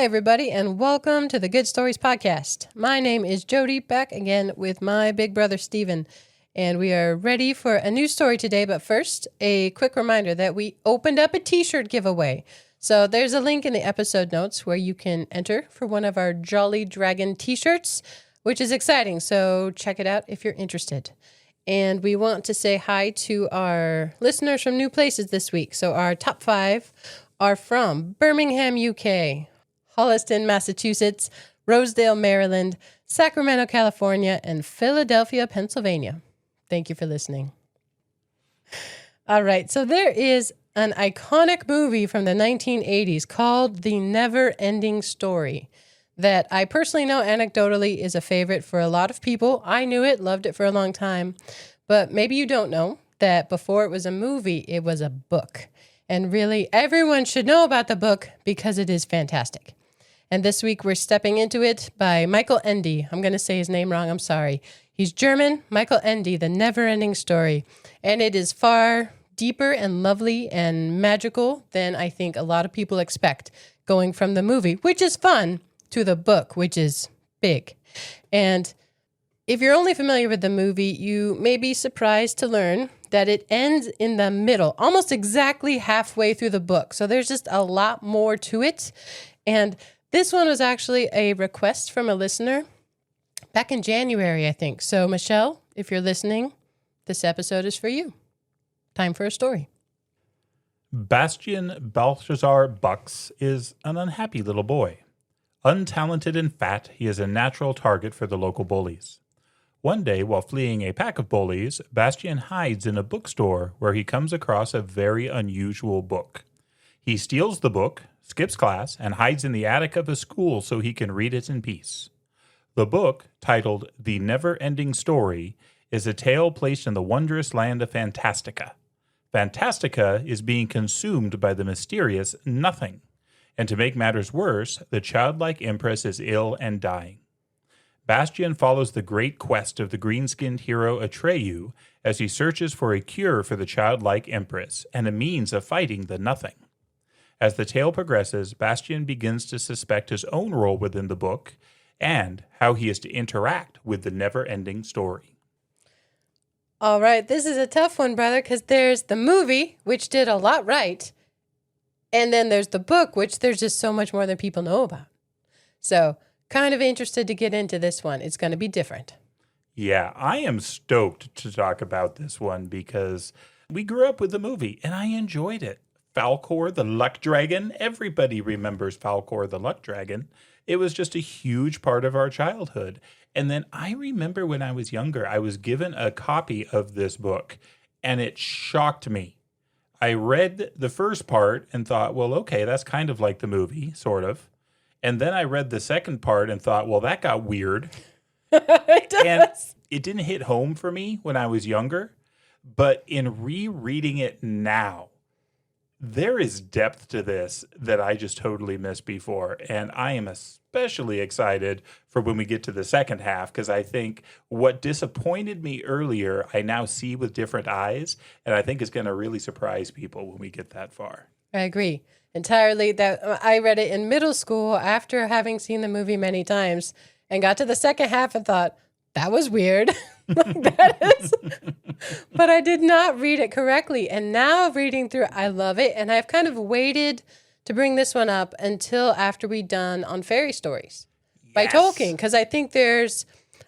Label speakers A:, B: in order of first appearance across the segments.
A: Hi, everybody, and welcome to the Good Stories Podcast. My name is Jody, back again with my big brother, Steven, and we are ready for a new story today. But first, a quick reminder that we opened up a t-shirt giveaway. So there's a link in the episode notes where you can enter for one of our Jolly Dragon t-shirts, which is exciting. So check it out if you're interested. And we want to say hi to our listeners from new places this week. So our top 5 are from Birmingham, UK, Holliston, Massachusetts, Rosedale, Maryland, Sacramento, California, and Philadelphia, Pennsylvania. Thank you for listening. All right, so there is an iconic movie from the 1980s called The Neverending Story that I personally know anecdotally is a favorite for a lot of people. I knew it, loved it for a long time, but maybe you don't know that before it was a movie, it was a book. And really, everyone should know about the book because it is fantastic. And this week, we're stepping into it by Michael Ende. I'm going to say his name wrong. I'm sorry. He's German. Michael Ende, The Neverending Story. And it is far deeper and lovely and magical than I think a lot of people expect, going from the movie, which is fun, to the book, which is big. And if you're only familiar with the movie, you may be surprised to learn that it ends in the middle, almost exactly halfway through the book. So there's just a lot more to it. And this one was actually a request from a listener back in January, I think. So, Michelle, if you're listening, this episode is for you. Time for a story.
B: Bastian Balthazar Bucks is an unhappy little boy. Untalented and fat, he is a natural target for the local bullies. One day, while fleeing a pack of bullies, Bastian hides in a bookstore where he comes across a very unusual book. He steals the book, skips class, and hides in the attic of a school so he can read it in peace. The book, titled The Neverending Story, is a tale placed in the wondrous land of Fantastica. Fantastica is being consumed by the mysterious Nothing, and to make matters worse, the childlike empress is ill and dying. Bastian follows the great quest of the green-skinned hero Atreyu as he searches for a cure for the childlike empress and a means of fighting the Nothing. As the tale progresses, Bastian begins to suspect his own role within the book and how he is to interact with the never-ending story.
A: All right, this is a tough one, brother, because there's the movie, which did a lot right, and then there's the book, which there's just so much more than people know about. So, kind of interested to get into this one. It's going to be different.
B: Yeah, I am stoked to talk about this one because we grew up with the movie, and I enjoyed it. Falkor the Luck Dragon. Everybody remembers Falkor the Luck Dragon. It was just a huge part of our childhood. And then I remember when I was younger, I was given a copy of this book, and it shocked me. I read the first part and thought, well, okay, that's kind of like the movie, sort of. And then I read the second part and thought, well, that got weird.
A: It does.
B: And it didn't hit home for me when I was younger. But in rereading it now, there is depth to this that I just totally missed before. And I am especially excited for when we get to the second half, because I think what disappointed me earlier, I now see with different eyes. And I think is going to really surprise people when we get that far.
A: I agree entirely. That I read it in middle school after having seen the movie many times and got to the second half and thought, that was weird. But I did not read it correctly. And now reading through, I love it. And I've kind of waited to bring this one up until after we're done on fairy stories by Tolkien, because I think there's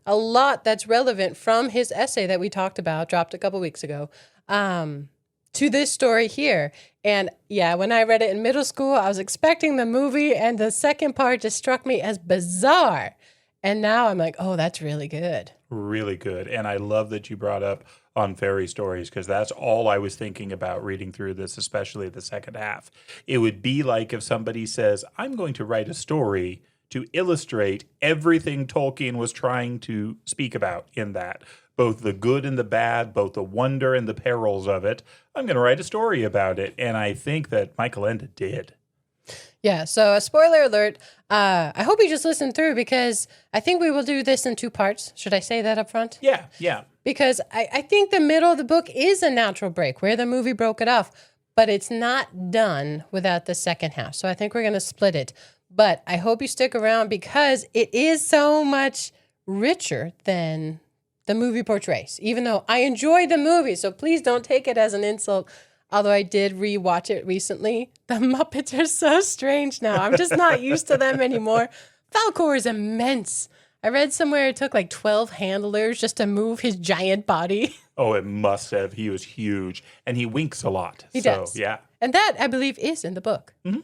A: a lot that's relevant from his essay that we talked about, dropped a couple weeks ago, to this story here. And yeah, when I read it in middle school, I was expecting the movie, and the second part just struck me as bizarre. And now I'm like, oh, that's really good.
B: Really good. And I love that you brought up on fairy stories, because that's all I was thinking about reading through this, especially the second half. It would be like if somebody says, I'm going to write a story to illustrate everything Tolkien was trying to speak about in that. Both the good and the bad, both the wonder and the perils of it. I'm going to write a story about it. And I think that Michael Ende did.
A: Yeah, so a spoiler alert. I hope you just listened through, because I think we will do this in 2 parts. Should I say that up front?
B: Yeah.
A: Because I think the middle of the book is a natural break where the movie broke it off, but it's not done without the second half. So I think we're going to split it. But I hope you stick around because it is so much richer than the movie portrays, even though I enjoy the movie. So please don't take it as an insult. Although I did rewatch it recently. The Muppets are so strange now. I'm just not used to them anymore. Falcor is immense. I read somewhere it took like 12 handlers just to move his giant body.
B: Oh, it must have. He was huge. And he winks a lot.
A: He does.
B: Yeah.
A: And that, I believe, is in the book.
B: Mm-hmm.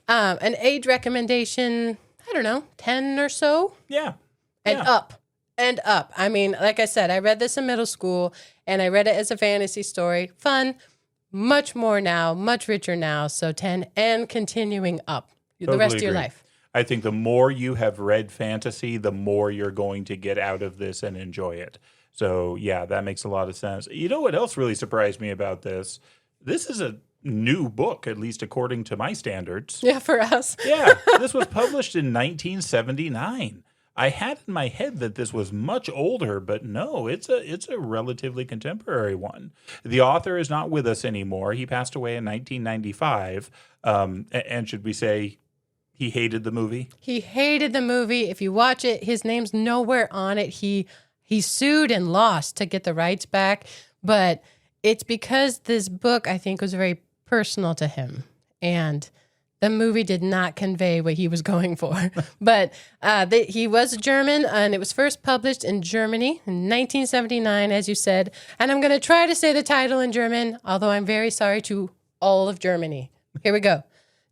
A: An age recommendation, I don't know, 10 or so?
B: Yeah.
A: And up. And up. I mean, like I said, I read this in middle school, and I read it as a fantasy story. Fun. Much more now, much richer now. So 10 and continuing up the rest of your life.
B: I think the more you have read fantasy, the more you're going to get out of this and enjoy it. So, yeah, that makes a lot of sense. You know what else really surprised me about this? This is a new book, at least according to my standards.
A: Yeah, for us.
B: Yeah, this was published in 1979. I had in my head that this was much older, but no, it's a relatively contemporary one. The author is not with us anymore. He passed away in 1995. And should we say he hated the movie?
A: He hated the movie. If you watch it, his name's nowhere on it. He sued and lost to get the rights back, but it's because this book, I think, was very personal to him, and the movie did not convey what he was going for. But he was German, and it was first published in Germany in 1979, as you said. And I'm going to try to say the title in German, although I'm very sorry to all of Germany. Here we go.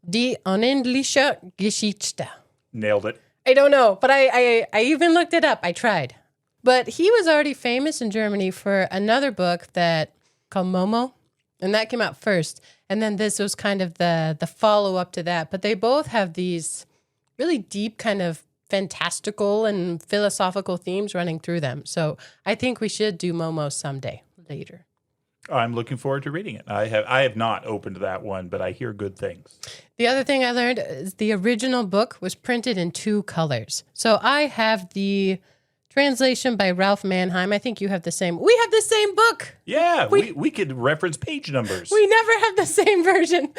A: Die unendliche Geschichte.
B: Nailed it.
A: I don't know, but I even looked it up. I tried. But he was already famous in Germany for another book called Momo, and that came out first. And then this was kind of the follow-up to that. But they both have these really deep kind of fantastical and philosophical themes running through them. So I think we should do Momo someday later.
B: I'm looking forward to reading it. I have not opened that one, but I hear good things.
A: The other thing I learned is the original book was printed in 2 colors. So I have the translation by Ralph Mannheim. I think you have the same. We have the same book.
B: Yeah, we could reference page numbers.
A: We never have the same version.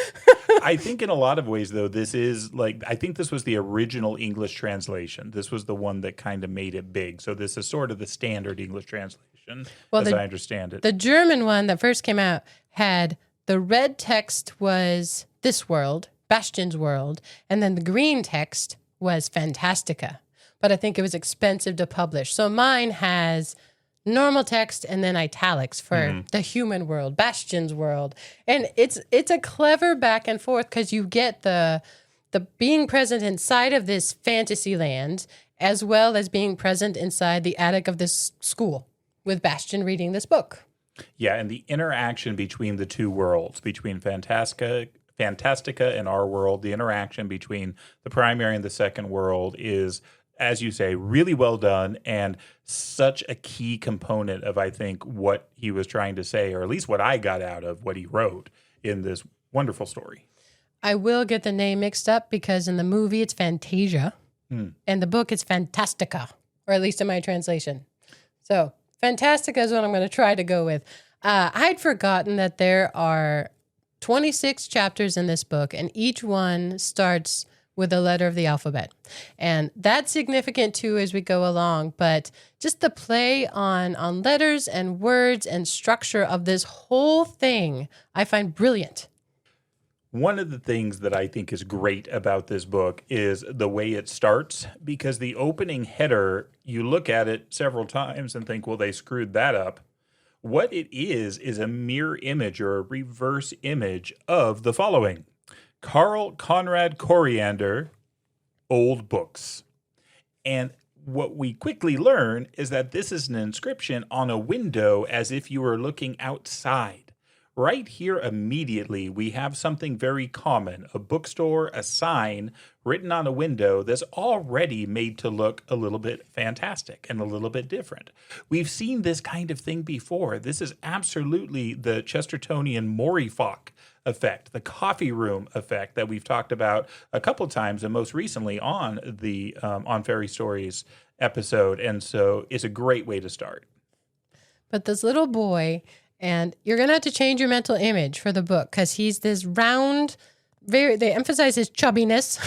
B: I think in a lot of ways, though, this is I think this was the original English translation. This was the one that kind of made it big. So this is sort of the standard English translation, as I understand it.
A: The German one that first came out had the red text was This World, Bastian's World, and then the green text was Fantastica. But I think it was expensive to publish. So mine has normal text and then italics for the human world, Bastian's world. And it's a clever back and forth because you get the being present inside of this fantasy land as well as being present inside the attic of this school with Bastian reading this book.
B: Yeah, and the interaction between the two worlds, between Fantastica and our world, the interaction between the primary and the second world is, as you say, really well done and such a key component of, I think, what he was trying to say, or at least what I got out of what he wrote in this wonderful story.
A: I will get the name mixed up because in the movie it's Fantasia and the book it's Fantastica, or at least in my translation. So Fantastica is what I'm going to try to go with. I'd forgotten that there are 26 chapters in this book, and each one starts with a letter of the alphabet. And that's significant too as we go along, but just the play on letters and words and structure of this whole thing, I find brilliant.
B: One of the things that I think is great about this book is the way it starts, because the opening header, you look at it several times and think, well, they screwed that up. What it is a mirror image or a reverse image of the following. Carl Conrad Coriander, Old Books. And what we quickly learn is that this is an inscription on a window as if you were looking outside. Right here immediately, we have something very common, a bookstore, a sign written on a window that's already made to look a little bit fantastic and a little bit different. We've seen this kind of thing before. This is absolutely the Chestertonian Morifoc effect, the coffee room effect that we've talked about a couple times, and most recently on the On Fairy Stories episode. And so it's a great way to start.
A: But this little boy, and you're going to have to change your mental image for the book because he's this round, they emphasize his chubbiness.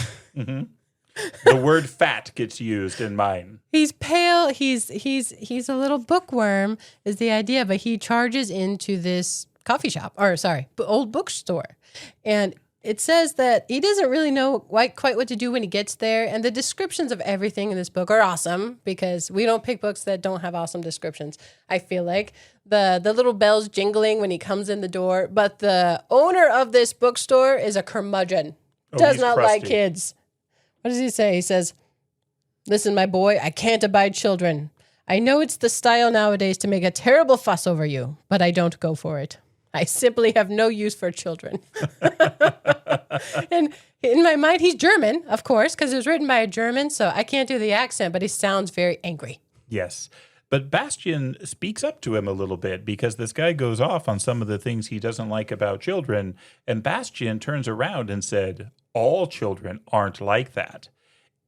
B: The word fat gets used in mine.
A: He's pale. He's a little bookworm is the idea, but he charges into this coffee shop, or sorry, old bookstore. And it says that he doesn't really know quite what to do when he gets there. And the descriptions of everything in this book are awesome because we don't pick books that don't have awesome descriptions. I feel like the little bells jingling when he comes in the door. But the owner of this bookstore is a curmudgeon. Does not
B: crusty.
A: like kids. What does he say? He says, "Listen, my boy, I can't abide children. I know it's the style nowadays to make a terrible fuss over you, but I don't go for it. I simply have no use for children." And in my mind, he's German, of course, because it was written by a German, so I can't do the accent, but he sounds very angry.
B: Yes. But Bastian speaks up to him a little bit because this guy goes off on some of the things he doesn't like about children. And Bastian turns around and said, all children aren't like that.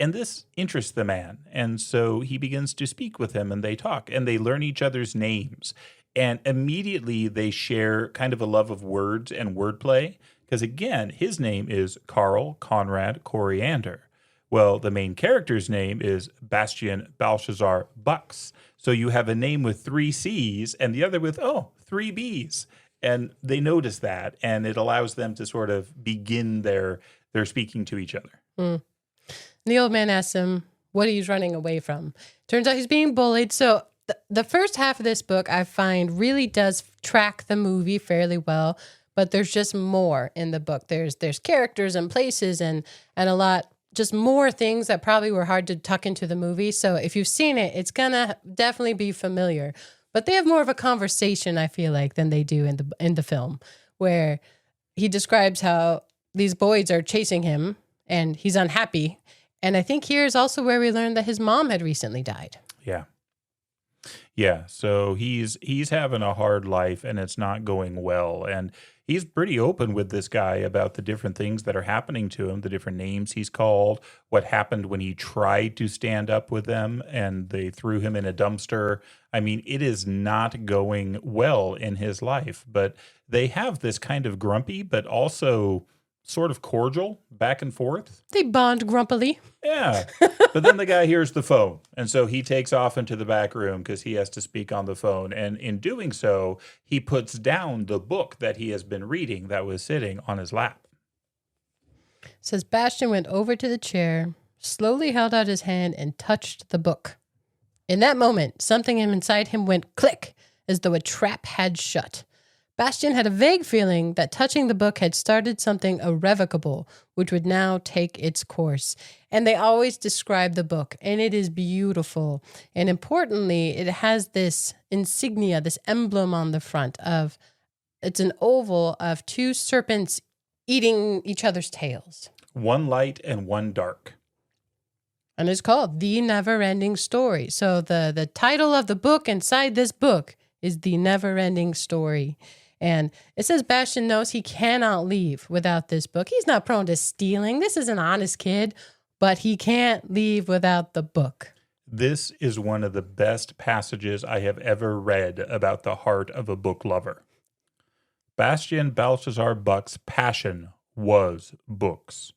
B: And this interests the man. And so he begins to speak with him and they talk and they learn each other's names. And immediately they share kind of a love of words and wordplay. Because again, his name is Carl Conrad Coriander. Well, the main character's name is Bastian Belshazzar Bucks. So you have a name with 3 C's and the other with, 3 B's. And they notice that, and it allows them to sort of begin their speaking to each other.
A: Mm. The old man asks him what he's running away from. Turns out he's being bullied. So the first half of this book, I find, really does track the movie fairly well, but there's just more in the book. There's characters and places and a lot, just more things that probably were hard to tuck into the movie. So if you've seen it, it's going to definitely be familiar. But they have more of a conversation, I feel like, than they do in the film, where he describes how these boys are chasing him and he's unhappy. And I think here is also where we learned that his mom had recently died.
B: Yeah. Yeah, so he's having a hard life and it's not going well. And he's pretty open with this guy about the different things that are happening to him, the different names he's called, what happened when he tried to stand up with them and they threw him in a dumpster. I mean, it is not going well in his life, but they have this kind of grumpy, but also sort of cordial back and forth.
A: They bond grumpily.
B: Yeah. But then the guy hears the phone. And so he takes off into the back room because he has to speak on the phone. And in doing so, he puts down the book that he has been reading that was sitting on his lap.
A: It says Bastian went over to the chair, slowly held out his hand and touched the book. In that moment, something inside him went click, as though a trap had shut. Bastian had a vague feeling that touching the book had started something irrevocable, which would now take its course. And they always describe the book, and it is beautiful. And importantly, it has this insignia, this emblem on the front of, it's an oval of 2 serpents eating each other's tails.
B: One light and one dark.
A: And it's called The Neverending Story. So the title of the book inside this book is The Neverending Story. And it says Bastian knows he cannot leave without this book. He's not prone to stealing. This is an honest kid, but he can't leave without the book.
B: This is one of the best passages I have ever read about the heart of a book lover. Bastian Belshazzar Buck's passion was books.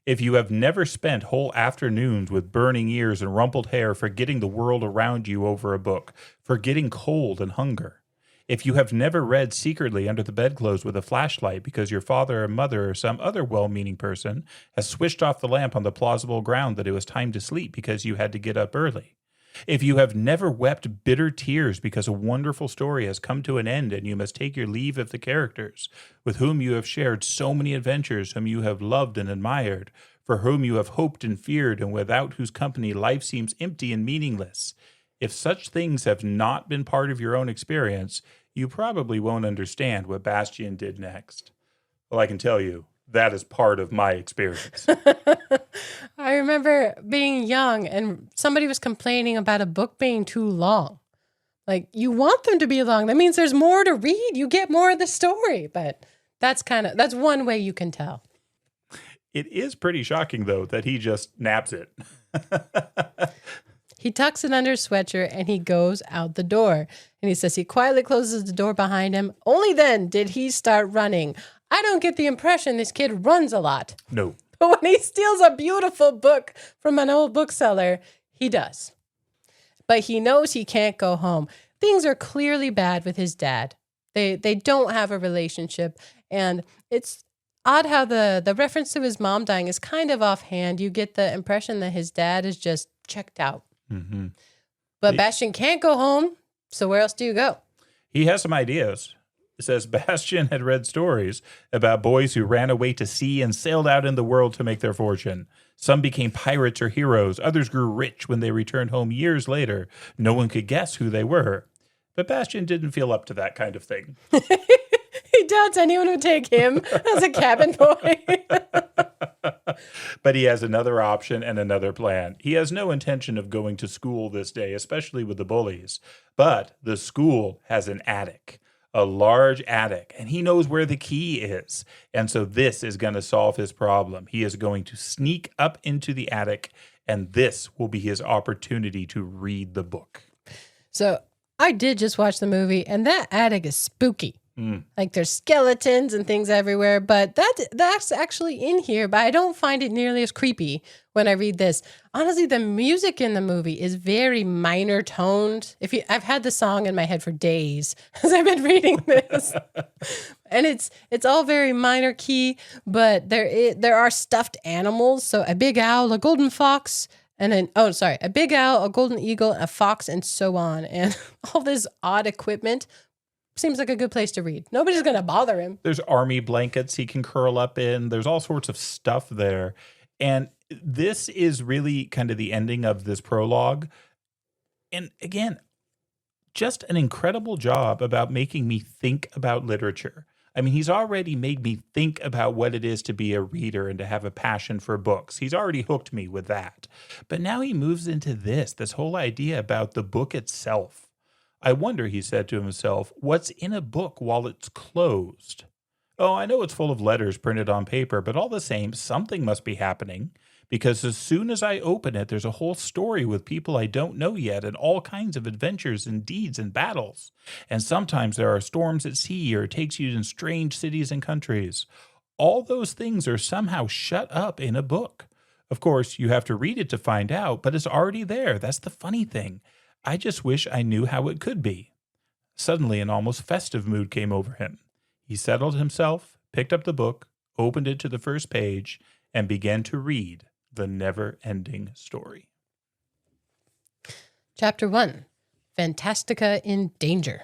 B: If you have never spent whole afternoons with burning ears and rumpled hair forgetting the world around you over a book, forgetting cold and hunger, if you have never read secretly under the bedclothes with a flashlight because your father or mother or some other well-meaning person has switched off the lamp on the plausible ground that it was time to sleep because you had to get up early, if you have never wept bitter tears because a wonderful story has come to an end and you must take your leave of the characters with whom you have shared so many adventures, whom you have loved and admired, for whom you have hoped and feared, and without whose company life seems empty and meaningless, if such things have not been part of your own experience, you probably won't understand what Bastian did next. Well, I can tell you, that is part of my experience.
A: I remember being young and somebody was complaining about a book being too long. Like, you want them to be long. That means there's more to read. You get more of the story. But that's one way you can tell.
B: It is pretty shocking, though, that he just naps it.
A: He tucks it under his sweatshirt and he goes out the door. And he says he quietly closes the door behind him. Only then did he start running. I don't get the impression this kid runs a lot.
B: No.
A: But when he steals a beautiful book from an old bookseller, he does. But he knows he can't go home. Things are clearly bad with his dad. They don't have a relationship. And it's odd how the reference to his mom dying is kind of offhand. You get the impression that his dad is just checked out.
B: Mm-hmm.
A: But Bastian can't go home, so where else do you go?
B: He has some ideas. It says Bastian had read stories about boys who ran away to sea and sailed out in the world to make their fortune. Some became pirates or heroes. Others grew rich when they returned home years later. No one could guess who they were. But Bastian didn't feel up to that kind of thing.
A: He doubts anyone would take him as a cabin boy.
B: But he has another option and another plan. He has no intention of going to school this day, especially with the bullies. But the school has an attic, a large attic, and he knows where the key is. And so this is going to solve his problem. He is going to sneak up into the attic, and this will be his opportunity to read the book.
A: So I did just watch the movie, and that attic is spooky. Like there's skeletons and things everywhere, but that's actually in here, but I don't find it nearly as creepy when I read this. Honestly, the music in the movie is very minor toned. I've had the song in my head for days as I've been reading this. And it's all very minor key, but there are stuffed animals, so a big owl, a golden fox, and a big owl, a golden eagle, a fox, and so on. And all this odd equipment. Seems like a good place to read. Nobody's going to bother him.
B: There's army blankets he can curl up in. There's all sorts of stuff there. And this is really kind of the ending of this prologue. And again, just an incredible job about making me think about literature. I mean, he's already made me think about what it is to be a reader and to have a passion for books. He's already hooked me with that. But now he moves into this whole idea about the book itself. I wonder, he said to himself, what's in a book while it's closed? Oh, I know it's full of letters printed on paper, but all the same, something must be happening, because as soon as I open it, there's a whole story with people I don't know yet and all kinds of adventures and deeds and battles. And sometimes there are storms at sea, or it takes you in strange cities and countries. All those things are somehow shut up in a book. Of course, you have to read it to find out, but it's already there. That's the funny thing. I just wish I knew how it could be. Suddenly, an almost festive mood came over him. He settled himself, picked up the book, opened it to the first page, and began to read The Neverending Story.
A: Chapter 1, Fantastica in Danger.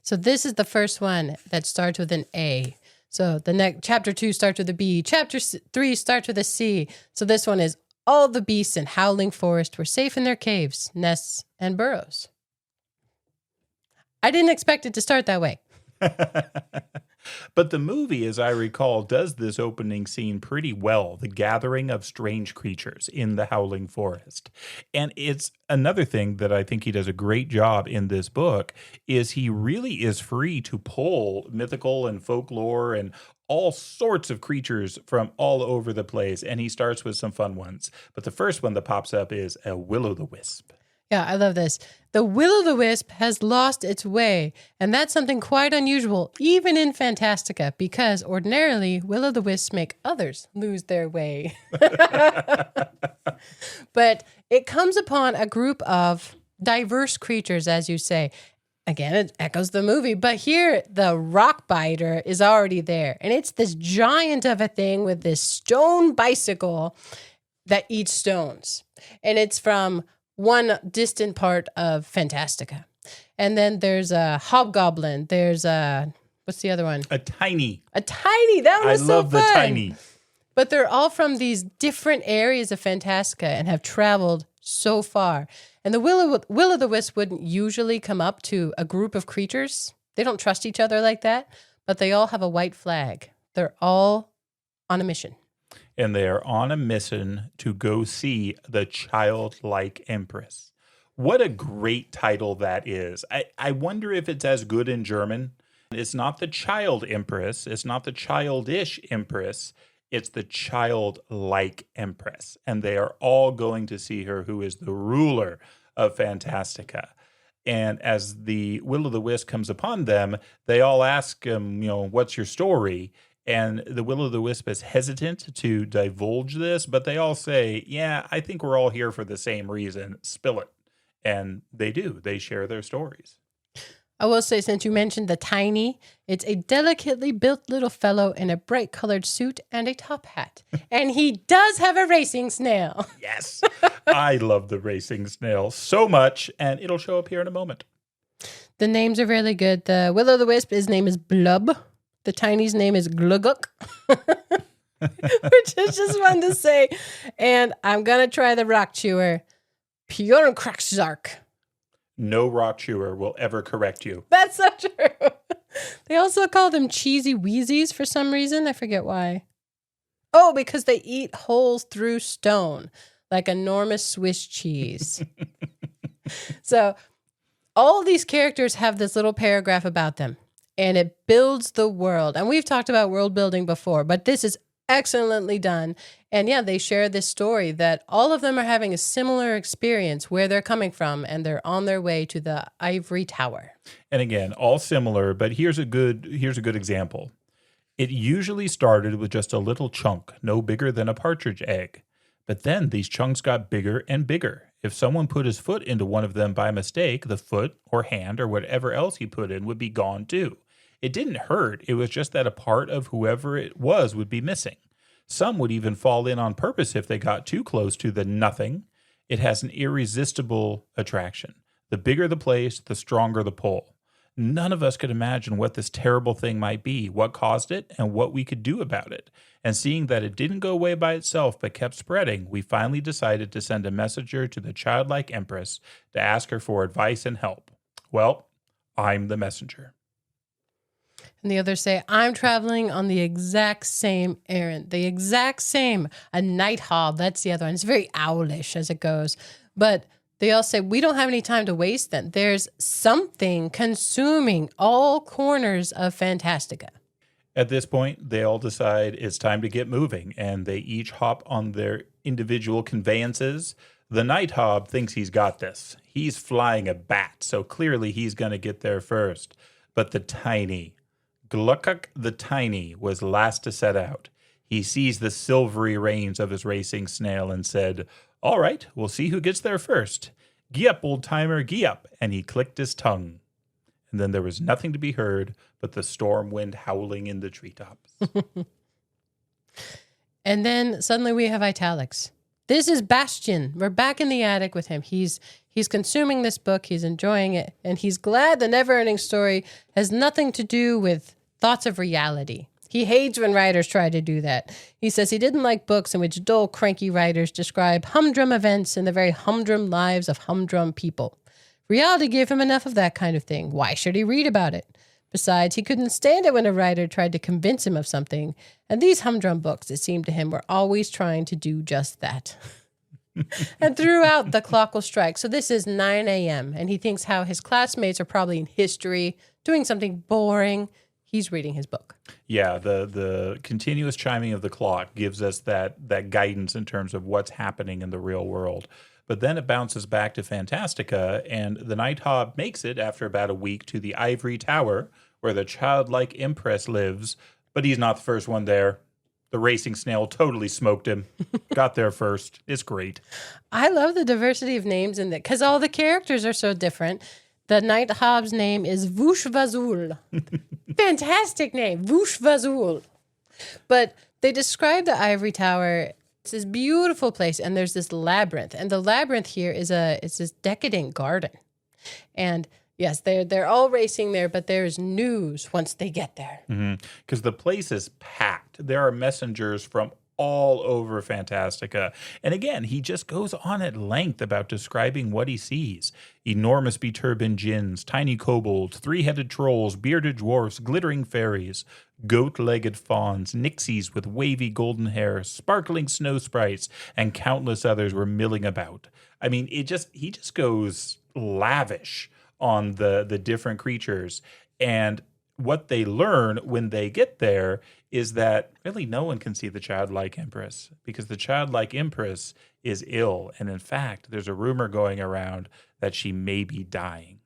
A: So this is the first one that starts with an A. So the next chapter 2 starts with a B. Chapter 3 starts with a C. So this one is all the beasts in Howling Forest were safe in their caves, nests, and burrows. I didn't expect it to start that way.
B: But the movie, as I recall, does this opening scene pretty well, the gathering of strange creatures in the Howling Forest. And it's another thing that I think he does a great job in this book is he really is free to pull mythical and folklore and all sorts of creatures from all over the place. And he starts with some fun ones. But the first one that pops up is a will-o'-the-wisp.
A: Yeah, I love this. The will-o'-the-wisp has lost its way, and that's something quite unusual, even in Fantastica, because ordinarily will-o'-the-wisps make others lose their way. But it comes upon a group of diverse creatures, as you say. Again, it echoes the movie, but here the rock biter is already there, and it's this giant of a thing with this stone bicycle that eats stones, and it's from one distant part of Fantastica. And then there's a hobgoblin. There's what's the other one?
B: A tiny.
A: That one was so fun.
B: I love the tiny.
A: But they're all from these different areas of Fantastica and have traveled so far. And the will-o'-the-wisp wouldn't usually come up to a group of creatures. They don't trust each other like that, but they all have a white flag. They're all on a mission.
B: And they are on a mission to go see the childlike empress. What a great title that is. I wonder if it's as good in German. It's not the child empress. It's not the childish empress. It's the childlike empress. And they are all going to see her, who is the ruler of Fantastica. And as the will-o'-the-wisp comes upon them, they all ask him, what's your story? And the Will-O'-the-Wisp is hesitant to divulge this, but they all say, yeah, I think we're all here for the same reason. Spill it. And they do. They share their stories.
A: I will say, since you mentioned the tiny, it's a delicately built little fellow in a bright colored suit and a top hat. And he does have a racing snail.
B: Yes. I love the racing snail so much, and it'll show up here in a moment.
A: The names are really good. The Will-O'-the-Wisp, his name is Blub. The tiny's name is Gluguk, which is just fun to say. And I'm going to try the rock chewer, Bjornkrakzark.
B: No rock chewer will ever correct you.
A: That's so true. They also call them cheesy wheezies for some reason. I forget why. Oh, because they eat holes through stone, like enormous Swiss cheese. So all these characters have this little paragraph about them. And it builds the world. And we've talked about world building before, but this is excellently done. And yeah, they share this story that all of them are having a similar experience where they're coming from, and they're on their way to the ivory tower.
B: And again, all similar, but here's a good example. It usually started with just a little chunk, no bigger than a partridge egg. But then these chunks got bigger and bigger. If someone put his foot into one of them by mistake, the foot or hand or whatever else he put in would be gone too. It didn't hurt. It was just that a part of whoever it was would be missing. Some would even fall in on purpose if they got too close to the nothing. It has an irresistible attraction. The bigger the place, the stronger the pull. None of us could imagine what this terrible thing might be, what caused it, and what we could do about it. And seeing that it didn't go away by itself but kept spreading, we finally decided to send a messenger to the childlike empress to ask her for advice and help. Well, I'm the messenger.
A: And the others say, I'm traveling on the exact same errand. The exact same. A night hob, that's the other one. It's very owlish as it goes. But they all say, we don't have any time to waste then. There's something consuming all corners of Fantastica.
B: At this point, they all decide it's time to get moving, and they each hop on their individual conveyances. The night hob thinks he's got this. He's flying a bat, so clearly he's going to get there first. But the tiny, Glukuk the Tiny, was last to set out. He seized the silvery reins of his racing snail and said, all right, we'll see who gets there first. Gee up, old timer, gee up. And he clicked his tongue. And then there was nothing to be heard but the storm wind howling in the treetops.
A: And then suddenly we have italics. This is Bastian. We're back in the attic with him. He's consuming this book. He's enjoying it. And he's glad the Neverending Story has nothing to do with thoughts of reality. He hates when writers try to do that. He says he didn't like books in which dull, cranky writers describe humdrum events in the very humdrum lives of humdrum people. Reality gave him enough of that kind of thing. Why should he read about it? Besides, he couldn't stand it when a writer tried to convince him of something. And these humdrum books, it seemed to him, were always trying to do just that. And throughout, the clock will strike. So this is 9 a.m. And he thinks how his classmates are probably in history, doing something boring. He's reading his book.
B: Yeah, the continuous chiming of the clock gives us that guidance in terms of what's happening in the real world. But then it bounces back to Fantastica, and the Night Hob makes it after about a week to the Ivory Tower, where the childlike Empress lives. But he's not the first one there. The racing snail totally smoked him. Got there first. It's great.
A: I love the diversity of names in it, because all the characters are so different. The Night Hob's name is Vushvazul. Fantastic name, Vushvazul. But they describe the Ivory Tower. It's this beautiful place, and there's this labyrinth. And the labyrinth here is it's this decadent garden. And yes, they're all racing there, but there's news once they get there.
B: Because the place is packed. There are messengers from all over Fantastica. And again, he just goes on at length about describing what he sees. Enormous beturbaned djinns, tiny kobolds, three-headed trolls, bearded dwarfs, glittering fairies, goat-legged fawns, nixies with wavy golden hair, sparkling snow sprites, and countless others were milling about. I mean, he just goes lavish on the different creatures. And what they learn when they get there is that really no one can see the childlike empress, because the childlike empress is ill. And in fact, there's a rumor going around that she may be dying.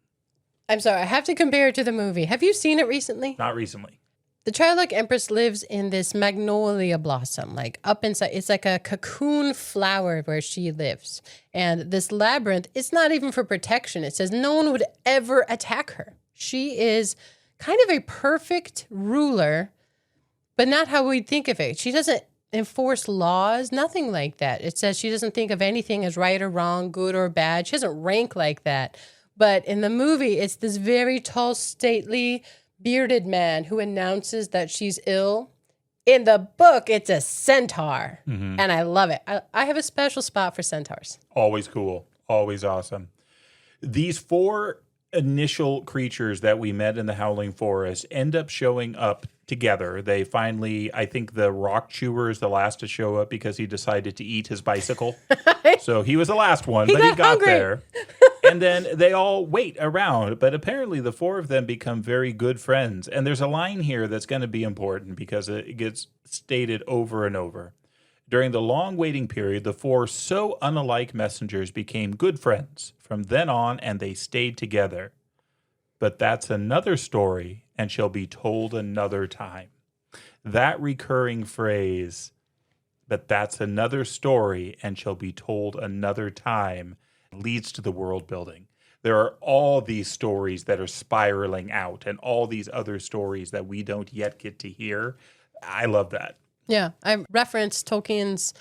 A: I'm sorry, I have to compare it to the movie. Have you seen it recently?
B: Not recently.
A: The childlike empress lives in this magnolia blossom, like up inside. It's like a cocoon flower where she lives. And this labyrinth, it's not even for protection. It says no one would ever attack her. She is kind of a perfect ruler, but not how we think of it. She doesn't enforce laws, nothing like that. It says she doesn't think of anything as right or wrong, good or bad. She doesn't rank like that. But in the movie, it's this very tall, stately, bearded man who announces that she's ill. In the book, it's a centaur, and I love it. I have a special spot for centaurs.
B: Always cool. Always awesome. These 4 initial creatures that we met in the Howling Forest end up showing up together. They finally, I think the rock chewer is the last to show up because he decided to eat his bicycle. So he was the last one, but he got
A: hungry.
B: there. And then they all wait around, but apparently the 4 of them become very good friends. And there's a line here that's going to be important because it gets stated over and over. During the long waiting period, the 4 so unalike messengers became good friends from then on, and they stayed together. But that's another story and shall be told another time. That recurring phrase, but that's another story and shall be told another time, leads to the world building. There are all these stories that are spiraling out and all these other stories that we don't yet get to hear. I love that.
A: Yeah, I referenced Tolkien's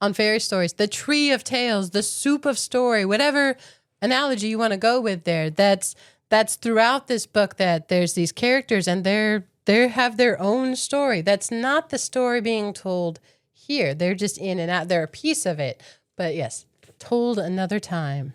A: on fairy stories, the tree of tales, the soup of story, whatever analogy you want to go with there. That's throughout this book, that there's these characters and they have their own story. That's not the story being told here. They're just in and out. They're a piece of it. But yes, told another time.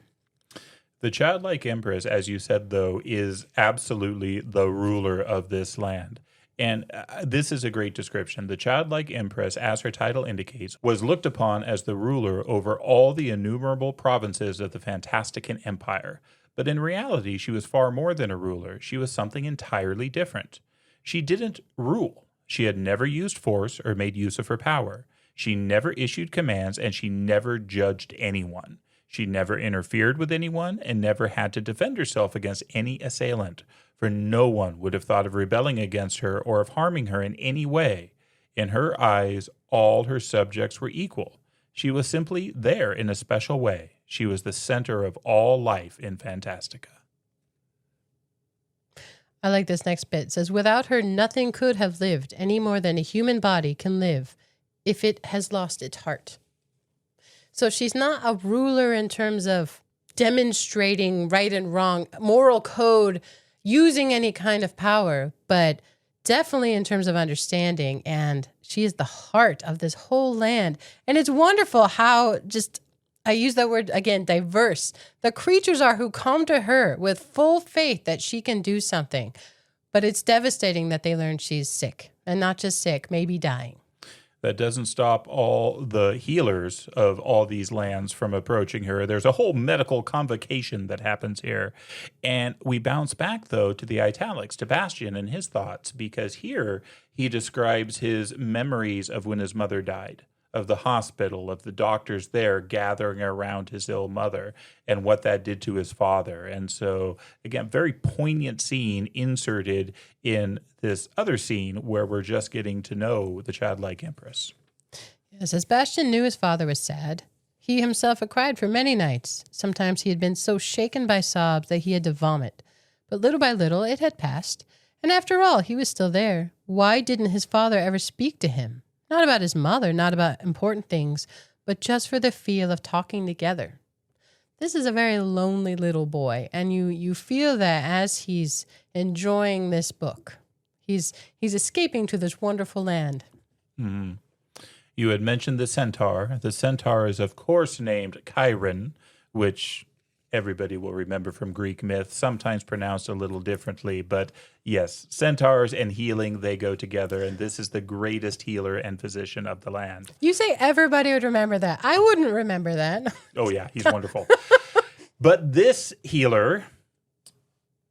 B: The childlike empress, as you said, though, is absolutely the ruler of this land. And this is a great description. The childlike empress, as her title indicates, was looked upon as the ruler over all the innumerable provinces of the Fantastican Empire. But in reality, she was far more than a ruler. She was something entirely different. She didn't rule. She had never used force or made use of her power. She never issued commands, and she never judged anyone. She never interfered with anyone and never had to defend herself against any assailant, for no one would have thought of rebelling against her or of harming her in any way. In her eyes, all her subjects were equal. She was simply there in a special way. She was the center of all life in Fantastica.
A: I like this next bit. It says, without her, nothing could have lived any more than a human body can live if it has lost its heart. So she's not a ruler in terms of demonstrating right and wrong, moral code, using any kind of power, but definitely in terms of understanding. And she is the heart of this whole land. And it's wonderful how I use that word again, diverse. The creatures are who come to her with full faith that she can do something. But it's devastating that they learn she's sick, and not just sick, maybe dying.
B: That doesn't stop all the healers of all these lands from approaching her. There's a whole medical convocation that happens here. And we bounce back, though, to the italics, to Bastian and his thoughts, because here he describes his memories of when his mother died, of the hospital, of the doctors there gathering around his ill mother, and what that did to his father. And so, again, very poignant scene inserted in this other scene where we're just getting to know the childlike empress.
A: Yes, as Bastian knew his father was sad, he himself had cried for many nights. Sometimes he had been so shaken by sobs that he had to vomit. But little by little, it had passed. And after all, he was still there. Why didn't his father ever speak to him? Not about his mother, not about important things, but just for the feel of talking together. This is a very lonely little boy, and you feel that as he's enjoying this book. He's escaping to this wonderful land.
B: Mm-hmm. You had mentioned the centaur. The centaur is, of course, named Chiron, which everybody will remember from Greek myth, sometimes pronounced a little differently. But yes, centaurs and healing, they go together, and this is the greatest healer and physician of the land.
A: You say everybody would remember that. I wouldn't remember that.
B: Oh, yeah, he's wonderful. But this healer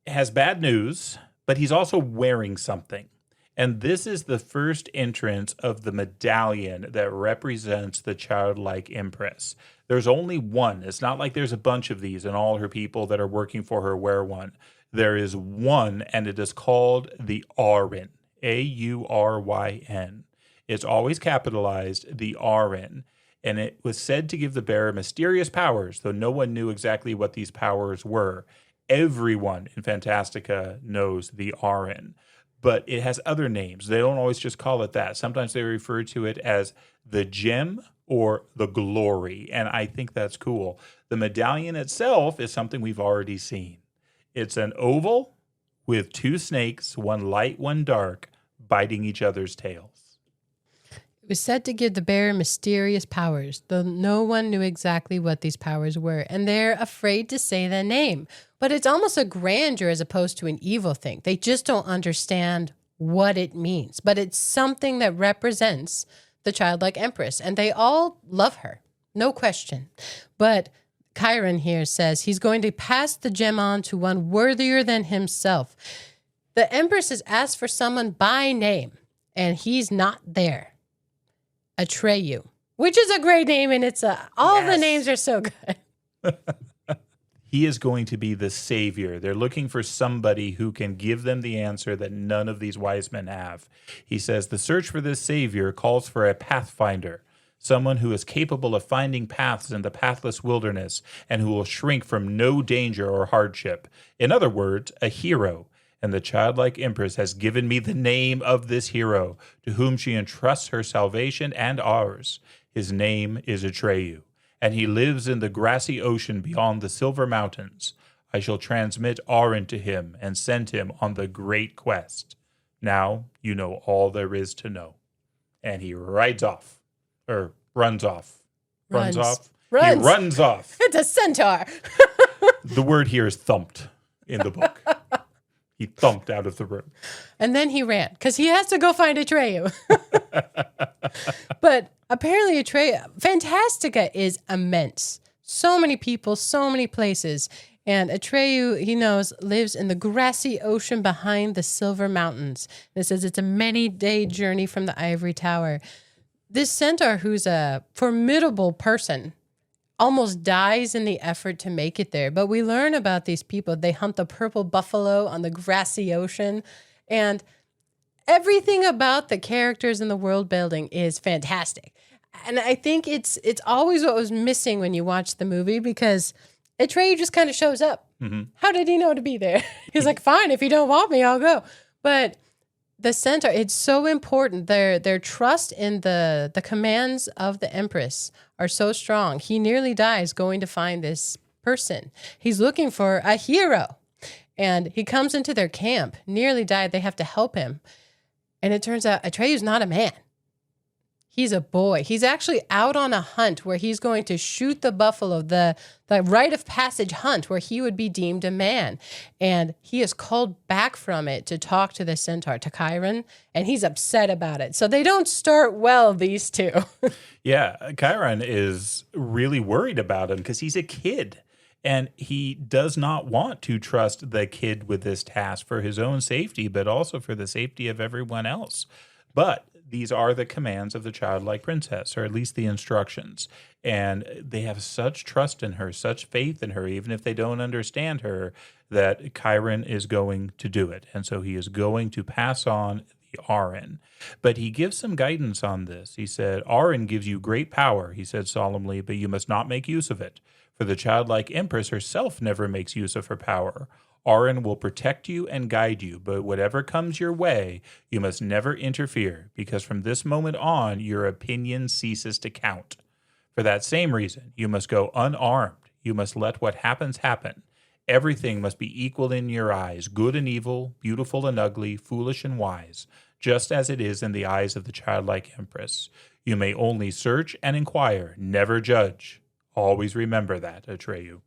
B: has bad news, but he's also wearing something. And this is the first entrance of the medallion that represents the childlike empress. There's only one. It's not like there's a bunch of these and all her people that are working for her wear one. There is one, and it is called the Auryn. Auryn. It's always capitalized, the Auryn. And it was said to give the bear mysterious powers, though no one knew exactly what these powers were. Everyone in Fantastica knows the Auryn, but it has other names. They don't always just call it that. Sometimes they refer to it as the gem or the glory, and I think that's cool. The medallion itself is something we've already seen. It's an oval with two snakes, one light, one dark, biting each other's tails.
A: It was said to give the bear mysterious powers, though no one knew exactly what these powers were, and they're afraid to say the name. But it's almost a grandeur as opposed to an evil thing. They just don't understand what it means. But it's something that represents the childlike empress, and they all love her, no question. But Chiron here says he's going to pass the gem on to one worthier than himself. The empress has asked for someone by name, and he's not there. Atreyu, which is a great name, and it's all the names are so good.
B: He is going to be the savior. They're looking for somebody who can give them the answer that none of these wise men have. He says the search for this savior calls for a pathfinder, someone who is capable of finding paths in the pathless wilderness and who will shrink from no danger or hardship. In other words, a hero. And the childlike empress has given me the name of this hero, to whom she entrusts her salvation and ours. His name is Atreyu, and he lives in the grassy ocean beyond the silver mountains. I shall transmit Auryn to him and send him on the great quest. Now you know all there is to know. And he rides off, or runs off. Runs off?
A: Runs.
B: He runs off.
A: It's a centaur.
B: The word here is thumped in the book. He thumped out of the room.
A: And then he ran, because he has to go find Atreyu. But apparently Fantastica is immense. So many people, so many places. And Atreyu, he knows, lives in the grassy ocean behind the Silver Mountains. And it says it's a many-day journey from the Ivory Tower. This centaur, who's a formidable person, almost dies in the effort to make it there. But we learn about these people. They hunt the purple buffalo on the grassy ocean. And everything about the characters in the world building is fantastic. And I think it's always what was missing when you watch the movie, because Atreyu just kind of shows up. Mm-hmm. How did he know to be there? He's like, fine, if you don't want me, I'll go. But the centaur, it's so important. Their trust in the commands of the Empress are so strong. He nearly dies going to find this person. He's looking for a hero. And he comes into their camp, nearly died. They have to help him. And it turns out Atreyu's not a man. He's a boy. He's actually out on a hunt where he's going to shoot the buffalo, the rite of passage hunt where he would be deemed a man. And he is called back from it to talk to the centaur, to Chiron, and he's upset about it. So they don't start well, these two.
B: Yeah, Chiron is really worried about him because he's a kid. And he does not want to trust the kid with this task for his own safety, but also for the safety of everyone else. But these are the commands of the childlike princess, or at least the instructions. And they have such trust in her, such faith in her, even if they don't understand her, that Chiron is going to do it. And so he is going to pass on the Auryn. But he gives some guidance on this. He said, Auryn gives you great power, he said solemnly, but you must not make use of it. For the childlike empress herself never makes use of her power. Auryn will protect you and guide you, but whatever comes your way, you must never interfere, because from this moment on, your opinion ceases to count. For that same reason, you must go unarmed. You must let what happens happen. Everything must be equal in your eyes, good and evil, beautiful and ugly, foolish and wise, just as it is in the eyes of the childlike empress. You may only search and inquire, never judge. Always remember that, Atreyu.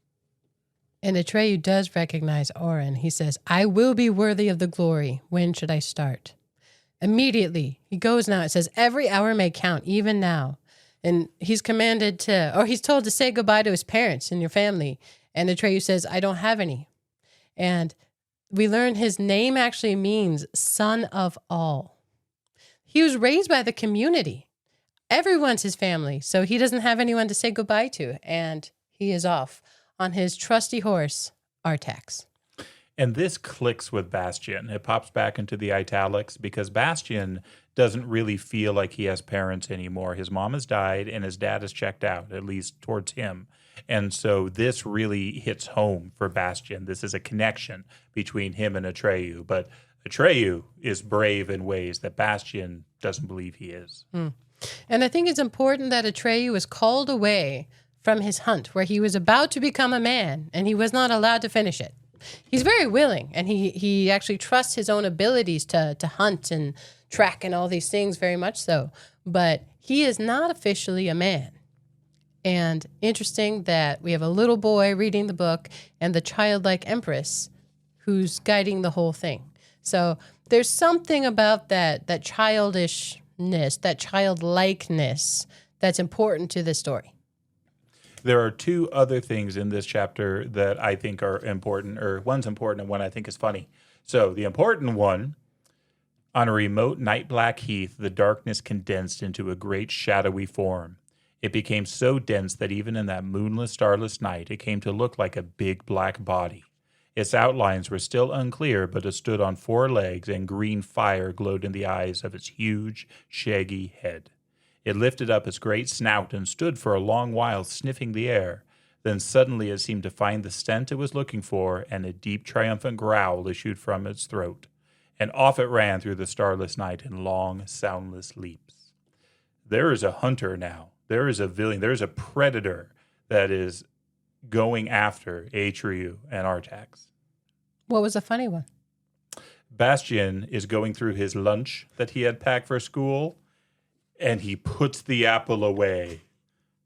A: And Atreyu does recognize Auryn. He says, I will be worthy of the glory. When should I start? Immediately. He goes now. It says, every hour may count, even now. And he's commanded to, or he's told to say goodbye to his parents and your family. And Atreyu says, I don't have any. And we learn his name actually means son of all. He was raised by the community. Everyone's his family. So he doesn't have anyone to say goodbye to. And he is off on his trusty horse, Artax.
B: And this clicks with Bastian. It pops back into the italics because Bastian doesn't really feel like he has parents anymore. His mom has died and his dad has checked out, at least towards him. And so this really hits home for Bastian. This is a connection between him and Atreyu. But Atreyu is brave in ways that Bastian doesn't believe he is.
A: And I think it's important that Atreyu was called away from his hunt where he was about to become a man and he was not allowed to finish it. He's very willing, and he actually trusts his own abilities to hunt and track and all these things very much so. But he is not officially a man. And interesting that we have a little boy reading the book and the childlike empress who's guiding the whole thing. So there's something about that childishness, that childlikeness that's important to this story.
B: There are two other things in this chapter that I think are important, or one's important and one I think is funny. So the important one, on a remote night black heath, the darkness condensed into a great shadowy form. It became so dense that even in that moonless, starless night, it came to look like a big black body. Its outlines were still unclear, but it stood on 4 legs, and green fire glowed in the eyes of its huge, shaggy head. It lifted up its great snout and stood for a long while sniffing the air. Then suddenly it seemed to find the scent it was looking for, and a deep, triumphant growl issued from its throat. And off it ran through the starless night in long, soundless leaps. There is a hunter now. There is a villain. There is a predator that is going after Atreyu and Artax.
A: What was the funny one?
B: Bastian is going through his lunch that he had packed for school, and he puts the apple away.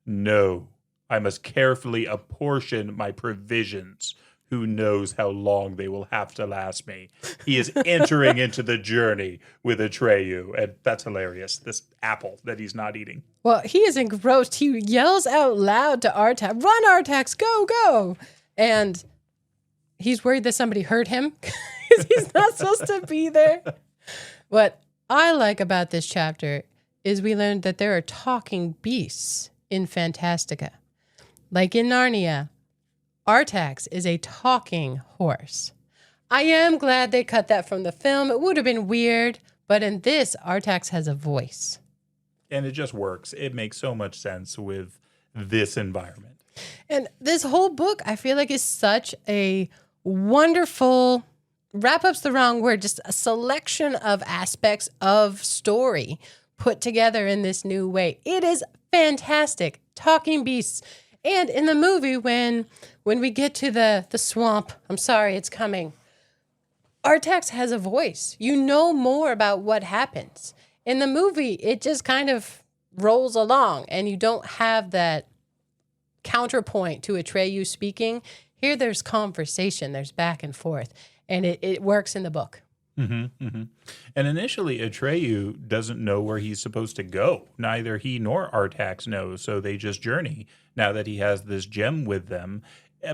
B: No, I must carefully apportion my provisions. Who knows how long they will have to last me. He is entering into the journey with Atreyu, and that's hilarious, this apple that he's not eating.
A: Well, he is engrossed. He yells out loud to Artax, "Run, Artax, go, go!" And he's worried that somebody hurt him because he's not supposed to be there. What I like about this chapter is we learned that there are talking beasts in Fantastica. Like in Narnia, Artax is a talking horse. I am glad they cut that from the film. It would have been weird, but in this, Artax has a voice.
B: And it just works. It makes so much sense with this environment.
A: And this whole book, I feel like, is such a wonderful, wrap-up's the wrong word, just a selection of aspects of story put together in this new way. It is fantastic. Talking beasts. And in the movie, when we get to the swamp, I'm sorry, it's coming, Artax has a voice. You know more about what happens. In the movie, it just kind of rolls along, and you don't have that counterpoint to Atreyu speaking. Here, there's conversation, there's back and forth, and it works in the book.
B: Mm-hmm, mm-hmm. And initially, Atreyu doesn't know where he's supposed to go. Neither he nor Artax knows, so they just journey now that he has this gem with them.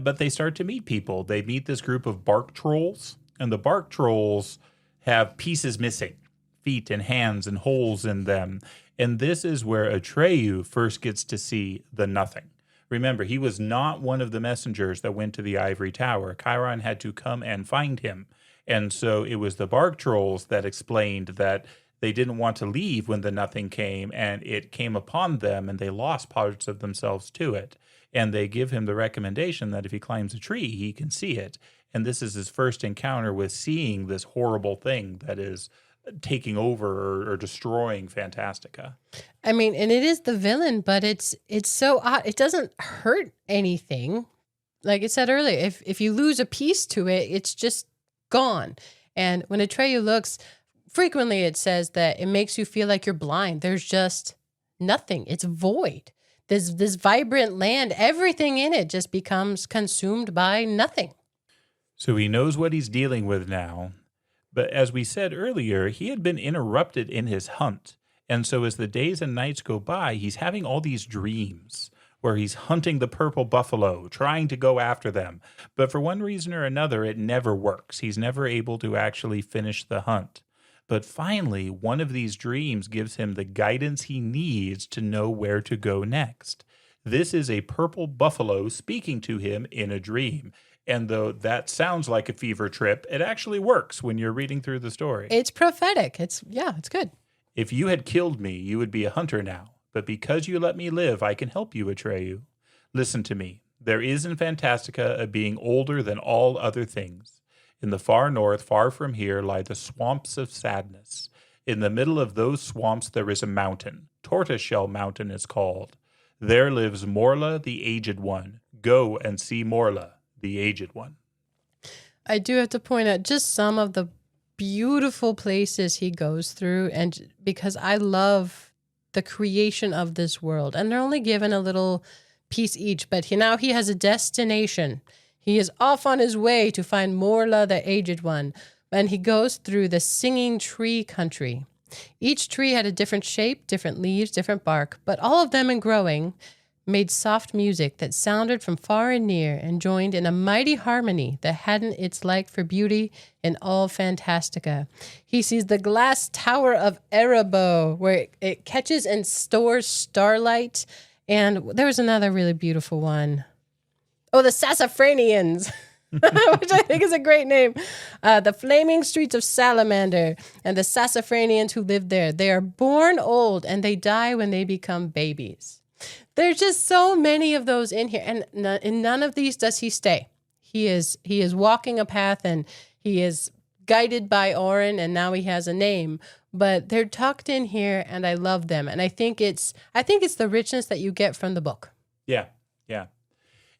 B: But they start to meet people. They meet this group of bark trolls, and the bark trolls have pieces missing, feet and hands and holes in them. And this is where Atreyu first gets to see the nothing. Remember, he was not one of the messengers that went to the ivory tower. Chiron had to come and find him. And so it was the bark trolls that explained that they didn't want to leave when the nothing came, and it came upon them, and they lost parts of themselves to it. And they give him the recommendation that if he climbs a tree, he can see it. And this is his first encounter with seeing this horrible thing that is taking over or destroying Fantastica.
A: I mean, and it is the villain, but it's so odd. It doesn't hurt anything. Like I said earlier, if you lose a piece to it, it's just gone. And when Atreyu looks, frequently it says that it makes you feel like you're blind. There's just nothing. It's void. This vibrant land, everything in it just becomes consumed by nothing.
B: So he knows what he's dealing with now. But as we said earlier, he had been interrupted in his hunt. And so as the days and nights go by, he's having all these dreams where he's hunting the purple buffalo, trying to go after them. But for one reason or another, it never works. He's never able to actually finish the hunt. But finally, one of these dreams gives him the guidance he needs to know where to go next. This is a purple buffalo speaking to him in a dream. And though that sounds like a fever trip, it actually works when you're reading through the story.
A: It's prophetic. It's good.
B: If you had killed me, you would be a hunter now. But because you let me live, I can help you, Atreyu. Listen to me. There is in Fantastica a being older than all other things. In the far north, far from here, lie the swamps of sadness. In the middle of those swamps there is a mountain. Tortoiseshell Mountain is called. There lives Morla, the Aged One. Go and see Morla, the Aged One.
A: I do have to point out just some of the beautiful places he goes through, and because I love the creation of this world. And they're only given a little piece each, but now he has a destination. He is off on his way to find Morla, the Aged One, and he goes through the singing tree country. Each tree had a different shape, different leaves, different bark, but all of them in growing made soft music that sounded from far and near and joined in a mighty harmony that hadn't its like for beauty in all Fantastica. He sees the glass tower of Erebor, where it catches and stores starlight, and there was another really beautiful one. Oh, the Sassafranians, which I think is a great name. The flaming streets of Salamander and the Sassafranians who live there. They are born old and they die when they become babies. There's just so many of those in here. And in none of these does he stay. He is walking a path and he is guided by Auryn, and now he has a name. But they're tucked in here and I love them. And I think it's the richness that you get from the book.
B: Yeah.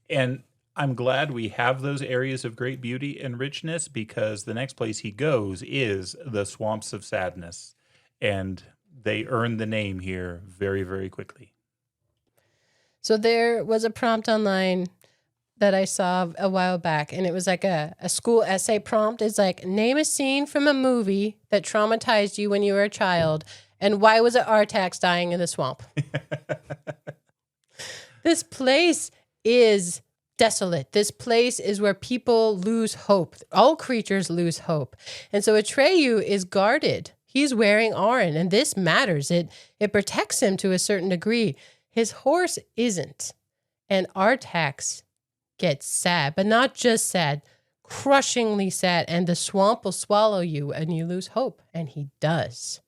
B: And I'm glad we have those areas of great beauty and richness, because the next place he goes is the Swamps of Sadness. And they earn the name here very, very quickly.
A: So there was a prompt online that I saw a while back, and it was like a school essay prompt. It's like, name a scene from a movie that traumatized you when you were a child, and why was it Artax dying in the swamp? This place is desolate. This place is where people lose hope. All creatures lose hope. And so Atreyu is guarded. He's wearing Auryn, and this matters. It protects him to a certain degree. His horse isn't. And Artax gets sad, but not just sad, crushingly sad. And the swamp will swallow you and you lose hope. And he does.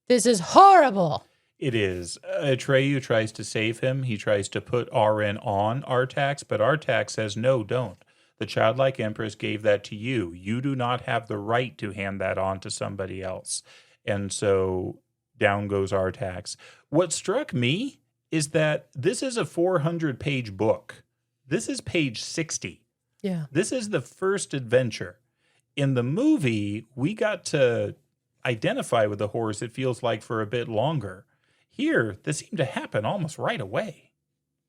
A: This is horrible.
B: It is. Atreyu tries to save him. He tries to put Auryn on Artax, but Artax says, no, don't. The childlike empress gave that to you. You do not have the right to hand that on to somebody else. And so down goes Artax. What struck me is that this is a 400-page book. This is page 60.
A: Yeah.
B: This is the first adventure. In the movie, we got to identify with the horse, it feels like, for a bit longer. Here, this seemed to happen almost right away.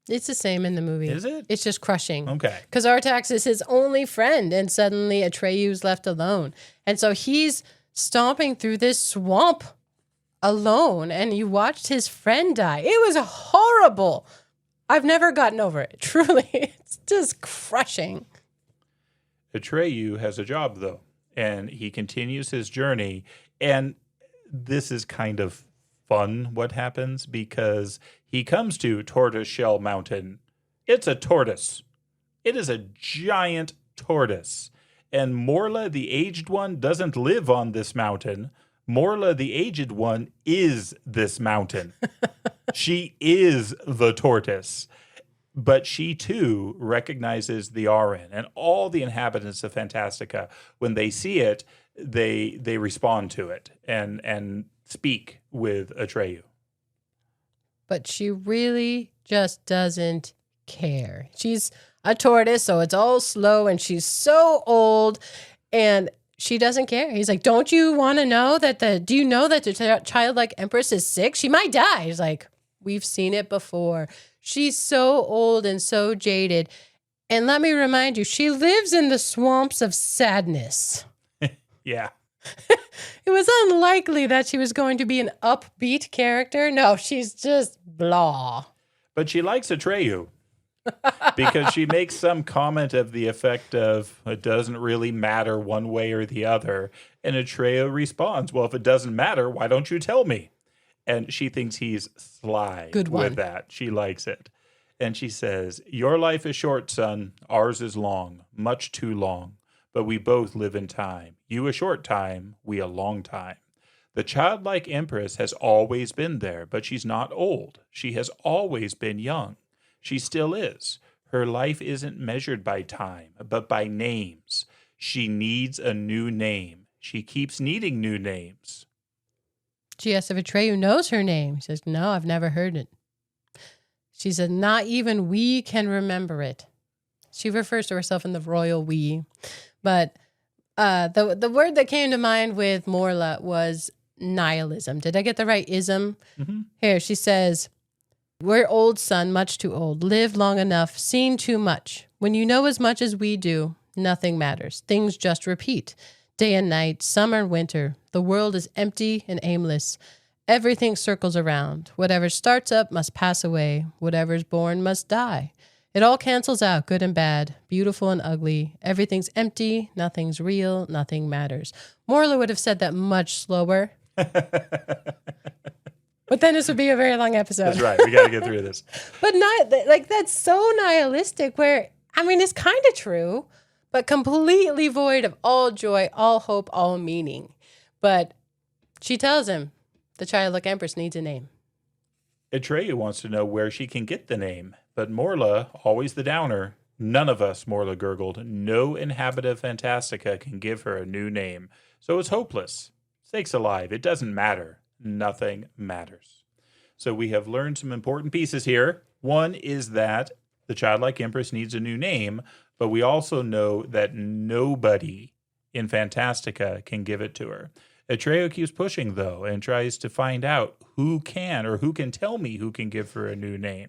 A: It's the same in the movie.
B: Is it?
A: It's just crushing.
B: Okay.
A: Because Artax is his only friend, and suddenly Atreyu's left alone. And so he's stomping through this swamp alone, and you watched his friend die. It was horrible. I've never gotten over it. Truly, it's just crushing.
B: Atreyu has a job, though, and he continues his journey. And this is kind of fun what happens, because he comes to Tortoiseshell Mountain. It's a tortoise. It is a giant tortoise. And Morla, the Aged One, doesn't live on this mountain. Morla, the Aged One, is this mountain. She is the tortoise. But she, too, recognizes the Auryn. And all the inhabitants of Fantastica, when they see it, they respond to it and speak with Atreyu.
A: But she really just doesn't care. She's a tortoise, so it's all slow, and she's so old, and she doesn't care. He's like, don't you want to know do you know that the childlike empress is sick? She might die. He's like, we've seen it before. She's so old and so jaded. And let me remind you, she lives in the swamps of sadness.
B: Yeah.
A: It was unlikely that she was going to be an upbeat character. No, she's just blah.
B: But she likes Atreyu because she makes some comment of the effect of, it doesn't really matter one way or the other. And Atreyu responds, well, if it doesn't matter, why don't you tell me? And she thinks he's sly
A: Good one.
B: with that. She likes it. And she says, "Your life is short, son. Ours is long, much too long. But we both live in time. You a short time, we a long time. The childlike empress has always been there, but she's not old. She has always been young. She still is. Her life isn't measured by time, but by names. She needs a new name. She keeps needing new names."
A: She asks if Atreyu knows her name. He says, no, I've never heard it. She said, not even we can remember it. She refers to herself in the royal we. But the word that came to mind with Morla was nihilism. Did I get the right ism?
B: Mm-hmm.
A: Here, she says, we're old, son, much too old. Lived long enough, seen too much. When you know as much as we do, nothing matters. Things just repeat. Day and night, summer and winter. The world is empty and aimless. Everything circles around. Whatever starts up must pass away. Whatever's born must die. It all cancels out, good and bad, beautiful and ugly. Everything's empty, nothing's real, nothing matters. Morla would have said that much slower. But then this would be a very long episode.
B: That's right. We got to get through this.
A: But not like that's so nihilistic where, I mean, it's kind of true, but completely void of all joy, all hope, all meaning. But she tells him the childlike empress needs a name.
B: Atreyu wants to know where she can get the name, but Morla, always the downer, none of us, Morla gurgled, no inhabitant of Fantastica can give her a new name. So it's hopeless. Sakes alive, it doesn't matter. Nothing matters. So we have learned some important pieces here. One is that the childlike empress needs a new name, but we also know that nobody in Fantastica can give it to her. Atreyu keeps pushing, though, and tries to find out who can or who can tell me who can give her a new name.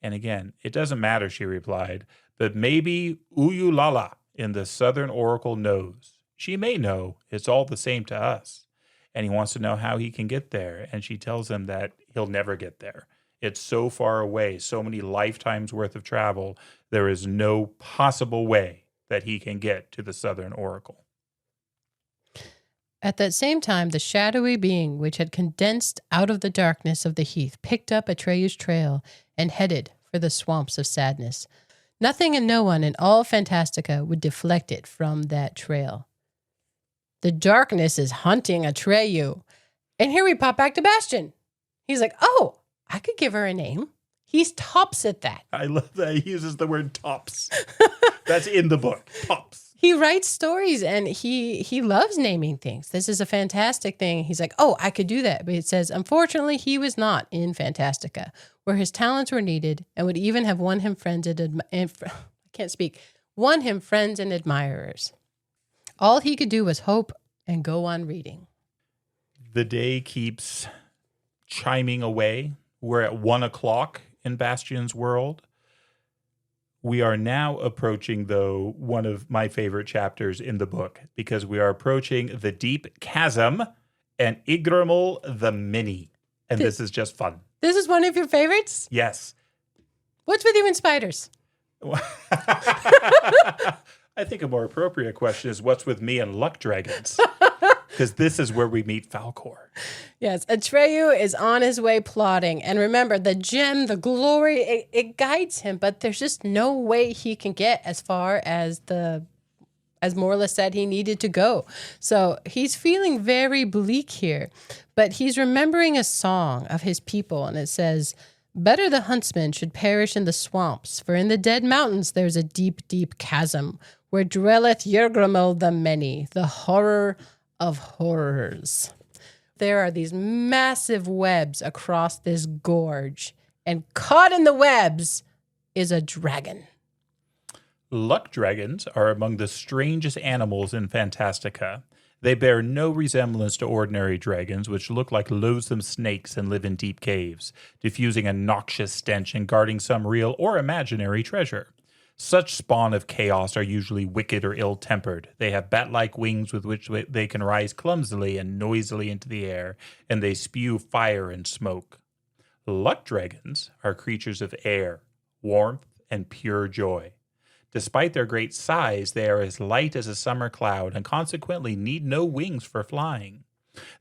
B: And again, it doesn't matter, she replied, but maybe Uyulala in the Southern Oracle knows. She may know. It's all the same to us. And he wants to know how he can get there. And she tells him that he'll never get there. It's so far away, so many lifetimes worth of travel. There is no possible way that he can get to the Southern Oracle.
A: At that same time, the shadowy being which had condensed out of the darkness of the heath picked up Atreyu's trail and headed for the swamps of sadness. Nothing and no one in all Fantastica would deflect it from that trail. The darkness is hunting Atreyu. And here we pop back to Bastian. He's like, oh, I could give her a name. He's tops at that.
B: I love that he uses the word tops. That's in the book. Tops.
A: He writes stories and he loves naming things. This is a fantastic thing. He's like, oh, I could do that. But it says, unfortunately, he was not in Fantastica, where his talents were needed and would even have won him friends won him friends and admirers. All he could do was hope and go on reading.
B: The day keeps chiming away. We're at 1:00 in Bastian's world. We are now approaching, though, one of my favorite chapters in the book, because we are approaching the deep chasm and Igramil the Many. And this is just fun.
A: This is one of your favorites?
B: Yes.
A: What's with you and spiders?
B: I think a more appropriate question is what's with me and luck dragons? Because this is where we meet Falkor.
A: Yes, Atreyu is on his way plotting. And remember, the gem, the glory, it guides him, but there's just no way he can get as far as Morla said he needed to go. So he's feeling very bleak here, but he's remembering a song of his people, and it says, better the huntsman should perish in the swamps, for in the dead mountains there's a deep, deep chasm, where dwelleth Yrgramil the Many, the horror of horrors. There are these massive webs across this gorge, and caught in the webs is a dragon.
B: Luck dragons are among the strangest animals in Fantastica. They bear no resemblance to ordinary dragons, which look like loathsome snakes and live in deep caves, diffusing a noxious stench and guarding some real or imaginary treasure. Such spawn of chaos are usually wicked or ill-tempered. They have bat-like wings with which they can rise clumsily and noisily into the air, and they spew fire and smoke. Luck dragons are creatures of air, warmth, and pure joy. Despite their great size, they are as light as a summer cloud and consequently need no wings for flying.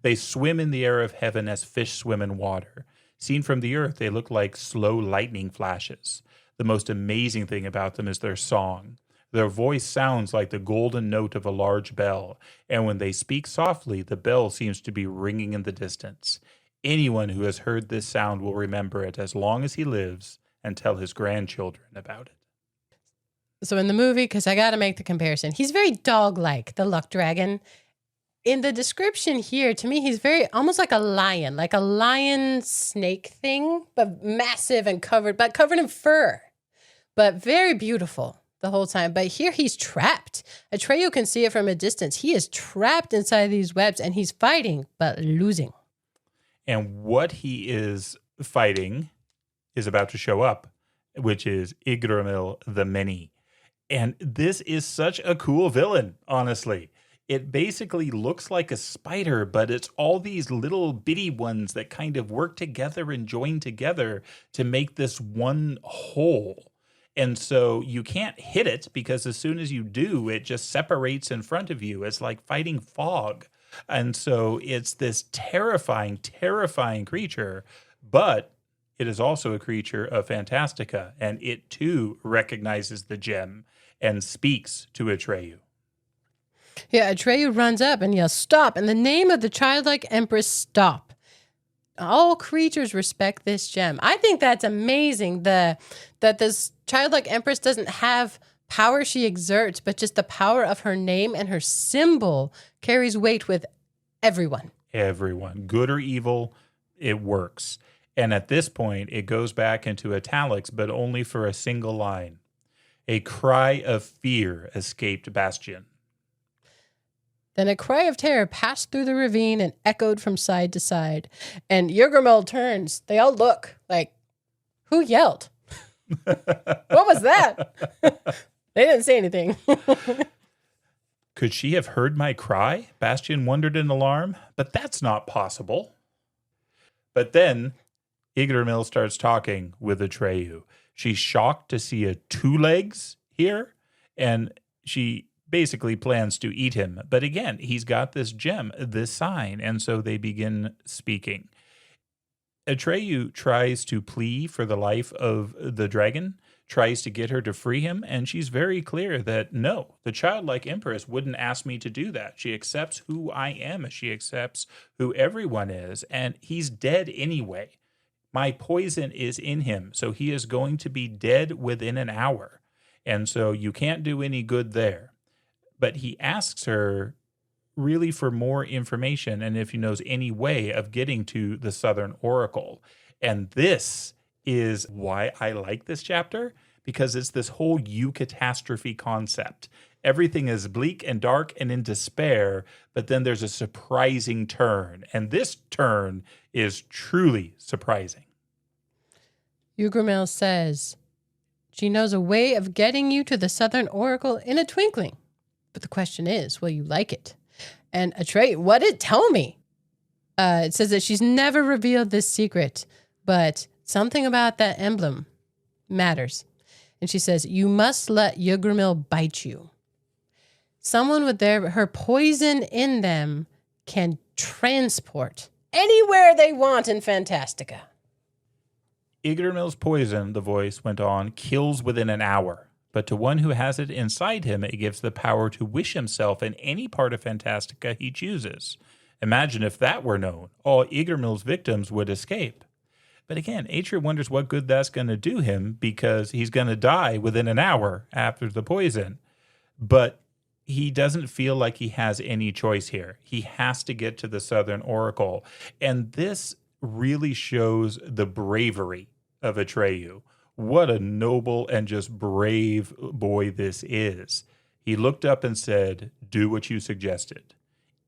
B: They swim in the air of heaven as fish swim in water. Seen from the earth, they look like slow lightning flashes. The most amazing thing about them is their song. Their voice sounds like the golden note of a large bell, and when they speak softly, the bell seems to be ringing in the distance. Anyone who has heard this sound will remember it as long as he lives and tell his grandchildren about it.
A: So in the movie, because I got to make the comparison, he's very dog-like, the luck dragon. In the description here, to me, he's very almost like a lion snake thing, but massive and covered in fur, but very beautiful the whole time. But here he's trapped. Atreyu can see it from a distance. He is trapped inside these webs and he's fighting, but losing.
B: And what he is fighting is about to show up, which is Yggdrasil the Many. And this is such a cool villain, honestly. It basically looks like a spider, but it's all these little bitty ones that kind of work together and join together to make this one whole. And so you can't hit it because as soon as you do, it just separates in front of you. It's like fighting fog. And so it's this terrifying, terrifying creature, but it is also a creature of Fantastica, and it too recognizes the gem and speaks to Atreyu.
A: Yeah, Atreyu runs up and yells, "Stop!" In the name of the childlike empress, stop. All creatures respect this gem. I think that's amazing that this childlike empress doesn't have power she exerts, but just the power of her name and her symbol carries weight with everyone.
B: Everyone, good or evil, it works. And at this point, it goes back into italics, but only for a single line. A cry of fear escaped Bastian.
A: Then a cry of terror passed through the ravine and echoed from side to side. And Yggdrasil turns. They all look like, who yelled? What was that? They didn't say anything.
B: Could she have heard my cry? Bastian wondered in alarm. But that's not possible. But then Yggdrasil starts talking with Atreyu. She's shocked to see a two legs here, and she basically plans to eat him. But again, he's got this gem, this sign, and so they begin speaking. Atreyu tries to plea for the life of the dragon, tries to get her to free him, and she's very clear that no, the childlike empress wouldn't ask me to do that. She accepts who I am, she accepts who everyone is, and he's dead anyway. My poison is in him, so he is going to be dead within an hour. And so you can't do any good there. But he asks her really for more information and if he knows any way of getting to the Southern Oracle. And this is why I like this chapter, because it's this whole eucatastrophe concept. Everything is bleak and dark and in despair, but then there's a surprising turn. And this turn is truly surprising.
A: Yggdrasil says, she knows a way of getting you to the Southern Oracle in a twinkling. But the question is, will you like it? And Atreyu, what did it tell me? It says that she's never revealed this secret, but something about that emblem matters. And she says, you must let Yggdrasil bite you. Someone with her poison in them can transport anywhere they want in Fantastica.
B: Yggdrasil's poison, the voice went on, kills within an hour. But to one who has it inside him, it gives the power to wish himself in any part of Fantastica he chooses. Imagine if that were known. All Yggdrasil's victims would escape. But again, Atreyu wonders what good that's going to do him because he's going to die within an hour after the poison. But he doesn't feel like he has any choice here. He has to get to the Southern Oracle. And this really shows the bravery of Atreyu. What a noble and just brave boy this is. He looked up and said, do what you suggested.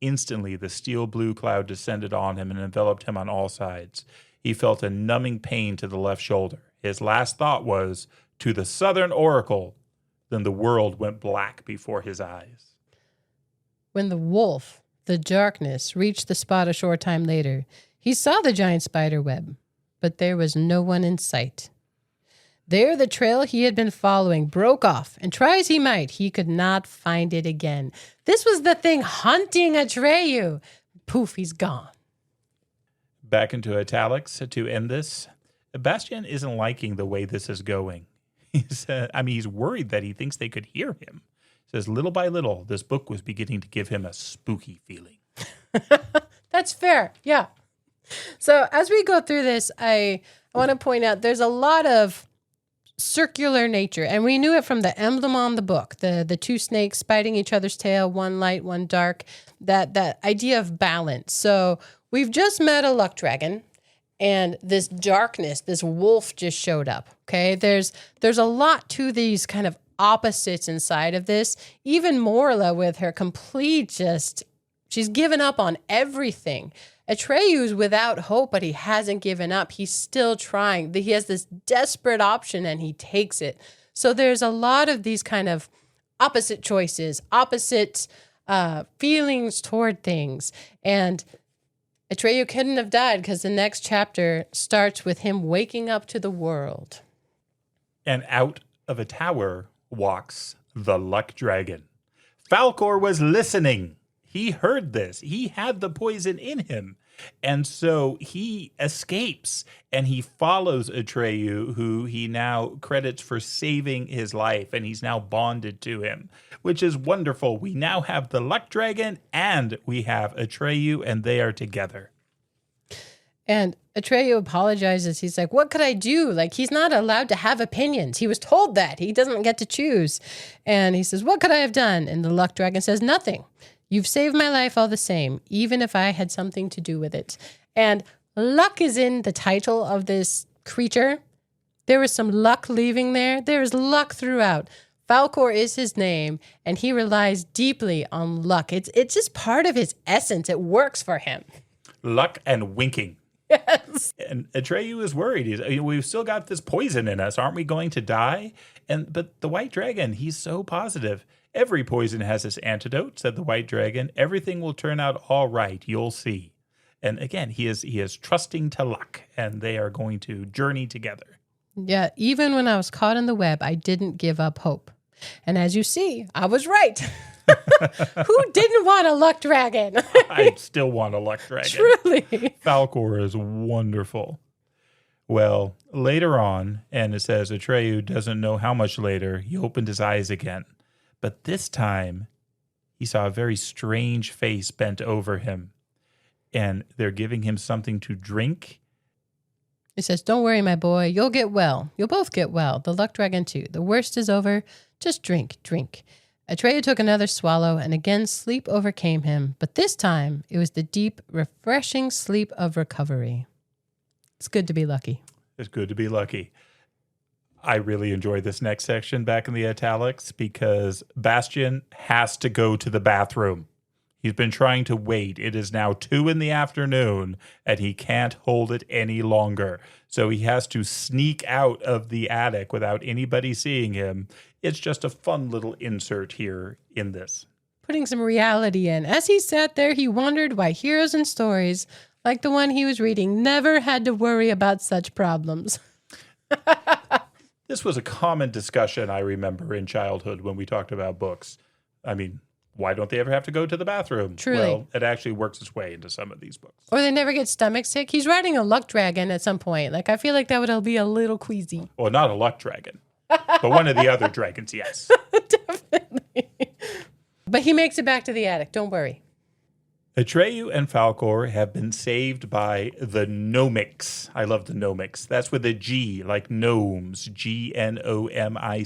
B: Instantly, the steel blue cloud descended on him and enveloped him on all sides. He felt a numbing pain to the left shoulder. His last thought was, to the Southern Oracle. Then the world went black before his eyes.
A: When the wolf, the darkness, reached the spot a short time later, he saw the giant spider web, but there was no one in sight. There the trail he had been following broke off, and try as he might, he could not find it again. This was the thing hunting Atreyu. Poof, he's gone.
B: Back into italics to end this. Bastian isn't liking the way this is going. He said, he's worried that he thinks they could hear him. He says, little by little, this book was beginning to give him a spooky feeling.
A: That's fair. Yeah. So as we go through this, I want to point out there's a lot of circular nature, and we knew it from the emblem on the book, the two snakes biting each other's tail, one light, one dark, that idea of balance. So we've just met a luck dragon, and this darkness, this wolf just showed up. Okay, there's a lot to these kind of opposites inside of this. Even Morla with her complete she's given up on everything. Atreyu's without hope, but he hasn't given up. He's still trying. He has this desperate option, and he takes it. So there's a lot of these kind of opposite choices, opposite feelings toward things. And Atreyu couldn't have died because the next chapter starts with him waking up to the world.
B: And out of a tower walks the luck dragon. Falkor was listening. He heard this. He had the poison in him. And so he escapes and he follows Atreyu, who he now credits for saving his life. And he's now bonded to him, which is wonderful. We now have the luck dragon and we have Atreyu, and they are together.
A: And Atreyu apologizes. He's like, what could I do? Like, he's not allowed to have opinions. He was told that. He doesn't get to choose. And he says, what could I have done? And the luck dragon says, nothing. You've saved my life all the same, even if I had something to do with it. And luck is in the title of this creature. There was some luck leaving there. There is luck throughout. Falkor is his name, and he relies deeply on luck. It's just part of his essence. It works for him.
B: Luck and winking.
A: Yes.
B: And Atreyu is worried. We've still got this poison in us. Aren't we going to die? But the white dragon, he's so positive. Every poison has its antidote, said the white dragon. Everything will turn out all right. You'll see. And again, he is trusting to luck, and they are going to journey together.
A: Yeah, even when I was caught in the web, I didn't give up hope. And as you see, I was right. Who didn't want a luck dragon?
B: I still want a luck dragon.
A: Truly.
B: Falkor is wonderful. Well, later on, and it says Atreyu doesn't know how much later, he opened his eyes again. But this time, he saw a very strange face bent over him. And they're giving him something to drink.
A: It says, don't worry, my boy. You'll get well. You'll both get well. The luck dragon, too. The worst is over. Just drink, drink. Atreyu took another swallow, and again sleep overcame him. But this time, it was the deep, refreshing sleep of recovery. It's good to be lucky.
B: It's good to be lucky. I really enjoy this next section back in the italics because Bastian has to go to the bathroom. He's been trying to wait. It is now 2 p.m, and he can't hold it any longer. So he has to sneak out of the attic without anybody seeing him. It's just a fun little insert here in this.
A: Putting some reality in. As he sat there, he wondered why heroes and stories, like the one he was reading, never had to worry about such problems.
B: This was a common discussion I remember in childhood when we talked about books. I mean, why don't they ever have to go to the bathroom?
A: Truly.
B: Well, it actually works its way into some of these books.
A: Or they never get stomach sick. He's riding a luck dragon at some point. Like, I feel like that would be a little queasy.
B: Well, not a luck dragon, but one of the other dragons, yes.
A: Definitely. But he makes it back to the attic. Don't worry.
B: Atreyu and Falkor have been saved by the Gnomics. I love the Gnomics. That's with a G, like gnomes, Gnomics.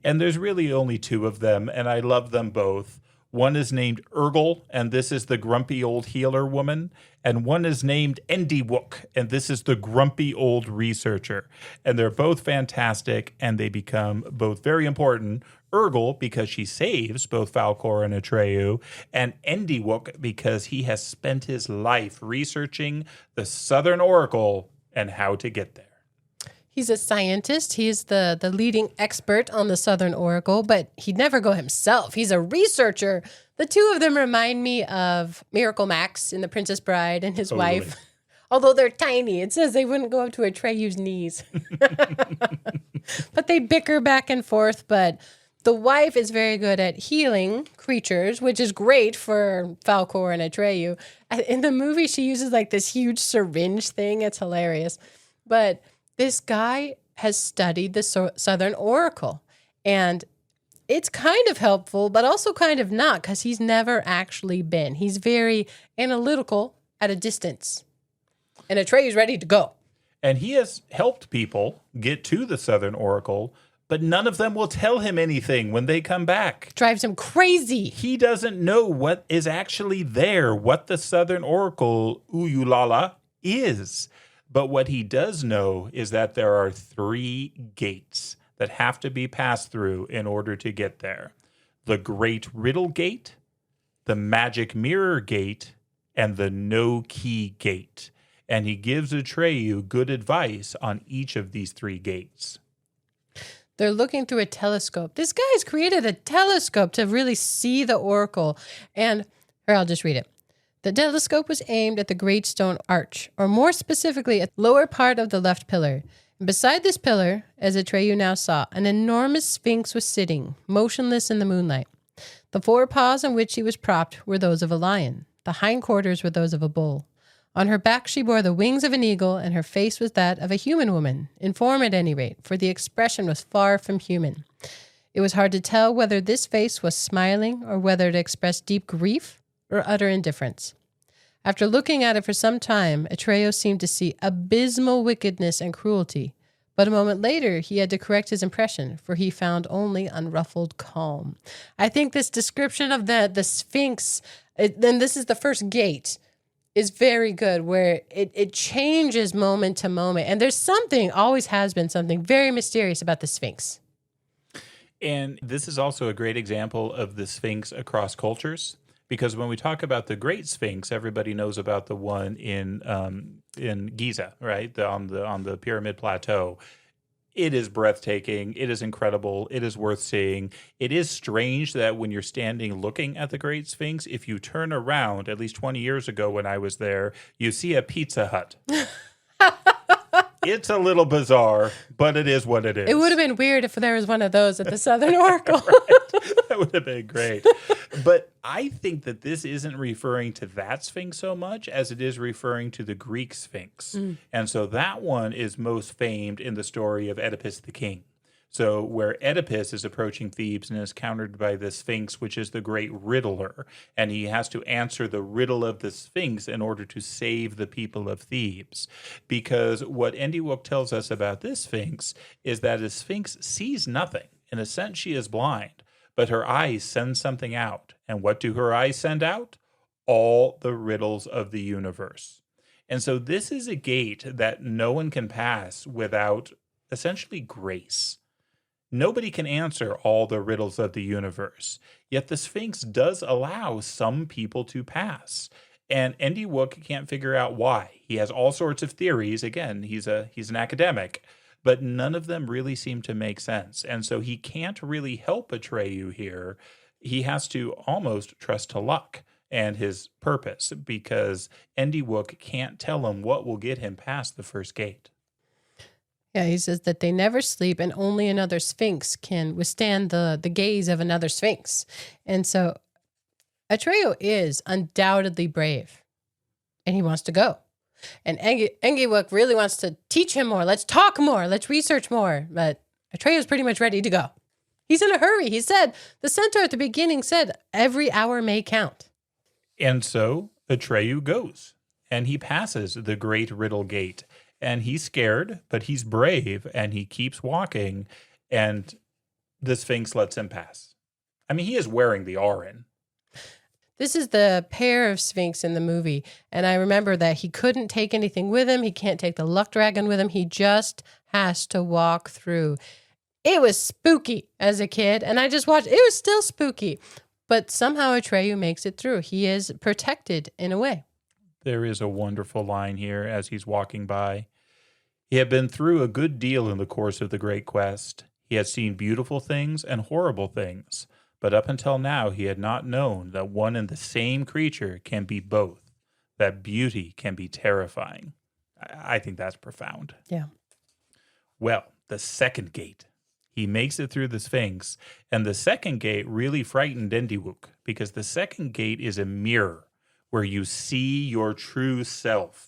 B: And there's really only 2 of them, and I love them both. One is named Urgle, and this is the grumpy old healer woman. And one is named Endiwook, and this is the grumpy old researcher. And they're both fantastic, and they become both very important. Urgle, because she saves both Falkor and Atreyu, and Endiwook, because he has spent his life researching the Southern Oracle and how to get there.
A: He's a scientist. He's the leading expert on the Southern Oracle, but he'd never go himself. He's a researcher. The 2 of them remind me of Miracle Max in The Princess Bride and his wife. Although they're tiny. It says they wouldn't go up to Atreyu's knees. But they bicker back and forth. But the wife is very good at healing creatures, which is great for Falkor and Atreyu. In the movie, she uses like this huge syringe thing. It's hilarious. But this guy has studied the Southern Oracle. And it's kind of helpful, but also kind of not, because he's never actually been. He's very analytical at a distance. And Atreyu's ready to go.
B: And he has helped people get to the Southern Oracle, but none of them will tell him anything when they come back.
A: Drives him crazy.
B: He doesn't know what is actually there, what the Southern Oracle, Uyulala, is. But what he does know is that there are 3 gates that have to be passed through in order to get there. The Great Riddle Gate, the Magic Mirror Gate, and the No Key Gate. And he gives Atreyu good advice on each of these 3 gates.
A: They're looking through a telescope. This guy's created a telescope to really see the oracle. And, or I'll just read it. The telescope was aimed at the Great Stone Arch, or more specifically, at the lower part of the left pillar. And beside this pillar, as Atreyu now saw, an enormous sphinx was sitting, motionless in the moonlight. The 4 paws on which she was propped were those of a lion. The hindquarters were those of a bull. On her back she bore the wings of an eagle, and her face was that of a human woman, in form at any rate, for the expression was far from human. It was hard to tell whether this face was smiling or whether it expressed deep grief or utter indifference. After looking at it for some time, Atreyu seemed to see abysmal wickedness and cruelty. But a moment later, he had to correct his impression, for he found only unruffled calm. I think this description of the Sphinx, then this is the first gate, is very good, where it changes moment to moment. And there's something, always has been something very mysterious about the Sphinx.
B: And this is also a great example of the Sphinx across cultures. Because when we talk about the Great Sphinx, everybody knows about the one in Giza, right? On the Pyramid Plateau. It is breathtaking. It is incredible. It is worth seeing. It is strange that when you're standing looking at the Great Sphinx, if you turn around, at least 20 years ago when I was there, you see a Pizza Hut. It's a little bizarre, but it is what it is.
A: It would have been weird if there was one of those at the Southern Oracle.
B: Right. That would have been great. But I think that this isn't referring to that Sphinx so much as it is referring to the Greek Sphinx. And so that one is most famed in the story of Oedipus the King. So where Oedipus is approaching Thebes and is countered by the Sphinx, which is the great riddler, and he has to answer the riddle of the Sphinx in order to save the people of Thebes. Because what Endiwook tells us about this Sphinx is that a Sphinx sees nothing. In a sense, she is blind, but her eyes send something out. And what do her eyes send out? All the riddles of the universe. And so this is a gate that no one can pass without essentially grace. Nobody can answer all the riddles of the universe, yet the Sphinx does allow some people to pass. And Endiwook can't figure out why. He has all sorts of theories. Again, he's an academic, but none of them really seem to make sense. And so he can't really help Atreyu here. He has to almost trust to luck and his purpose, because Endiwook can't tell him what will get him past the first gate.
A: Yeah, he says that they never sleep, and only another Sphinx can withstand the gaze of another Sphinx. And so Atreyu is undoubtedly brave, and he wants to go. And Endiwook really wants to teach him more. Let's talk more. Let's research more. But Atreyu is pretty much ready to go. He's in a hurry. He said, the centaur at the beginning said, every hour may count.
B: And so Atreyu goes, and he passes the Great Riddle Gate. And he's scared, but he's brave, and he keeps walking, and the Sphinx lets him pass. I mean, he is wearing the Auryn.
A: This is the pair of Sphinx in the movie, and I remember that he couldn't take anything with him. He can't take the luck dragon with him. He just has to walk through. It was spooky as a kid, and I just watched. It was still spooky, but somehow Atreyu makes it through. He is protected in a way.
B: There is a wonderful line here as he's walking by. He had been through a good deal in the course of the great quest. He had seen beautiful things and horrible things, but up until now he had not known that one and the same creature can be both, that beauty can be terrifying. I think that's profound.
A: Yeah.
B: Well, the second gate. He makes it through the Sphinx, and the second gate really frightened Endiwook, because the second gate is a mirror where you see your true self.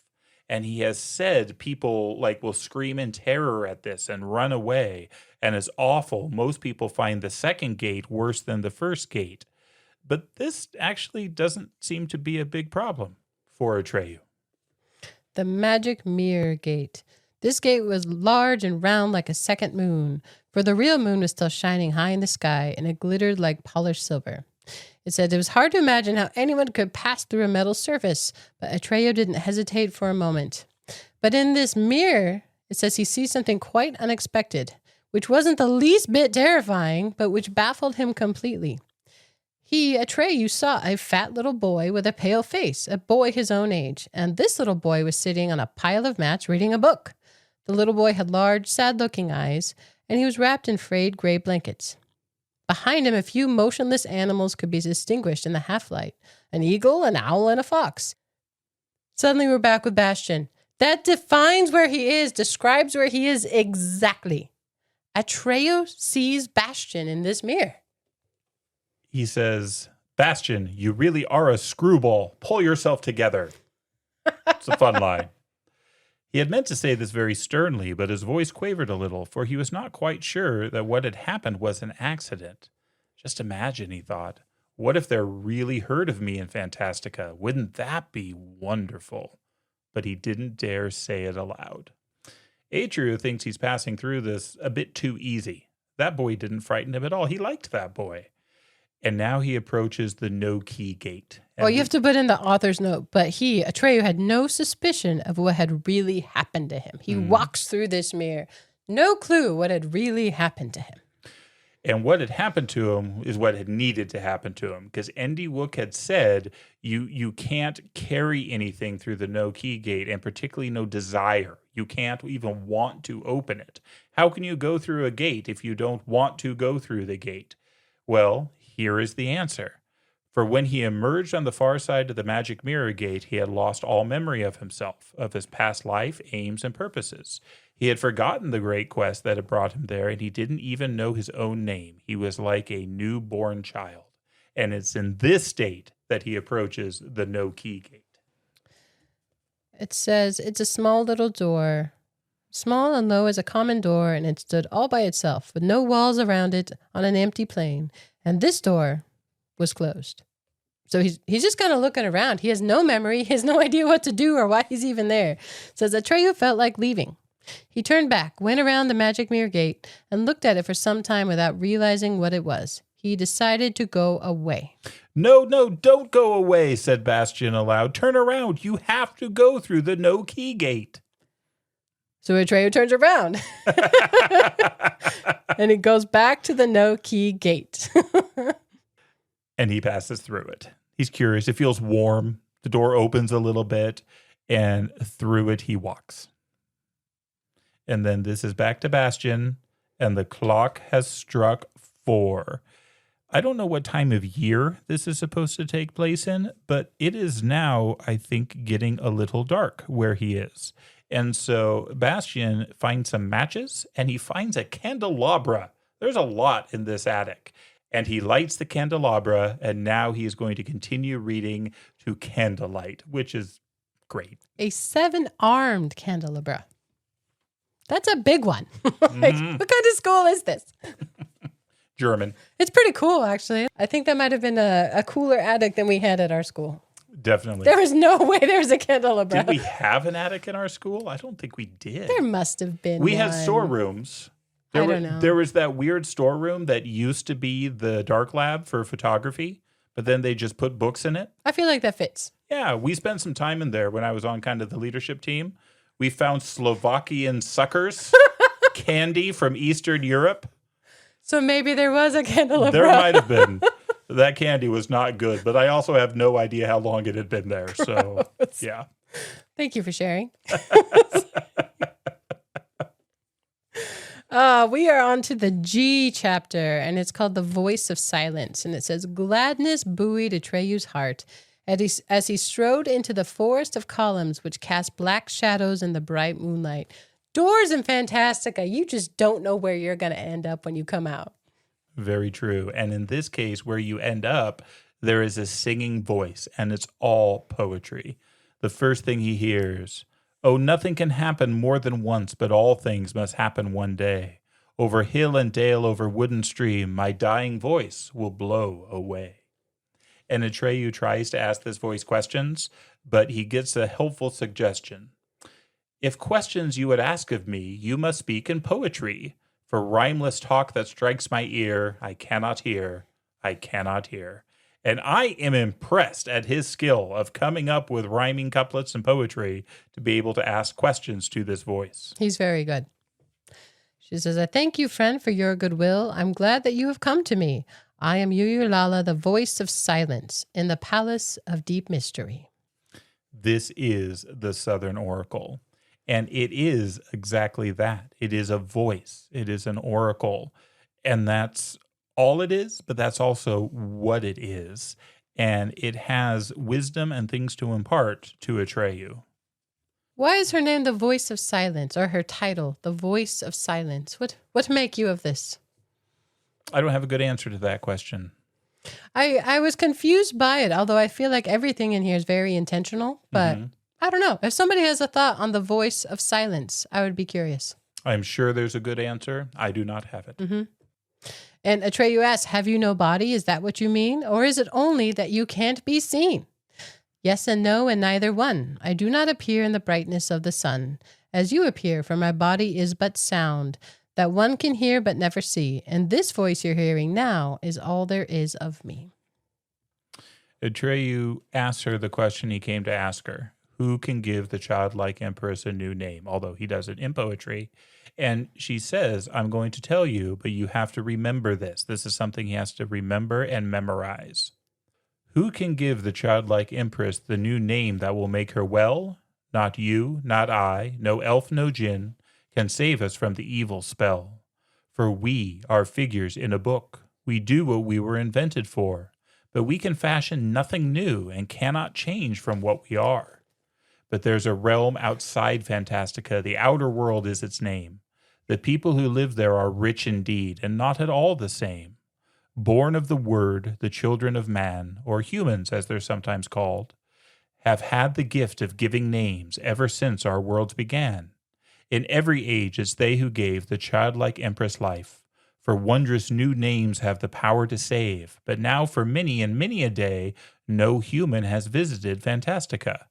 B: And he has said people like will scream in terror at this and run away. And it's awful. Most people find the second gate worse than the first gate. But this actually doesn't seem to be a big problem for Atreyu.
A: The magic mirror gate. This gate was large and round like a second moon, for the real moon was still shining high in the sky, and it glittered like polished silver. It said it was hard to imagine how anyone could pass through a metal surface, but Atreyu didn't hesitate for a moment. But in this mirror, it says he sees something quite unexpected, which wasn't the least bit terrifying, but which baffled him completely. He, Atreyu, saw a fat little boy with a pale face, a boy his own age, and this little boy was sitting on a pile of mats reading a book. The little boy had large, sad-looking eyes, and he was wrapped in frayed gray blankets. Behind him, a few motionless animals could be distinguished in the half-light, an eagle, an owl, and a fox. Suddenly we're back with Bastian. That defines where he is, describes where he is exactly. Atreyu sees Bastian in this mirror.
B: He says, Bastian, you really are a screwball. Pull yourself together. It's a fun line. He had meant to say this very sternly, but his voice quavered a little, for he was not quite sure that what had happened was an accident. Just imagine, he thought, what if they're really heard of me in Fantastica? Wouldn't that be wonderful? But he didn't dare say it aloud. Atreyu thinks he's passing through this a bit too easy. That boy didn't frighten him at all. He liked that boy. And now he approaches the no-key gate.
A: Well, you have to put in the author's note, but Atreyu, had no suspicion of what had really happened to him. He walks through this mirror, no clue what had really happened to him.
B: And what had happened to him is what had needed to happen to him. Because Ende Wook had said, you can't carry anything through the no-key gate, and particularly no desire. You can't even want to open it. How can you go through a gate if you don't want to go through the gate? Well, here is the answer. For when he emerged on the far side of the magic mirror gate, he had lost all memory of himself, of his past life, aims, and purposes. He had forgotten the great quest that had brought him there, and he didn't even know his own name. He was like a newborn child. And it's in this state that he approaches the no-key gate.
A: It says, it's a small little door, small and low as a common door, and it stood all by itself, with no walls around it, on an empty plain. And this door was closed. So he's just kind of looking around. He has no memory. He has no idea what to do or why he's even there. It says Atreyu felt like leaving. He turned back, went around the magic mirror gate, and looked at it for some time without realizing what it was. He decided to go away.
B: No, don't go away, said Bastian aloud. Turn around. You have to go through the no-key gate.
A: So Atreyu turns around. And he goes back to the no-key gate.
B: And he passes through it. He's curious. It feels warm. The door opens a little bit, and through it he walks. And then this is back to Bastian, and the clock has struck 4. I don't know what time of year this is supposed to take place in, but it is now, I think, getting a little dark where he is. And so Bastian finds some matches, and he finds a candelabra. There's a lot in this attic. And he lights the candelabra, and now he is going to continue reading to candlelight, which is great.
A: A 7-armed candelabra. That's a big one. What kind of school is this?
B: German.
A: It's pretty cool, actually. I think that might have been a cooler attic than we had at our school.
B: Definitely.
A: There was no way there was a candelabra.
B: Did we have an attic in our school? I don't think we did.
A: There must have been
B: We
A: one.
B: had storerooms.
A: I don't know.
B: There was that weird storeroom that used to be the dark lab for photography, but then they just put books in it.
A: I feel like that fits.
B: Yeah, we spent some time in there when I was on kind of the leadership team. We found Slovakian suckers, candy from Eastern Europe.
A: So maybe there was a candelabra.
B: There might have been. That candy was not good, but I also have no idea how long it had been there. So, yeah.
A: Thank you for sharing. We are on to the G chapter, and it's called The Voice of Silence. And it says, gladness buoyed Atreyu's heart as he strode into the forest of columns which cast black shadows in the bright moonlight. Doors in Fantastica, you just don't know where you're going to end up when you come out.
B: Very true. And in this case, where you end up, there is a singing voice, and it's all poetry. The first thing he hears, Oh, nothing can happen more than once, but all things must happen one day. Over hill and dale, over wood and stream, my dying voice will blow away. And Atreyu tries to ask this voice questions, but he gets a helpful suggestion. If questions you would ask of me, you must speak in poetry. For rhymeless talk that strikes my ear, I cannot hear, I cannot hear. And I am impressed at his skill of coming up with rhyming couplets and poetry to be able to ask questions to this voice.
A: He's very good. She says, I thank you, friend, for your goodwill. I'm glad that you have come to me. I am Ululala, the voice of silence in the palace of deep mystery.
B: This is the Southern Oracle. And it is exactly that. It is a voice. It is an oracle. And that's all it is, but that's also what it is. And it has wisdom and things to impart to Atreyu.
A: Why is her name the voice of silence, or her title, the voice of silence? What make you of this?
B: I don't have a good answer to that question.
A: I was confused by it, although I feel like everything in here is very intentional, but I don't know. If somebody has a thought on the voice of silence, I would be curious.
B: I'm sure there's a good answer. I do not have it.
A: And Atreyu asks, have you no body? Is that what you mean? Or is it only that you can't be seen? Yes and no, and neither one. I do not appear in the brightness of the sun, as you appear, for my body is but sound, that one can hear but never see. And this voice you're hearing now is all there is of me.
B: Atreyu asks her the question he came to ask her. Who can give the childlike empress a new name? Although he does it in poetry. And she says, I'm going to tell you, but you have to remember this. This is something he has to remember and memorize. Who can give the childlike empress the new name that will make her well? Not you, not I, no elf, no djinn, can save us from the evil spell. For we are figures in a book. We do what we were invented for. But we can fashion nothing new and cannot change from what we are. But there's a realm outside Fantastica. The outer world is its name. The people who live there are rich indeed, and not at all the same. Born of the word, the children of man, or humans as they're sometimes called, have had the gift of giving names ever since our worlds began. In every age it's they who gave the childlike empress life. For wondrous new names have the power to save, but now for many and many a day no human has visited Fantastica.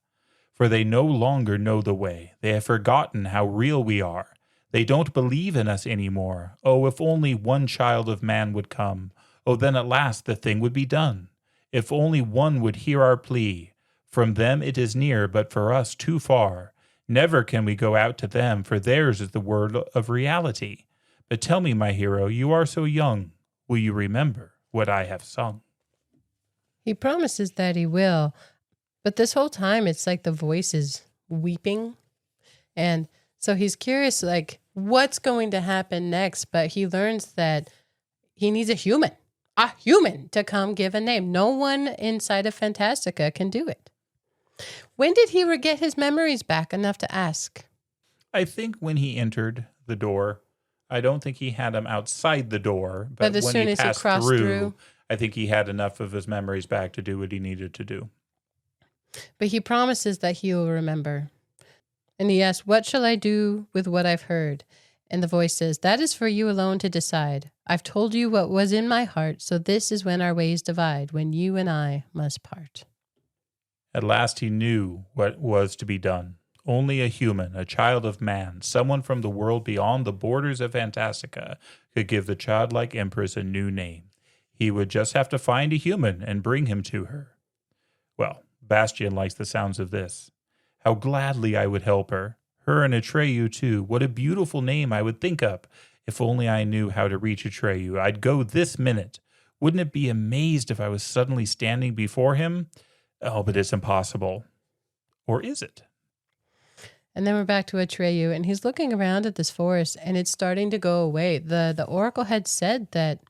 B: For they no longer know the way. They have forgotten how real we are. They don't believe in us anymore. Oh, if only one child of man would come. Oh, then at last the thing would be done. If only one would hear our plea. From them it is near, but for us too far. Never can we go out to them, for theirs is the word of reality. But tell me, my hero, you are so young. Will you remember what I have sung?
A: He promises that he will. But this whole time, it's like the voice is weeping. And so he's curious, like, what's going to happen next? But he learns that he needs a human to come give a name. No one inside of Fantastica can do it. When did he get his memories back enough to ask?
B: I think when he entered the door. I don't think he had them outside the door. But
A: as
B: when
A: soon
B: he
A: as he
B: passed
A: crossed through,
B: I think he had enough of his memories back to do what he needed to do.
A: But he promises that he will remember. And he asks, what shall I do with what I've heard? And the voice says, that is for you alone to decide. I've told you what was in my heart, so this is when our ways divide, when you and I must part.
B: At last he knew what was to be done. Only a human, a child of man, someone from the world beyond the borders of Fantastica could give the childlike empress a new name. He would just have to find a human and bring him to her. Well, Bastian likes the sounds of this. How gladly I would help her. Her and Atreyu, too. What a beautiful name I would think up. If only I knew how to reach Atreyu. I'd go this minute. Wouldn't it be amazed if I was suddenly standing before him? Oh, but it's impossible. Or is it?
A: And then we're back to Atreyu, and he's looking around at this forest, and it's starting to go away. The oracle had said that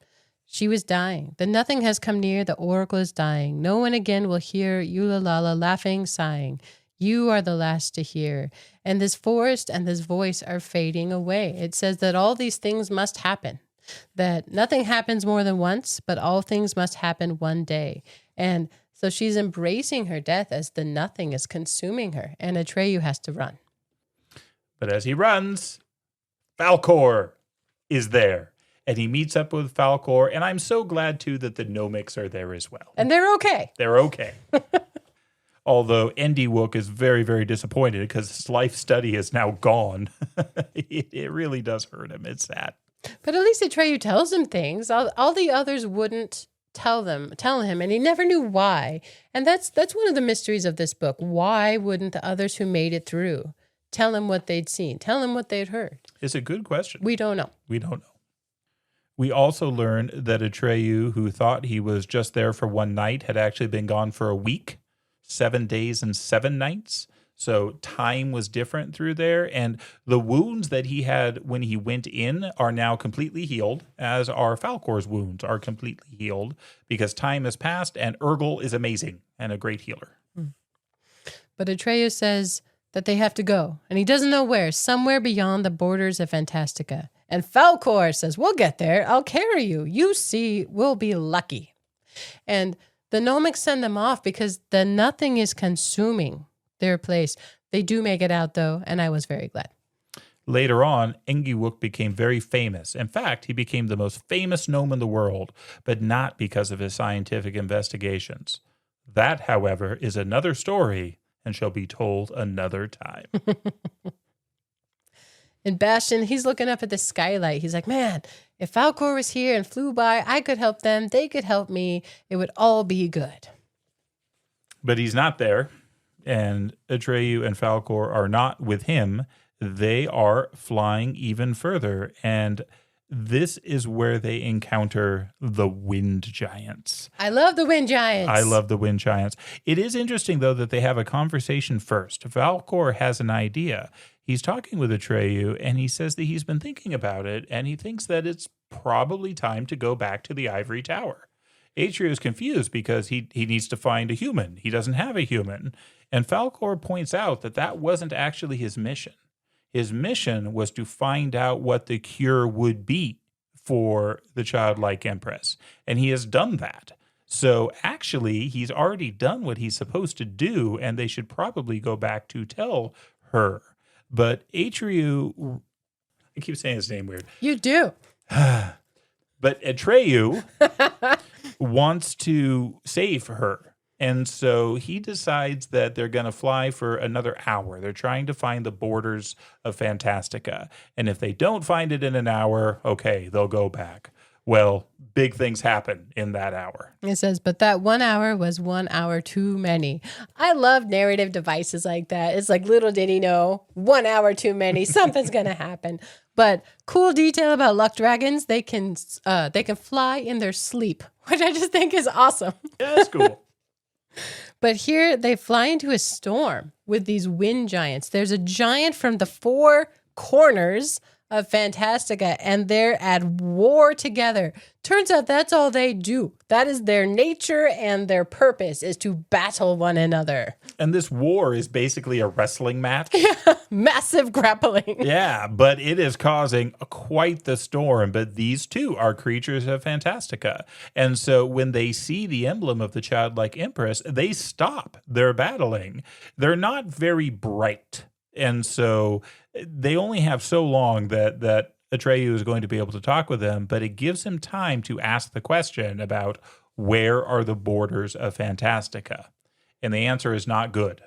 A: she was dying, that nothing has come near, the oracle is dying. No one again will hear Ululala laughing, sighing. You are the last to hear. And this forest and this voice are fading away. It says that all these things must happen, that nothing happens more than once, but all things must happen one day. And so she's embracing her death as the nothing is consuming her, and Atreyu has to run.
B: But as he runs, Falkor is there. And he meets up with Falkor. And I'm so glad, too, that the gnomics are there as well.
A: And they're okay.
B: They're okay. Although Endiwook is very, very disappointed because his life study is now gone. It really does hurt him. It's sad.
A: But at least Atreyu tells him things. All the others wouldn't tell him, and he never knew why. And that's one of the mysteries of this book. Why wouldn't the others who made it through tell him what they'd seen, tell him what they'd heard?
B: It's a good question.
A: We don't know.
B: We don't know. We also learned that Atreyu, who thought he was just there for one night, had actually been gone for a week, 7 days and 7 nights. So time was different through there. And the wounds that he had when he went in are now completely healed, as are Falkor's wounds are completely healed because time has passed and Urgel is amazing and a great healer.
A: But Atreyu says that they have to go, and he doesn't know where, somewhere beyond the borders of Fantastica. And Falkor says, we'll get there. I'll carry you. You see, we'll be lucky. And the gnomics send them off because the nothing is consuming their place. They do make it out, though, and I was very glad.
B: Later on, Engiwook became very famous. In fact, he became the most famous gnome in the world, but not because of his scientific investigations. That, however, is another story and shall be told another time.
A: And Bastian, he's looking up at the skylight. He's like, man, if Falkor was here and flew by, I could help them. They could help me. It would all be good.
B: But he's not there. And Atreyu and Falkor are not with him. They are flying even further. And this is where they encounter the wind giants.
A: I love the wind giants.
B: I love the wind giants. It is interesting, though, that they have a conversation first. Falkor has an idea. He's talking with Atreyu, and he says that he's been thinking about it, and he thinks that it's probably time to go back to the ivory tower. Atreyu is confused because he needs to find a human. He doesn't have a human. And Falkor points out that that wasn't actually his mission. His mission was to find out what the cure would be for the childlike empress. And he has done that. So actually, he's already done what he's supposed to do, and they should probably go back to tell her. But Atreyu, I keep saying his name weird.
A: You do.
B: But Atreyu wants to save her. And so he decides that they're going to fly for another hour. They're trying to find the borders of Fantastica. And if they don't find it in an hour, okay, they'll go back. Well, big things happen in that hour.
A: It says, but that 1 hour was 1 hour too many. I love narrative devices like that. It's like, little did he know, 1 hour too many, something's going to happen. But cool detail about luck dragons, they can fly in their sleep, which I just think is awesome.
B: Yeah, that's cool.
A: But here they fly into a storm with these wind giants. There's a giant from the 4 corners of Fantastica, and they're at war together. Turns out that's all they do. That is their nature, and their purpose is to battle one another.
B: And this war is basically a wrestling match.
A: Yeah, massive grappling.
B: Yeah, but it is causing quite the storm. But these two are creatures of Fantastica. And so when they see the emblem of the childlike empress, they stop their battling. They're not very bright. And so they only have so long that Atreyu is going to be able to talk with them, but it gives him time to ask the question about where are the borders of Fantastica? And the answer is not good.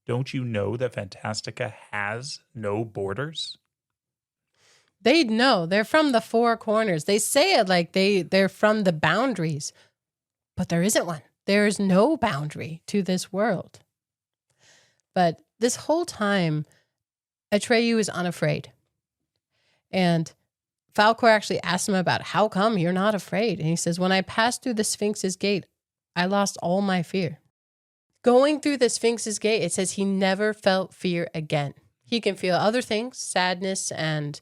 B: Don't you know that Fantastica has no borders?
A: They'd know. They're from the 4 corners. They say it like they're from the boundaries, but there isn't one. There is no boundary to this world. But this whole time, Atreyu is unafraid. And Falkor actually asks him about how come you're not afraid? And he says, when I passed through the Sphinx's gate, I lost all my fear. Going through the Sphinx's gate, it says he never felt fear again. He can feel other things, sadness and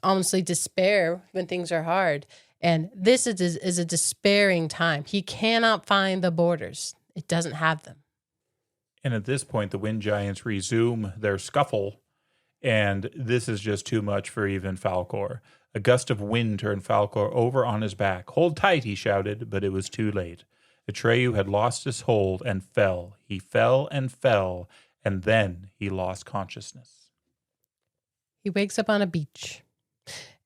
A: honestly despair when things are hard. And this is a despairing time. He cannot find the borders. It doesn't have them.
B: And at this point, the wind giants resume their scuffle, and this is just too much for even Falkor. A gust of wind turned Falkor over on his back. Hold tight, he shouted, but it was too late. Atreyu had lost his hold and fell. He fell, and then he lost consciousness.
A: He wakes up on a beach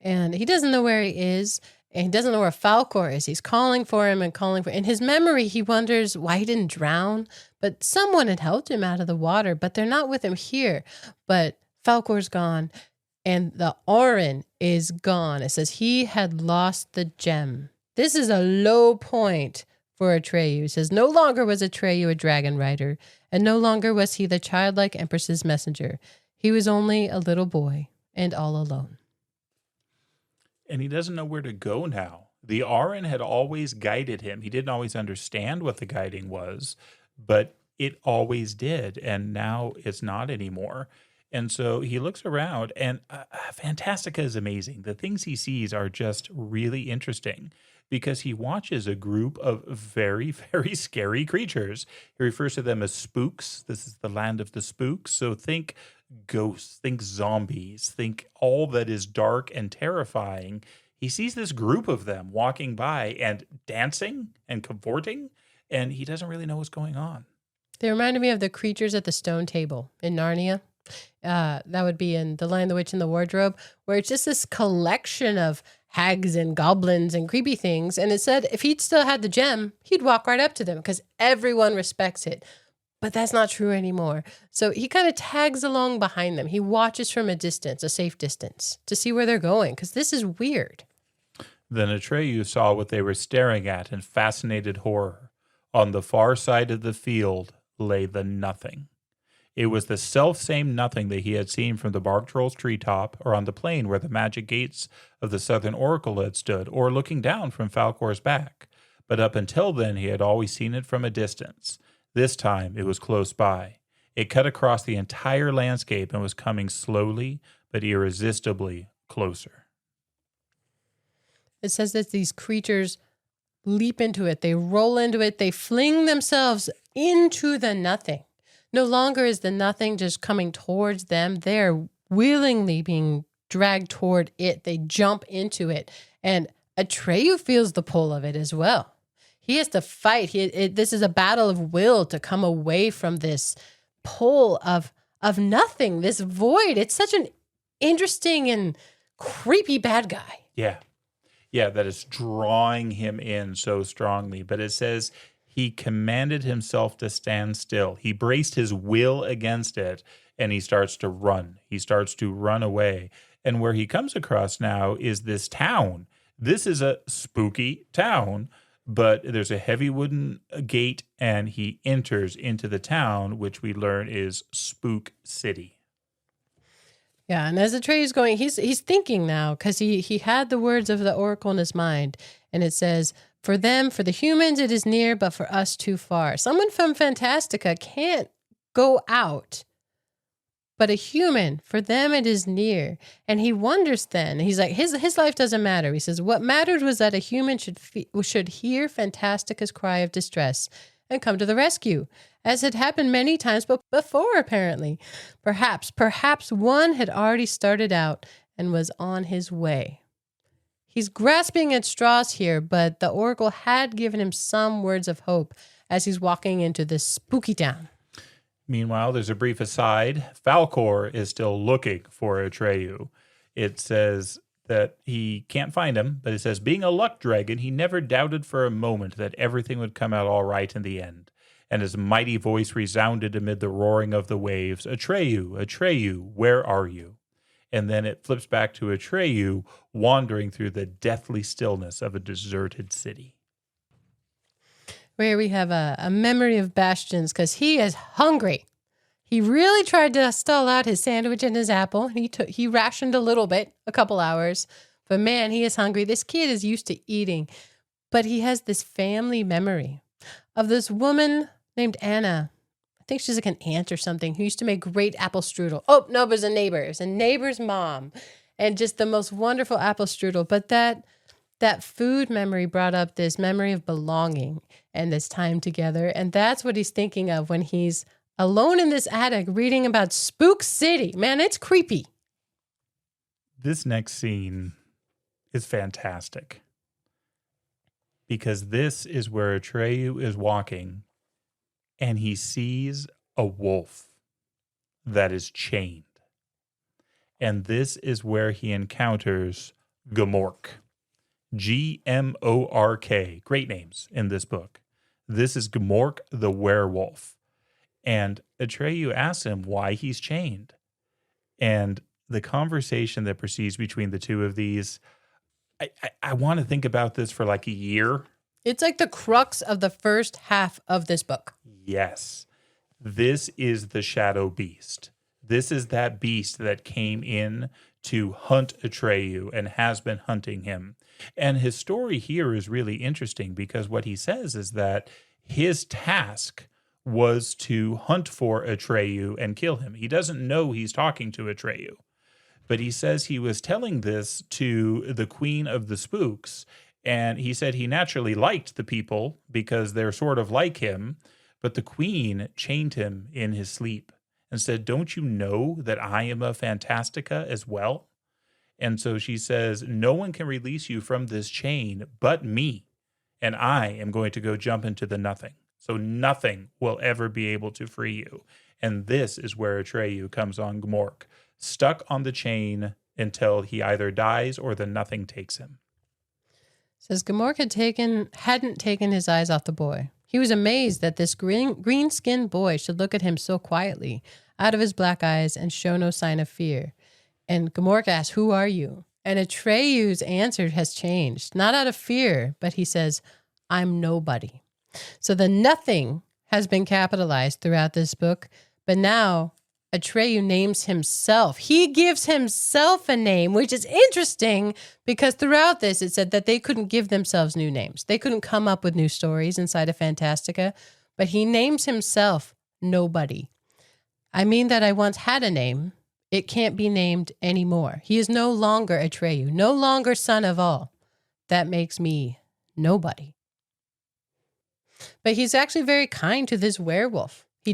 A: and he doesn't know where he is. And he doesn't know where Falkor is. He's calling for him and calling for him. In his memory, he wonders why he didn't drown. But someone had helped him out of the water, but they're not with him here. But Falkor's gone and the Auryn is gone. It says he had lost the gem. This is a low point for Atreyu. It says no longer was Atreyu a dragon rider, and no longer was he the childlike empress's messenger. He was only a little boy and all alone.
B: And he doesn't know where to go now. The Auryn had always guided him. He didn't always understand what the guiding was, but it always did. And now it's not anymore. And so he looks around, and Fantastica is amazing. The things he sees are just really interesting because he watches a group of very, very scary creatures. He refers to them as spooks. This is the land of the spooks. So think ghosts, think zombies, think all that is dark and terrifying. He sees this group of them walking by and dancing and cavorting, and he doesn't really know what's going on.
A: They reminded me of the creatures at the stone table in Narnia. That would be in The Lion, the Witch, and the Wardrobe, where it's just this collection of hags and goblins and creepy things. And it said if he'd still had the gem, he'd walk right up to them because everyone respects it. But that's not true anymore. So he kind of tags along behind them. He watches from a distance, a safe distance, to see where they're going, because this is weird.
B: Then Atreyu saw what they were staring at in fascinated horror. On the far side of the field lay the nothing. It was the self-same nothing that he had seen from the Bark Troll's treetop, or on the plain where the magic gates of the Southern Oracle had stood, or looking down from Falkor's back. But up until then, he had always seen it from a distance. This time, it was close by. It cut across the entire landscape and was coming slowly but irresistibly closer.
A: It says that these creatures leap into it. They roll into it. They fling themselves into the nothing. No longer is the nothing just coming towards them. They're willingly being dragged toward it. They jump into it. And Atreyu feels the pull of it as well. He has to fight. This is a battle of will to come away from this pull of nothing, this void. It's such an interesting and creepy bad guy.
B: Yeah, that is drawing him in so strongly. But it says he commanded himself to stand still. He braced his will against it, and he starts to run. He starts to run away. And where he comes across now is this town. This is a spooky town. But there's a heavy wooden gate, and he enters into the town, which we learn is Spook City.
A: Yeah, and as Atreyu's going, he's thinking now, because he had the words of the oracle in his mind, and it says, for them, for the humans, it is near, but for us, too far. Someone from Fantastica can't go out, but a human, for them, it is near. And he wonders then, he's like, his life doesn't matter. He says, what mattered was that a human should hear Fantastica's cry of distress and come to the rescue, as had happened many times before, apparently. Perhaps one had already started out and was on his way. He's grasping at straws here, but the oracle had given him some words of hope as he's walking into this spooky town.
B: Meanwhile, there's a brief aside. Falkor is still looking for Atreyu. It says that he can't find him, but it says, being a luck dragon, he never doubted for a moment that everything would come out all right in the end. And his mighty voice resounded amid the roaring of the waves, Atreyu, Atreyu, where are you? And then it flips back to Atreyu wandering through the deathly stillness of a deserted city.
A: Where we have a memory of Bastion's, because he is hungry. He really tried to stall out his sandwich and his apple. He rationed a little bit, a couple hours. But man, he is hungry. This kid is used to eating. But he has this family memory of this woman named Anna. I think she's like an aunt or something, who used to make great apple strudel. Oh, no, it was a neighbor. It was a neighbor's mom. And just the most wonderful apple strudel. But that food memory brought up this memory of belonging and this time together. And that's what he's thinking of when he's alone in this attic reading about Spook City. Man, it's creepy.
B: This next scene is fantastic. Because this is where Atreyu is walking and he sees a wolf that is chained. And this is where he encounters Gmork. Gmork. Great names in this book. This is Gmork the werewolf. And Atreyu asks him why he's chained. And the conversation that proceeds between the two of these, I want to think about this for like a year.
A: It's like the crux of the first half of this book.
B: Yes. This is the shadow beast. This is that beast that came in to hunt Atreyu and has been hunting him. And his story here is really interesting because what he says is that his task was to hunt for Atreyu and kill him. He doesn't know he's talking to Atreyu, but he says he was telling this to the queen of the spooks. And he said he naturally liked the people because they're sort of like him, but the queen chained him in his sleep and said, "Don't you know that I am a Fantastica as well?" And so she says, "No one can release you from this chain but me, and I am going to go jump into the nothing. So nothing will ever be able to free you." And this is where Atreyu comes on Gmork, stuck on the chain until he either dies or the nothing takes him.
A: Says Gmork hadn't taken his eyes off the boy. He was amazed that this green-skinned boy should look at him so quietly, out of his black eyes, and show no sign of fear. And Gmork asks, "Who are you?" And Atreyu's answer has changed, not out of fear, but he says, "I'm nobody." So the nothing has been capitalized throughout this book, but now Atreyu names himself. He gives himself a name, which is interesting because throughout this, it said that they couldn't give themselves new names. They couldn't come up with new stories inside of Fantastica, but he names himself Nobody. I mean that I once had a name. It can't be named anymore. He is no longer Atreyu, no longer son of all. That makes me nobody. But he's actually very kind to this werewolf. He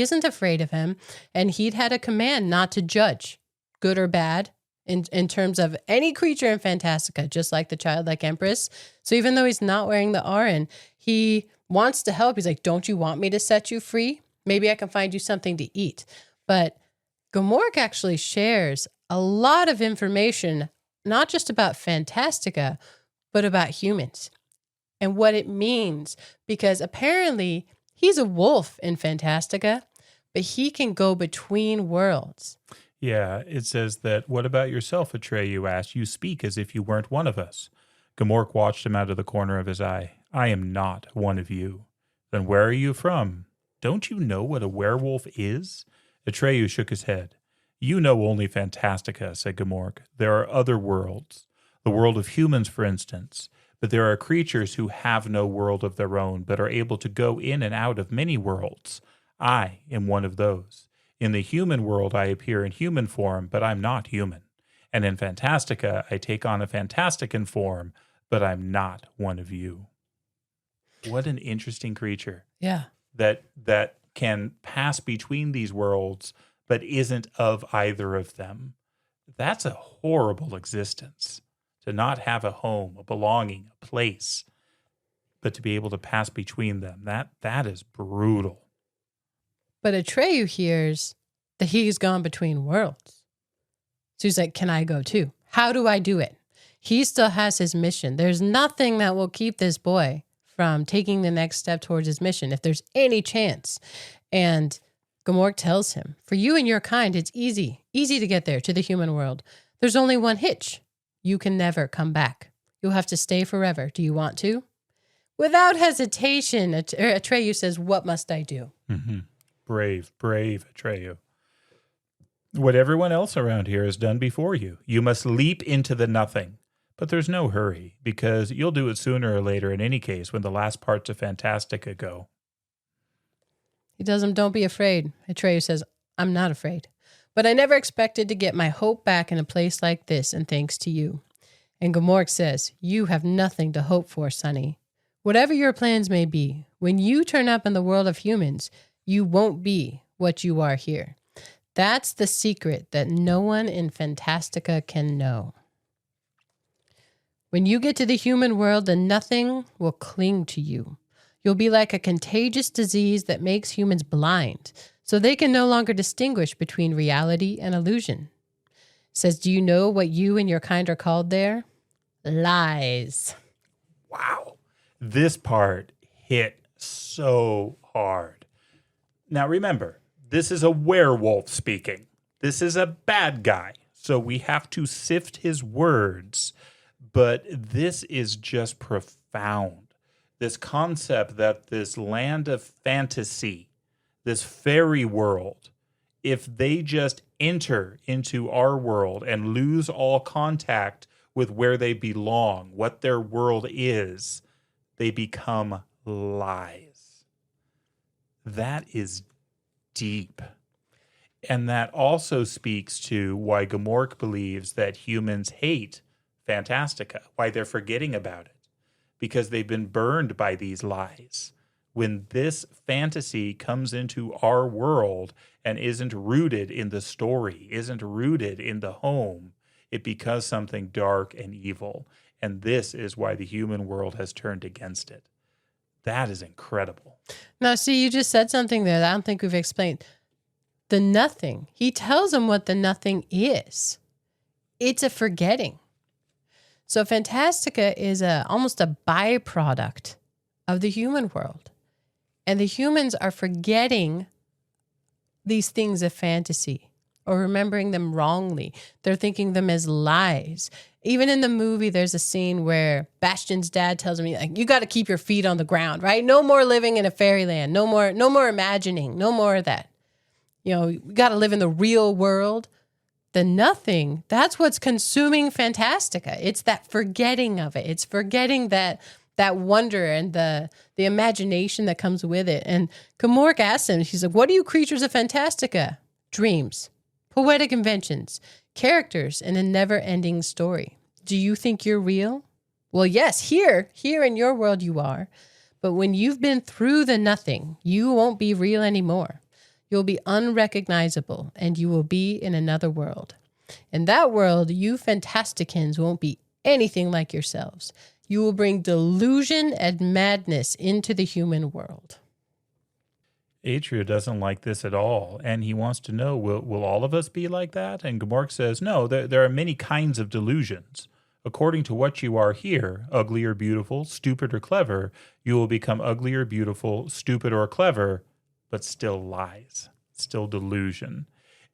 A: isn't afraid of him, and he'd had a command not to judge, good or bad, in terms of any creature in Fantastica, just like the childlike empress. So even though he's not wearing the Auryn, he wants to help. He's like, "Don't you want me to set you free? Maybe I can find you something to eat." But Gmork actually shares a lot of information, not just about Fantastica, but about humans and what it means, because apparently he's a wolf in Fantastica, but he can go between worlds.
B: Yeah, it says that, "What about yourself?" Atreyu asked. "You speak as if you weren't one of us." Gmork watched him out of the corner of his eye. "I am not one of you." "Then where are you from? Don't you know what a werewolf is?" Atreyu shook his head. "You know only Fantastica," said Gmork. "There are other worlds. The world of humans, for instance. But there are creatures who have no world of their own, but are able to go in and out of many worlds. I am one of those. In the human world, I appear in human form, but I'm not human. And in Fantastica, I take on a Fantastican form, but I'm not one of you." What an interesting creature.
A: Yeah.
B: That can pass between these worlds, but isn't of either of them. That's a horrible existence. To not have a home, a belonging, a place, but to be able to pass between them. That is brutal.
A: But Atreyu hears that he's gone between worlds. So he's like, "Can I go too? How do I do it?" He still has his mission. There's nothing that will keep this boy from taking the next step towards his mission, if there's any chance. And Gmork tells him, "For you and your kind, it's easy to get there, to the human world. There's only one hitch. You can never come back. You'll have to stay forever. Do you want to?" Without hesitation, Atreyu says, "What must I do?"
B: Mm-hmm. Brave Atreyu. "What everyone else around here has done before you. You must leap into the nothing. But there's no hurry, because you'll do it sooner or later in any case when the last parts of Fantastica go."
A: He tells him, "Don't be afraid." Atreyu says, "I'm not afraid. But I never expected to get my hope back in a place like this, and thanks to you." And Gmork says, "You have nothing to hope for, Sonny. Whatever your plans may be, when you turn up in the world of humans, you won't be what you are here. That's the secret that no one in Fantastica can know. When you get to the human world, then nothing will cling to you. You'll be like a contagious disease that makes humans blind, so they can no longer distinguish between reality and illusion. says, do you know what you and your kind are called there? Lies.
B: Wow. This part hit so hard. Now remember, this is a werewolf speaking. This is a bad guy. So we have to sift his words. But this is just profound. This concept that this land of fantasy, this fairy world, if they just enter into our world and lose all contact with where they belong, what their world is, they become lies. That is deep. And that also speaks to why Gmork believes that humans hate Fantastica, why they're forgetting about it, because they've been burned by these lies. When this fantasy comes into our world and isn't rooted in the story, isn't rooted in the home, it becomes something dark and evil. And this is why the human world has turned against it. That is incredible.
A: Now, see, you just said something there that I don't think we've explained. The nothing. He tells them what the nothing is. It's a forgetting. So Fantastica is almost a byproduct of the human world. And the humans are forgetting these things of fantasy or remembering them wrongly. They're thinking them as lies. Even in the movie, there's a scene where Bastian's dad tells me, like, you got to keep your feet on the ground, right? No more living in a fairyland. No more imagining. No more of that. You know, we got to live in the real world. The nothing, that's what's consuming Fantastica. It's that forgetting of it. It's forgetting that wonder and the imagination that comes with it. And Gmork asks him, he's like, what are you creatures of Fantastica? Dreams, poetic inventions, characters in a never-ending story. Do you think you're real? Well, yes, here in your world you are. But when you've been through the nothing, you won't be real anymore. You'll be unrecognizable, and you will be in another world. In that world, you Fantasticans won't be anything like yourselves. You will bring delusion and madness into the human world.
B: Atria doesn't like this at all, and he wants to know, will all of us be like that? And Gmork says, no, there are many kinds of delusions. According to what you are here, ugly or beautiful, stupid or clever, you will become ugly or beautiful, stupid or clever, but still lies, still delusion.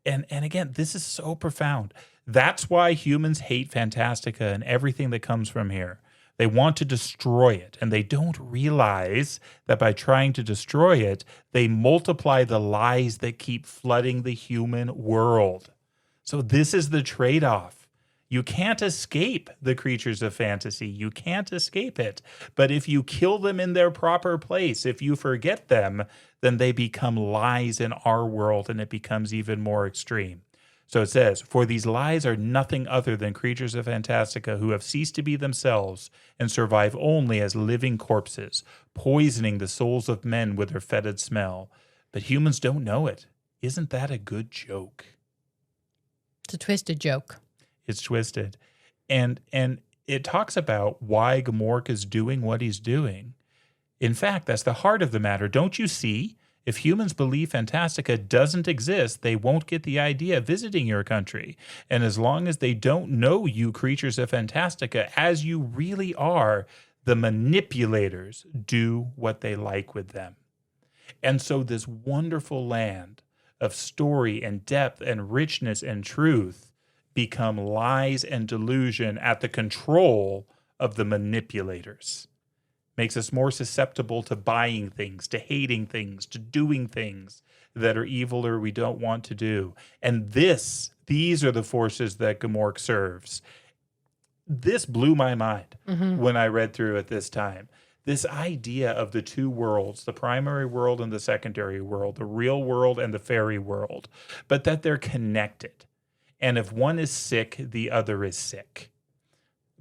B: And again, this is so profound. That's why humans hate Fantastica and everything that comes from here. They want to destroy it, and they don't realize that by trying to destroy it, they multiply the lies that keep flooding the human world. So this is the trade-off. You can't escape the creatures of fantasy. You can't escape it. But if you kill them in their proper place, if you forget them, then they become lies in our world, and it becomes even more extreme. So it says, for these lies are nothing other than creatures of Fantastica who have ceased to be themselves and survive only as living corpses, poisoning the souls of men with their fetid smell. But humans don't know it. Isn't that a good joke?
A: It's a twisted joke.
B: It's twisted. And it talks about why Gmork is doing what he's doing. In fact, that's the heart of the matter. Don't you see? If humans believe Fantastica doesn't exist, they won't get the idea of visiting your country. And as long as they don't know you creatures of Fantastica as you really are, the manipulators do what they like with them. And so this wonderful land of story and depth and richness and truth become lies and delusion at the control of the manipulators. Makes us more susceptible to buying things, to hating things, to doing things that are evil or we don't want to do. And these are the forces that Gmork serves. This blew my mind when I read through it this time. This idea of the two worlds, the primary world and the secondary world, the real world and the fairy world, but that they're connected. And if one is sick, the other is sick.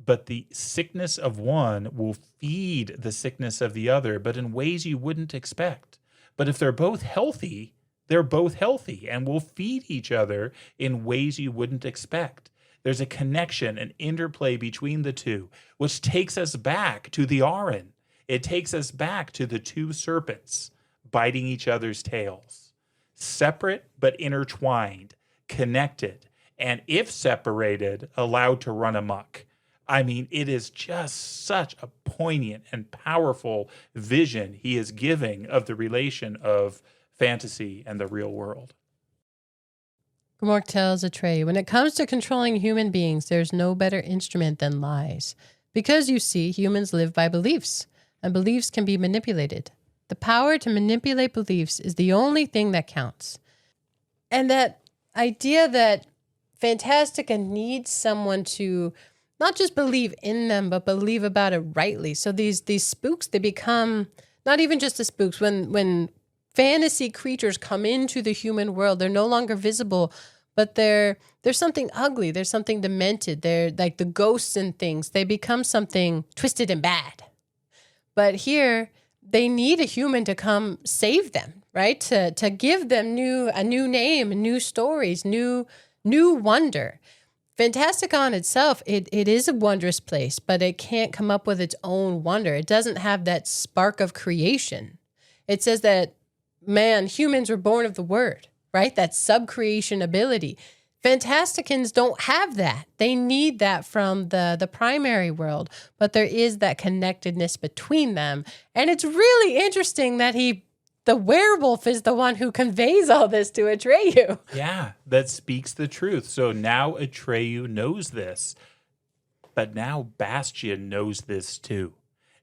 B: But the sickness of one will feed the sickness of the other, but in ways you wouldn't expect. But if they're both healthy and will feed each other in ways you wouldn't expect. There's a connection, an interplay between the two, which takes us back to the Auryn. It takes us back to the two serpents biting each other's tails. Separate but intertwined, connected. and if separated, allowed to run amok. I mean, it is just such a poignant and powerful vision he is giving of the relation of fantasy and the real world.
A: Gamork tells Atreyu, when it comes to controlling human beings, there's no better instrument than lies. Because, you see, humans live by beliefs, and beliefs can be manipulated. The power to manipulate beliefs is the only thing that counts. And that idea that Fantastica needs someone to not just believe in them, but believe about it rightly. So these spooks, they become not even just the spooks. When fantasy creatures come into the human world, they're no longer visible, but there's something ugly. There's something demented. They're like the ghosts and things. They become something twisted and bad. But here, they need a human to come save them, right? To give them a new name, new stories, new wonder. Fantastica on itself, it is a wondrous place, but it can't come up with its own wonder. It doesn't have that spark of creation. It says that, humans were born of the word, right? That subcreation ability. Fantasticans don't have that. They need that from the primary world, but there is that connectedness between them. And it's really interesting that the werewolf is the one who conveys all this to Atreyu.
B: Yeah, that speaks the truth. So now Atreyu knows this, but now Bastian knows this too.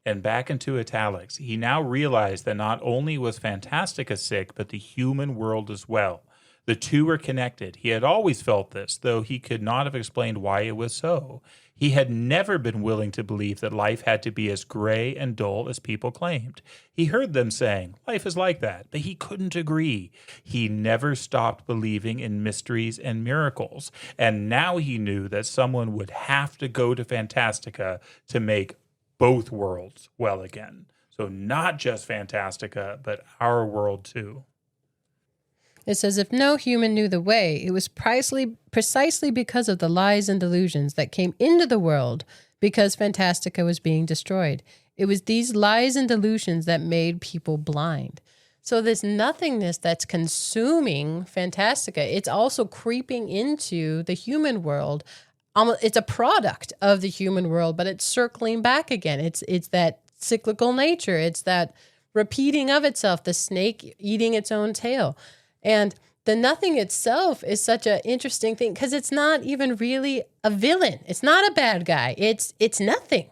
B: And back into italics, he now realized that not only was Fantastica sick, but the human world as well. The two were connected. He had always felt this, though he could not have explained why it was so. He had never been willing to believe that life had to be as gray and dull as people claimed. He heard them saying, life is like that, but he couldn't agree. He never stopped believing in mysteries and miracles, and now he knew that someone would have to go to Fantastica to make both worlds well again. So not just Fantastica, but our world too.
A: It says, if no human knew the way, it was precisely because of the lies and delusions that came into the world because Fantastica was being destroyed. It was these lies and delusions that made people blind. So this nothingness that's consuming Fantastica, it's also creeping into the human world. It's a product of the human world, but it's circling back again. It's that cyclical nature. It's that repeating of itself, the snake eating its own tail. And the nothing itself is such an interesting thing because it's not even really a villain. It's not a bad guy. It's nothing.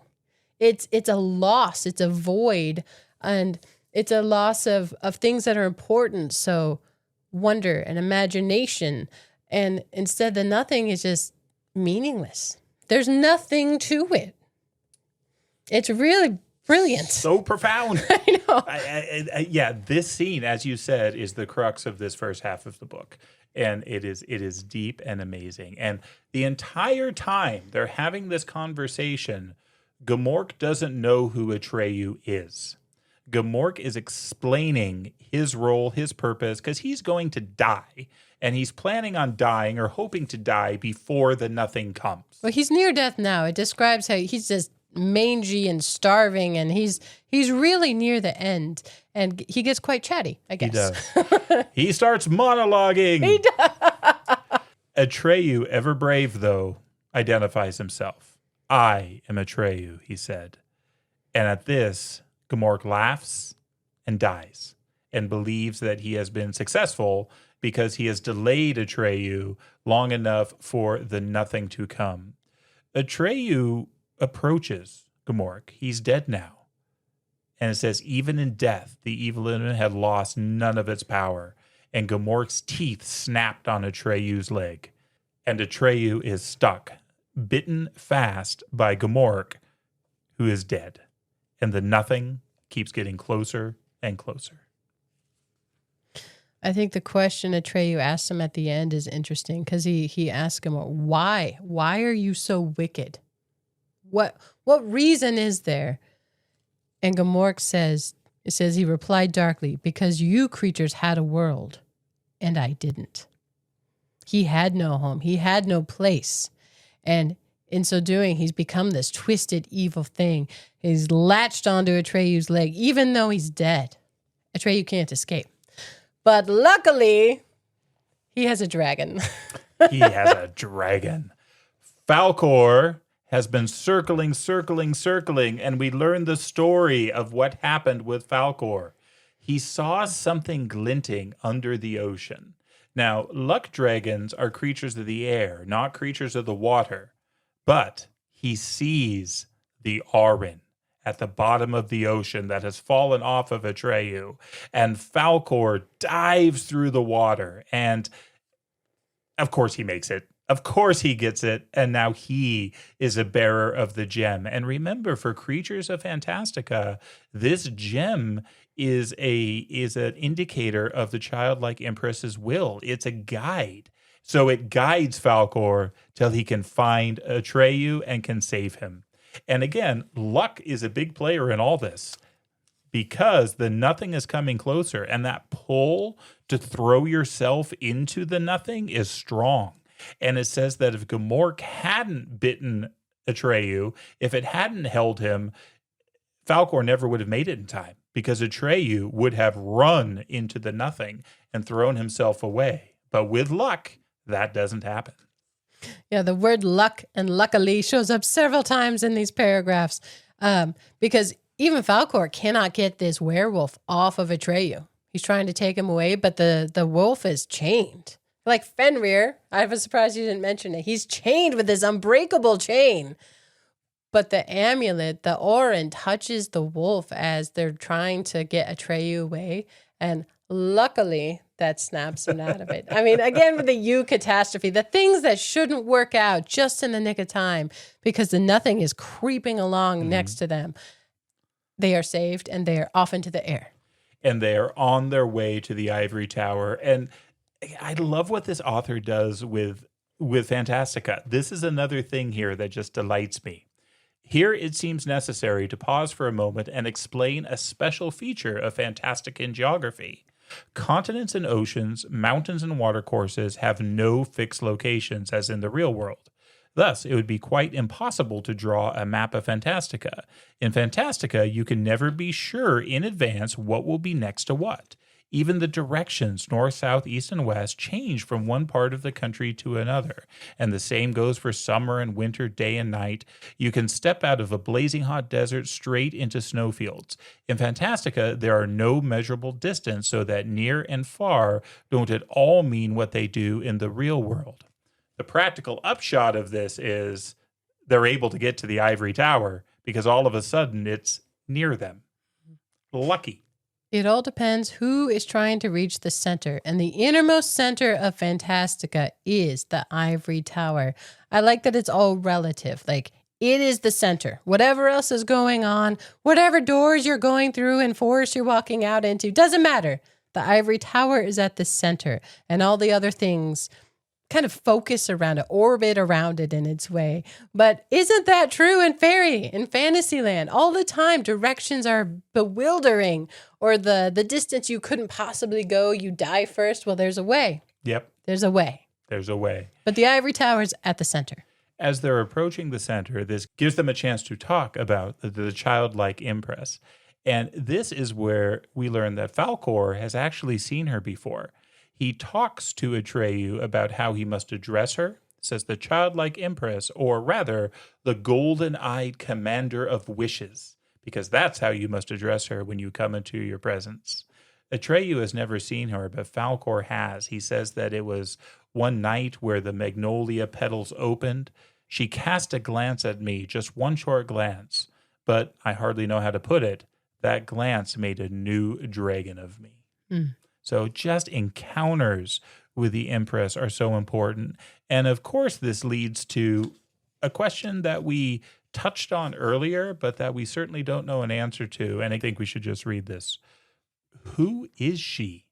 A: It's a loss. It's a void. And it's a loss of things that are important. So wonder and imagination. And instead the nothing is just meaningless. There's nothing to it. It's really brilliant.
B: So profound.
A: I know.
B: Yeah, this scene, as you said, is the crux of this first half of the book. And it is deep and amazing. And the entire time they're having this conversation, Gamork doesn't know who Atreyu is. Gamork is explaining his role, his purpose, because he's going to die. And he's planning on dying or hoping to die before the nothing comes.
A: Well, he's near death now. It describes how he's just mangy and starving, and he's really near the end, and he gets quite chatty, I guess.
B: He does. He starts monologuing.
A: He does.
B: Atreyu, ever brave though, identifies himself. I am Atreyu, he said. And at this, Gamork laughs and dies and believes that he has been successful because he has delayed Atreyu long enough for the nothing to come. Atreyu approaches Gamork. He's dead now. And it says, even in death, the evil in him had lost none of its power. And Gamork's teeth snapped on Atreyu's leg. And Atreyu is stuck, bitten fast by Gamork, who is dead. And the nothing keeps getting closer and closer.
A: I think the question Atreyu asks him at the end is interesting because he asks him, why? Why are you so wicked? What reason is there? And Gamork says, he replied darkly, because you creatures had a world and I didn't. He had no home. He had no place. And in so doing, he's become this twisted, evil thing. He's latched onto Atreyu's leg, even though he's dead. Atreyu can't escape. But luckily, he has a dragon.
B: He has a dragon. Falkor has been circling, and we learn the story of what happened with Falkor. He saw something glinting under the ocean. Now, luck dragons are creatures of the air, not creatures of the water. But he sees the Auryn at the bottom of the ocean that has fallen off of Atreyu. And Falkor dives through the water. And of course he makes it. Of course he gets it. And now he is a bearer of the gem. And remember, for creatures of Fantastica, this gem is an indicator of the childlike empress's will. It's a guide. So it guides Falkor till he can find Atreyu and can save him. And again, luck is a big player in all this, because the nothing is coming closer, and that pull to throw yourself into the nothing is strong. And it says that if Gamork hadn't bitten Atreyu, if it hadn't held him, Falkor never would have made it in time, because Atreyu would have run into the nothing and thrown himself away. But with luck, that doesn't happen.
A: Yeah, the word luck and luckily shows up several times in these paragraphs, because even Falkor cannot get this werewolf off of Atreyu. He's trying to take him away, but the wolf is chained. Like Fenrir, I was surprised you didn't mention it. He's chained with this unbreakable chain. But the amulet, the Auryn, touches the wolf as they're trying to get Atreyu away. And luckily, that snaps him out of it. I mean, again, with the catastrophe, the things that shouldn't work out just in the nick of time because the nothing is creeping along next to them. They are saved and they are off into the air.
B: And they are on their way to the ivory tower. And I love what this author does with Fantastica. This is another thing here that just delights me. Here, it seems necessary to pause for a moment and explain a special feature of Fantastican geography. Continents and oceans, mountains and watercourses have no fixed locations as in the real world. Thus, it would be quite impossible to draw a map of Fantastica. In Fantastica, you can never be sure in advance what will be next to what. Even the directions, north, south, east, and west, change from one part of the country to another. And the same goes for summer and winter, day and night. You can step out of a blazing hot desert straight into snowfields. In Fantastica, there are no measurable distance, so that near and far don't at all mean what they do in the real world. The practical upshot of this is they're able to get to the ivory tower because all of a sudden it's near them. Lucky.
A: It all depends who is trying to reach the center. And the innermost center of Fantastica is the ivory tower. I like that it's all relative. Like, it is the center. Whatever else is going on, whatever doors you're going through and forests you're walking out into, doesn't matter. The ivory tower is at the center. And all the other things kind of focus around it, orbit around it in its way. But isn't that true in fairy, in Fantasyland? All the time, directions are bewildering, or the distance you couldn't possibly go, you die first. Well, there's a way.
B: Yep.
A: There's a way.
B: There's a way.
A: But the ivory tower's at the center.
B: As they're approaching the center, this gives them a chance to talk about the childlike empress. And this is where we learn that Falkor has actually seen her before. He talks to Atreyu about how he must address her, says the childlike empress, or rather, the golden-eyed commander of wishes, because that's how you must address her when you come into your presence. Atreyu has never seen her, but Falkor has. He says that it was one night where the magnolia petals opened. She cast a glance at me, just one short glance, but I hardly know how to put it. That glance made a new dragon of me. So just encounters with the Empress are so important. And of course, this leads to a question that we touched on earlier, but that we certainly don't know an answer to. And I think we should just read this. Who is she?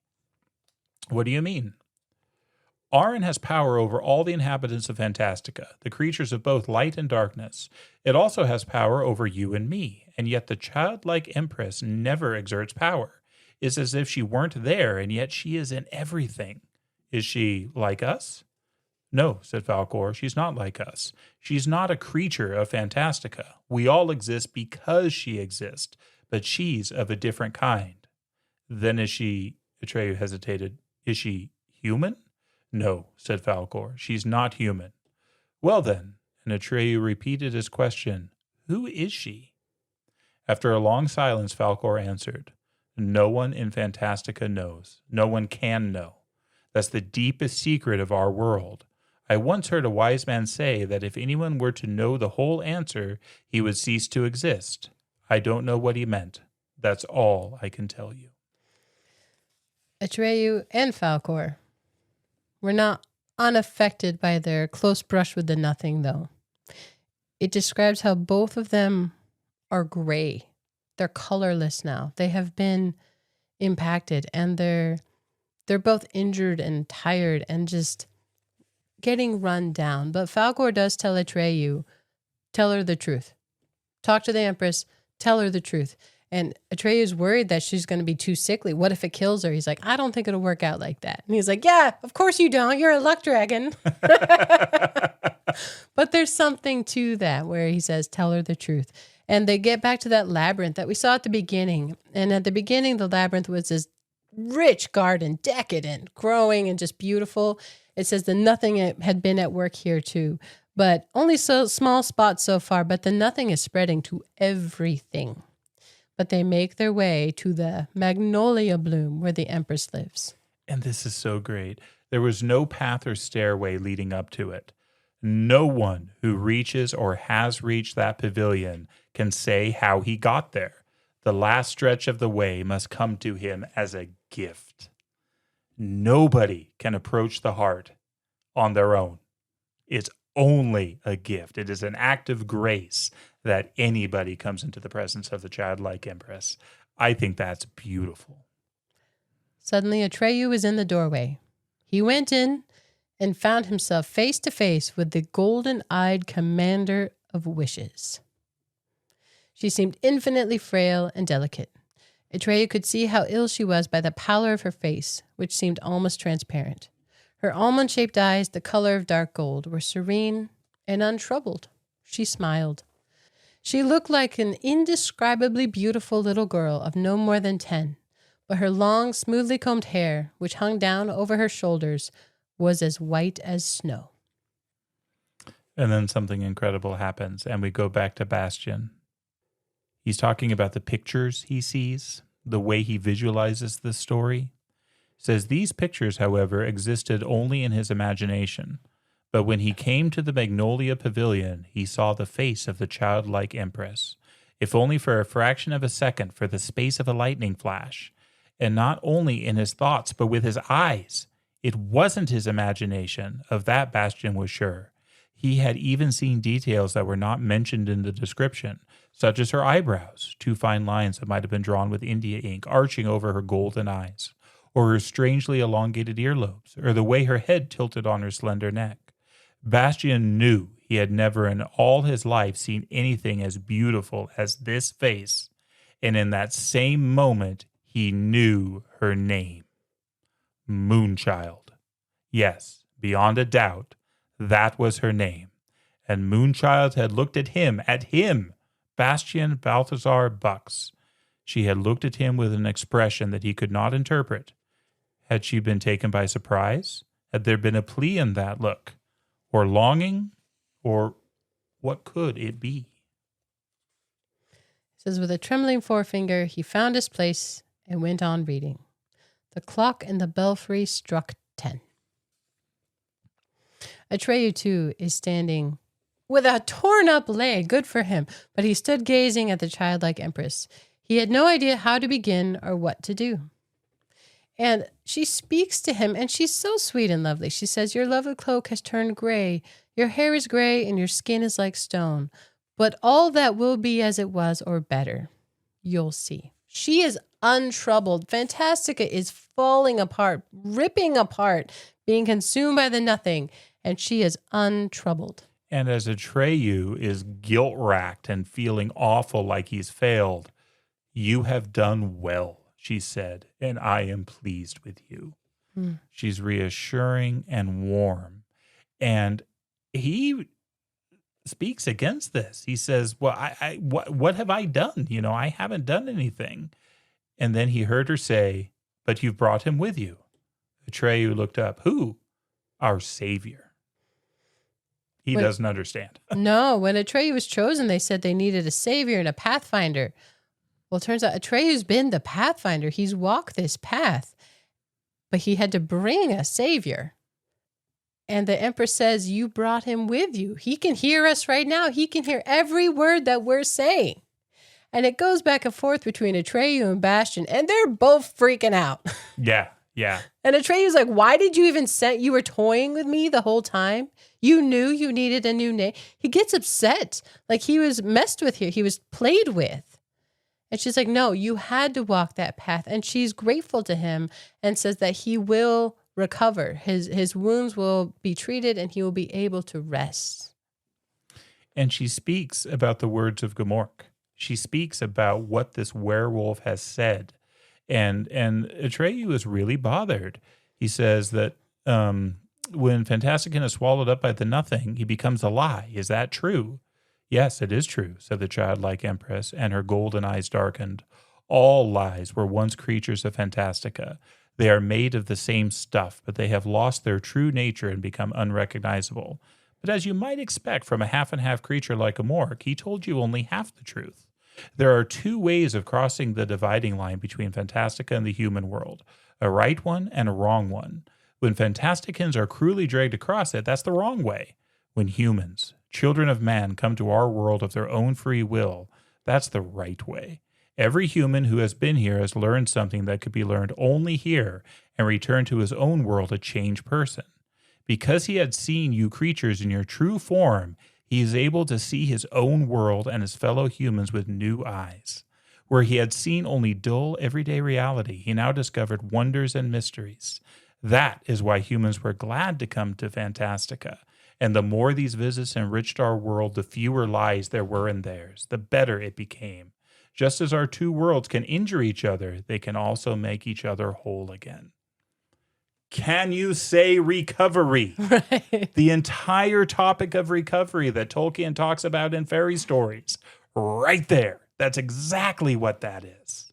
B: What do you mean? Auryn has power over all the inhabitants of Fantastica, the creatures of both light and darkness. It also has power over you and me, and yet the childlike Empress never exerts power. It's as if she weren't there, and yet she is in everything. Is she like us? No, said Falkor, she's not like us. She's not a creature of Fantastica. We all exist because she exists, but she's of a different kind. Then is she, Atreyu hesitated, is she human? No, said Falkor, she's not human. Well then, and Atreyu repeated his question, who is she? After a long silence, Falkor answered, no one in Fantastica knows. No one can know. That's the deepest secret of our world. I once heard a wise man say that if anyone were to know the whole answer, he would cease to exist. I don't know what he meant. That's all I can tell you.
A: Atreyu and Falkor were not unaffected by their close brush with the nothing, though. It describes how both of them are gray. They're colorless now. They have been impacted, and they're both injured and tired and just getting run down. But Falkor does tell Atreyu, tell her the truth. Talk to the Empress, tell her the truth. And Atreyu's worried that she's going to be too sickly. What if it kills her? He's like, I don't think it'll work out like that. And he's like, yeah, of course you don't. You're a luck dragon. But there's something to that where he says, tell her the truth. And they get back to that labyrinth that we saw at the beginning. And at the beginning, the labyrinth was this rich garden, decadent, growing and just beautiful. It says the nothing had been at work here too, but only so small spots so far, but the nothing is spreading to everything. But they make their way to the magnolia bloom where the Empress lives.
B: And this is so great. There was no path or stairway leading up to it. No one who reaches or has reached that pavilion can say how he got there. The last stretch of the way must come to him as a gift. Nobody can approach the heart on their own. It's only a gift. It is an act of grace that anybody comes into the presence of the childlike Empress. I think that's beautiful.
A: Suddenly, Atreyu was in the doorway. He went in and found himself face to face with the golden-eyed commander of wishes. She seemed infinitely frail and delicate. Atreyu could see how ill she was by the pallor of her face, which seemed almost transparent. Her almond-shaped eyes, the color of dark gold, were serene and untroubled. She smiled. She looked like an indescribably beautiful little girl of no more than 10, but her long, smoothly combed hair, which hung down over her shoulders, was as white as snow.
B: And then something incredible happens, and we go back to Bastian. He's talking about the pictures he sees, the way he visualizes the story. Says these pictures, however, existed only in his imagination. But when he came to the Magnolia Pavilion, he saw the face of the childlike Empress, if only for a fraction of a second, for the space of a lightning flash. And not only in his thoughts, but with his eyes. It wasn't his imagination, of that Bastian was sure. He had even seen details that were not mentioned in the description, such as her eyebrows, 2 fine lines that might have been drawn with India ink arching over her golden eyes, or her strangely elongated earlobes, or the way her head tilted on her slender neck. Bastian knew he had never in all his life seen anything as beautiful as this face, and in that same moment he knew her name. Moonchild. Yes, beyond a doubt, that was her name. And Moonchild had looked at him, Bastian Balthazar Bux. She had looked at him with an expression that he could not interpret. Had she been taken by surprise? Had there been a plea in that look? Or longing? Or what could it be?
A: It says, with a trembling forefinger, he found his place and went on reading. The clock in the belfry struck 10. Atreyu, too, is standing with a torn-up leg. Good for him. But he stood gazing at the childlike Empress. He had no idea how to begin or what to do. And she speaks to him, and she's so sweet and lovely. She says, your lovely cloak has turned gray. Your hair is gray, and your skin is like stone. But all that will be as it was, or better. You'll see. She is untroubled. Fantastica is falling apart, ripping apart, being consumed by the nothing, and she is untroubled.
B: And as Atreyu is guilt-racked and feeling awful like he's failed, you have done well, she said, and I am pleased with you. She's reassuring and warm. And he speaks against this. He says, well, what have I done? I haven't done anything. And then he heard her say, but you've brought him with you. Atreyu looked up. Who? our savior. He
A: When-
B: doesn't understand.
A: No, when Atreyu was chosen, they said they needed a savior and a pathfinder. Well, it turns out Atreyu's been the pathfinder. He's walked this path, but he had to bring a savior. And the Empress says, you brought him with you. He can hear us right now. He can hear every word that we're saying. And it goes back and forth between Atreyu and Bastian, and they're both freaking out.
B: Yeah.
A: And Atreyu's like, why did you even send? You were toying with me the whole time. You knew you needed a new name. He gets upset. Like he was messed with here. He was played with. And she's like, no, you had to walk that path. And she's grateful to him and says that he will recover. His wounds will be treated and he will be able to rest.
B: And she speaks about the words of Gamork. She speaks about what this werewolf has said. And Atreyu is really bothered. He says that when Fantastica is swallowed up by the nothing, he becomes a lie. Is that true? Yes, it is true, said the childlike Empress, and her golden eyes darkened. All lies were once creatures of Fantastica. They are made of the same stuff, but they have lost their true nature and become unrecognizable. But as you might expect from a half-and-half creature like Gamork, he told you only half the truth. There are two ways of crossing the dividing line between Fantastica and the human world, a right one and a wrong one. When Fantasticans are cruelly dragged across it, that's the wrong way. When humans, children of man, come to our world of their own free will, that's the right way. Every human who has been here has learned something that could be learned only here and returned to his own world a changed person. Because he had seen you creatures in your true form, he is able to see his own world and his fellow humans with new eyes. Where he had seen only dull, everyday reality, he now discovered wonders and mysteries. That is why humans were glad to come to Fantastica. And the more these visits enriched our world, the fewer lies there were in theirs, the better it became. Just as our two worlds can injure each other, they can also make each other whole again. Can you say recovery?
A: Right.
B: The entire topic of recovery that Tolkien talks about in fairy stories. Right there. That's exactly what that is.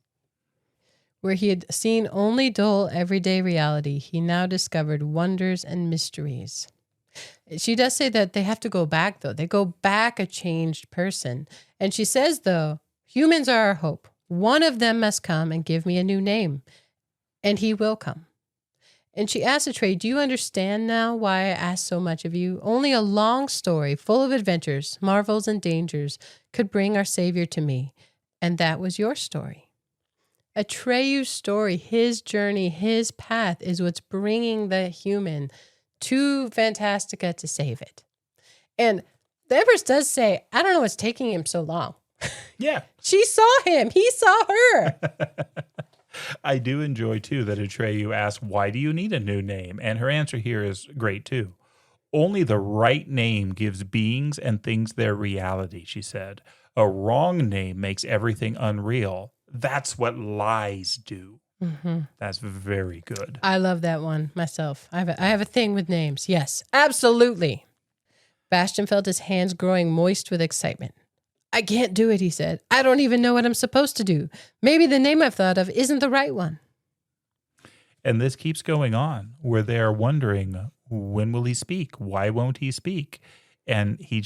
A: Where he had seen only dull, everyday reality, he now discovered wonders and mysteries. She does say that they have to go back, though. They go back a changed person. And she says, though, humans are our hope. One of them must come and give me a new name. And he will come. And she asks Atreyu, do you understand now why I asked so much of you? Only a long story full of adventures, marvels, and dangers could bring our Savior to me. And that was your story. Atreyu's story, his journey, his path is what's bringing the human to Fantastica to save it. And the Empress does say, I don't know what's taking him so long.
B: Yeah.
A: She saw him. He saw her.
B: I do enjoy, too, that Atreyu asks, why do you need a new name? And her answer here is great, too. Only the right name gives beings and things their reality, she said. A wrong name makes everything unreal. That's what lies do. Mm-hmm. That's very good.
A: I love that one myself. I have a thing with names. Yes, absolutely. Bastian felt his hands growing moist with excitement. I can't do it, he said. I don't even know what I'm supposed to do. Maybe the name I've thought of isn't the right one.
B: And this keeps going on, where they are wondering, when will he speak? Why won't he speak? And he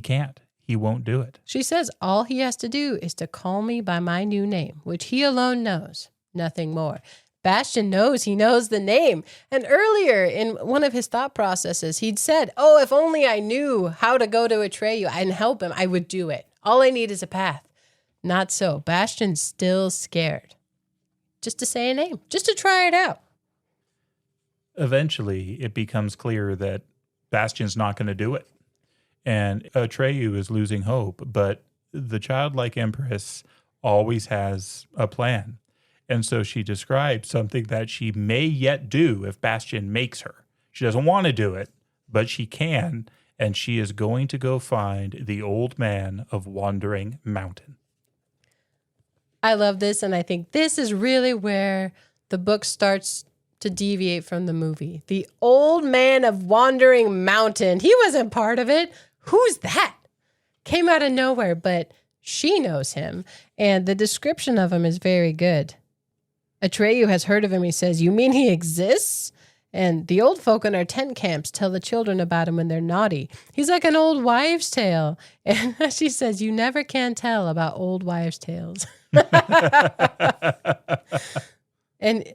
B: can't. He won't do it.
A: She says all he has to do is to call me by my new name, which he alone knows, nothing more. Bastian knows he knows the name. And earlier in one of his thought processes, he'd said, oh, if only I knew how to go to Atreyu and help him, I would do it. All I need is a path. Not so. Bastian's still scared. Just to say a name, just to try it out.
B: Eventually, it becomes clear that Bastian's not going to do it. And Atreyu is losing hope, but the childlike Empress always has a plan. And so she describes something that she may yet do if Bastian makes her. She doesn't want to do it, but she can, and she is going to go find the old man of Wandering Mountain.
A: I love this, and I think this is really where the book starts to deviate from the movie. The old man of Wandering Mountain. He wasn't part of it. Who's that? Came out of nowhere, but she knows him, and the description of him is very good. Atreyu has heard of him. He says, you mean he exists? And the old folk in our tent camps tell the children about him when they're naughty. He's like an old wives' tale. And she says, you never can tell about old wives' tales. And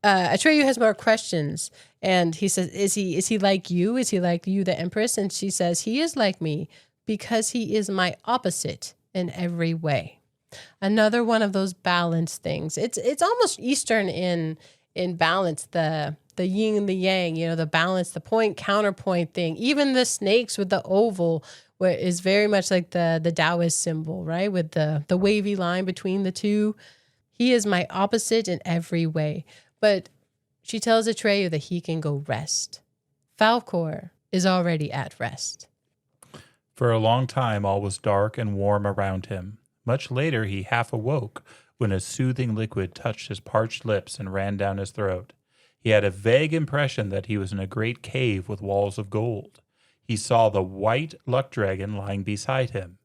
A: Atreyu has more questions. And he says, is he like you? Is he like you, the Empress? And she says, he is like me because he is my opposite in every way. Another one of those balance things. It's almost Eastern in balance, the yin and the yang, the balance, the point counterpoint thing. Even the snakes with the oval is very much like the Taoist symbol, right? With the wavy line between the two. He is my opposite in every way. But she tells Atreyu that he can go rest. Falkor is already at rest.
B: For a long time, all was dark and warm around him. Much later, he half awoke when a soothing liquid touched his parched lips and ran down his throat. He had a vague impression that he was in a great cave with walls of gold. He saw the white luck dragon lying beside him.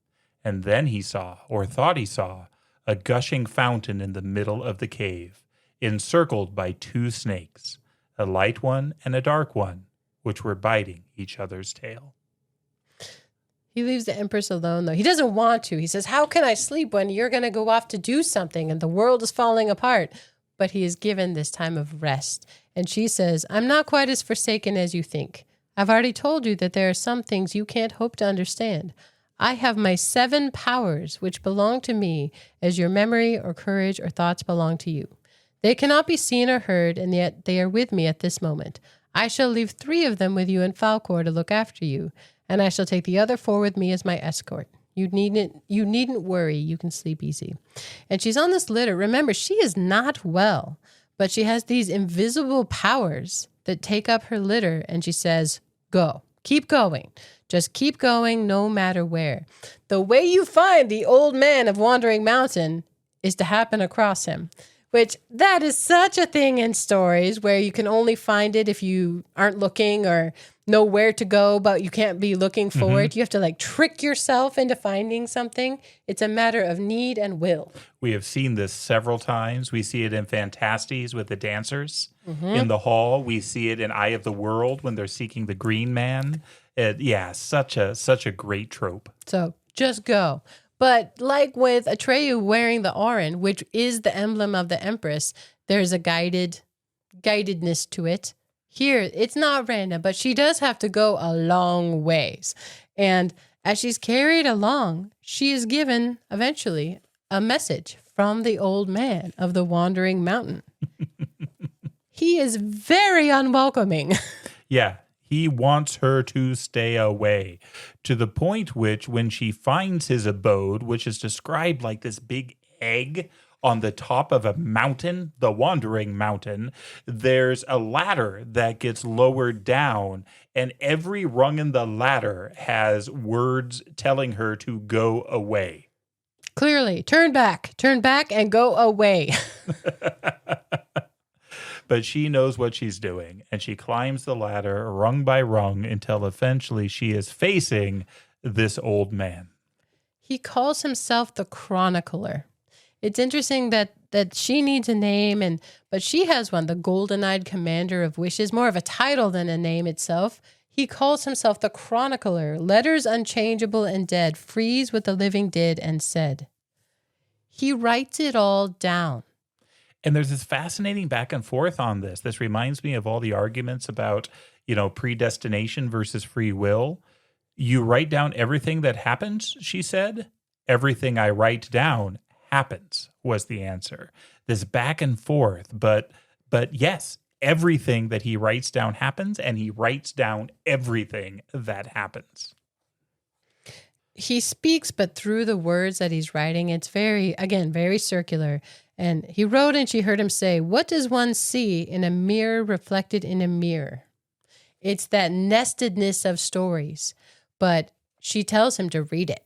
B: And then he saw, or thought he saw, a gushing fountain in the middle of the cave, encircled by two snakes, a light one and a dark one, which were biting each other's tail.
A: He leaves the Empress alone, though. He doesn't want to. He says, how can I sleep when you're going to go off to do something and the world is falling apart? But he is given this time of rest. And she says, I'm not quite as forsaken as you think. I've already told you that there are some things you can't hope to understand. I have my 7 powers, which belong to me, as your memory or courage or thoughts belong to you. They cannot be seen or heard, and yet they are with me at this moment. I shall leave 3 of them with you in Falkor to look after you, and I shall take the other 4 with me as my escort. You needn't worry. You can sleep easy. And she's on this litter. Remember, she is not well, but she has these invisible powers that take up her litter, and she says, go. Keep going. Just keep going no matter where. The way you find the old man of Wandering Mountain is to happen across him, which that is such a thing in stories where you can only find it if you aren't looking or know where to go, but you can't be looking for it. You have to trick yourself into finding something. It's a matter of need and will.
B: We have seen this several times. We see it in Fantasties with the dancers in the hall. We see it in Eye of the World when they're seeking the green man. Such a great trope.
A: So just go. But like with Atreyu wearing the Auryn, which is the emblem of the Empress, there's a guidedness to it. Here, it's not random, but she does have to go a long ways. And as she's carried along, she is given, eventually, a message from the old man of the Wandering Mountain. He is very unwelcoming.
B: Yeah, he wants her to stay away, to the point which when she finds his abode, which is described like this big egg on the top of a mountain, the Wandering Mountain, there's a ladder that gets lowered down, and every rung in the ladder has words telling her to go away.
A: Clearly, turn back and go away.
B: But she knows what she's doing, and she climbs the ladder rung by rung until eventually she is facing this old man.
A: He calls himself the Chronicler. It's interesting that she needs a name, but she has one, the Golden-Eyed Commander of Wishes, more of a title than a name itself. He calls himself the Chronicler, letters unchangeable and dead, freeze what the living did and said. He writes it all down.
B: And there's this fascinating back and forth on this. This reminds me of all the arguments about, predestination versus free will. You write down everything that happens, she said. Everything I write down happens, was the answer. This back and forth, but yes, everything that he writes down happens, and he writes down everything that happens.
A: He speaks, but through the words that he's writing, it's very circular. And he wrote, and she heard him say, what does one see in a mirror reflected in a mirror? It's that nestedness of stories. But she tells him to read it.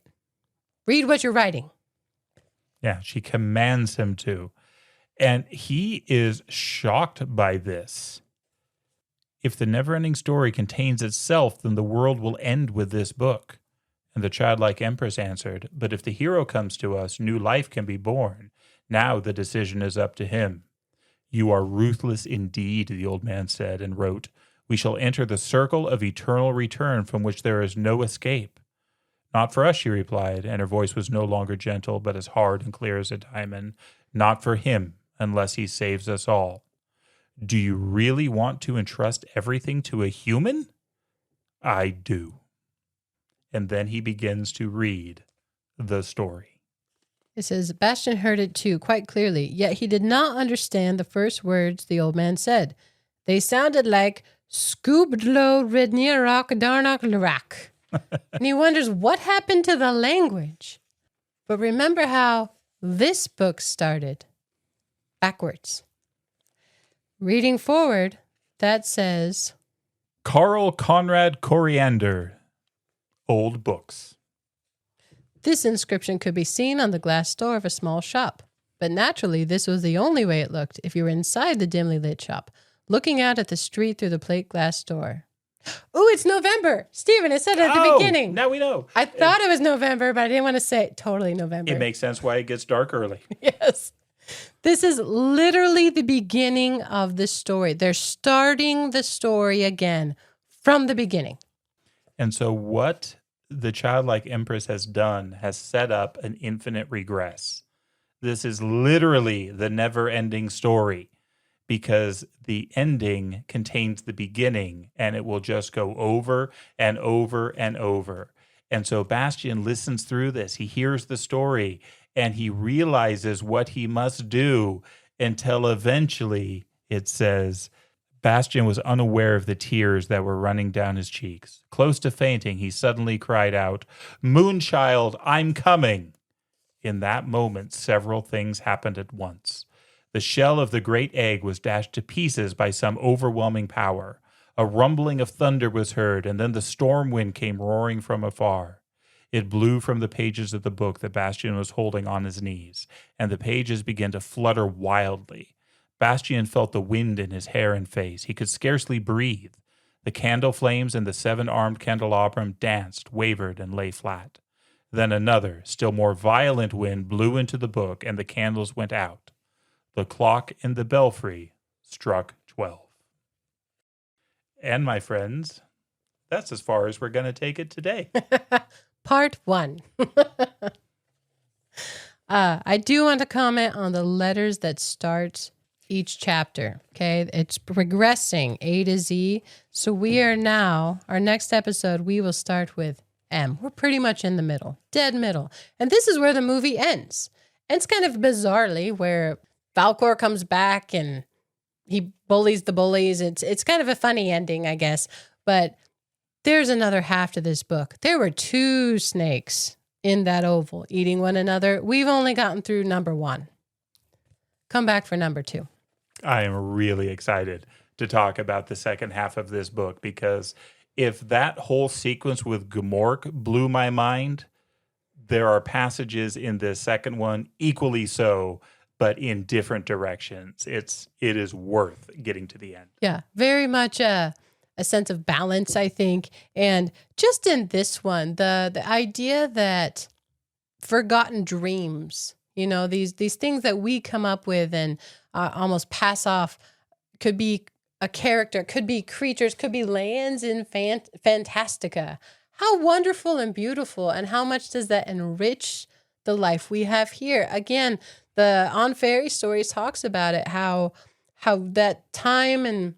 A: Read what you're writing.
B: Yeah, she commands him to. And he is shocked by this. If the Neverending Story contains itself, then the world will end with this book. And the childlike Empress answered, but if the hero comes to us, new life can be born. Now the decision is up to him. You are ruthless indeed, the old man said, and wrote, We shall enter the circle of eternal return from which there is no escape. Not for us, she replied, and her voice was no longer gentle, but as hard and clear as a diamond. Not for him, unless he saves us all. Do you really want to entrust everything to a human? I do. And then he begins to read the story.
A: It says, Bastian heard it too, quite clearly, yet he did not understand the first words the old man said. They sounded like Scoobdlo Rednirak Darnak Larak. And he wonders what happened to the language. But remember how this book started backwards. Reading forward, that says,
B: Carl Conrad Coriander, Old Books.
A: This inscription could be seen on the glass door of a small shop. But naturally, this was the only way it looked if you were inside the dimly lit shop, looking out at the street through the plate glass door. Ooh, it's November. Stephen, it said it at the beginning.
B: Now we know.
A: I thought it was November, but I didn't want to say it. Totally November.
B: It makes sense why it gets dark early.
A: Yes. This is literally the beginning of the story. They're starting the story again from the beginning.
B: And so what the childlike empress has done has set up an infinite regress. This is literally the never-ending story, because the ending contains the beginning, and it will just go over and over and over. And so Bastian listens through this. He hears the story, and he realizes what he must do until eventually, it says, Bastian was unaware of the tears that were running down his cheeks. Close to fainting, he suddenly cried out, Moonchild, I'm coming! In that moment, several things happened at once. The shell of the great egg was dashed to pieces by some overwhelming power. A rumbling of thunder was heard, and then the storm wind came roaring from afar. It blew from the pages of the book that Bastian was holding on his knees, and the pages began to flutter wildly. Bastian felt the wind in his hair and face. He could scarcely breathe. The candle flames and the seven-armed candelabrum danced, wavered, and lay flat. Then another, still more violent wind blew into the book, and the candles went out. The clock in the belfry struck 12. And my friends, that's as far as we're going to take it today.
A: Part 1. I do want to comment on the letters that start each chapter. Okay, it's progressing A to Z. So we are now, our next episode, we will start with M. We're pretty much in the middle, dead middle. And this is where the movie ends. Ends kind of bizarrely, where Valcor comes back and he bullies the bullies. It's kind of a funny ending, I guess. But there's another half to this book. There were 2 snakes in that oval eating one another. We've only gotten through number 1. Come back for number 2.
B: I am really excited to talk about the second half of this book, because if that whole sequence with Gmork blew my mind, there are passages in this second one equally so, but in different directions. It is worth getting to the end.
A: Yeah, very much a sense of balance, I think. And just in this one, the idea that forgotten dreams, you know, these things that we come up with and almost pass off, could be a character, could be creatures, could be lands in Fantastica. How wonderful and beautiful, and how much does that enrich the life we have here? Again, the On Fairy Stories talks about it, how that time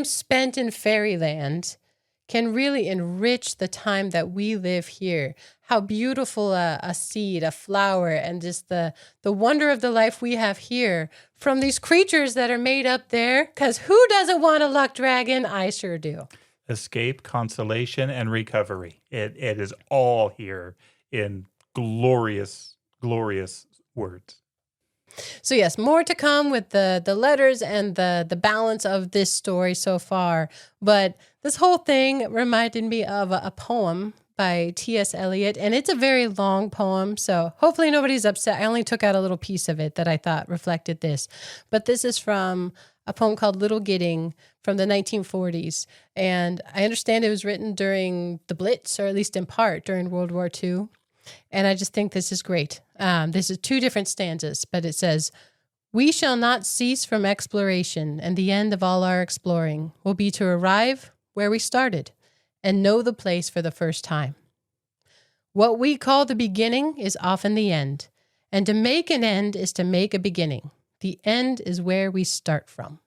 A: spent in fairyland can really enrich the time that we live here. How beautiful a seed, a flower, and just the wonder of the life we have here from these creatures that are made up there. Because who doesn't want a luck dragon? I sure do.
B: Escape, consolation, and recovery. It is all here in glorious, glorious words.
A: So yes, more to come with the letters and the balance of this story so far. But this whole thing reminded me of a poem by T.S. Eliot, and it's a very long poem, so hopefully nobody's upset. I only took out a little piece of it that I thought reflected this. But this is from a poem called Little Gidding from the 1940s, and I understand it was written during the Blitz, or at least in part during World War II. And I just think this is great. This is 2 different stanzas, but it says, We shall not cease from exploration, and the end of all our exploring will be to arrive where we started and know the place for the first time. What we call the beginning is often the end, and to make an end is to make a beginning. The end is where we start from.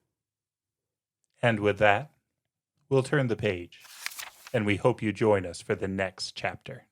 B: And with that, we'll turn the page, and we hope you join us for the next chapter.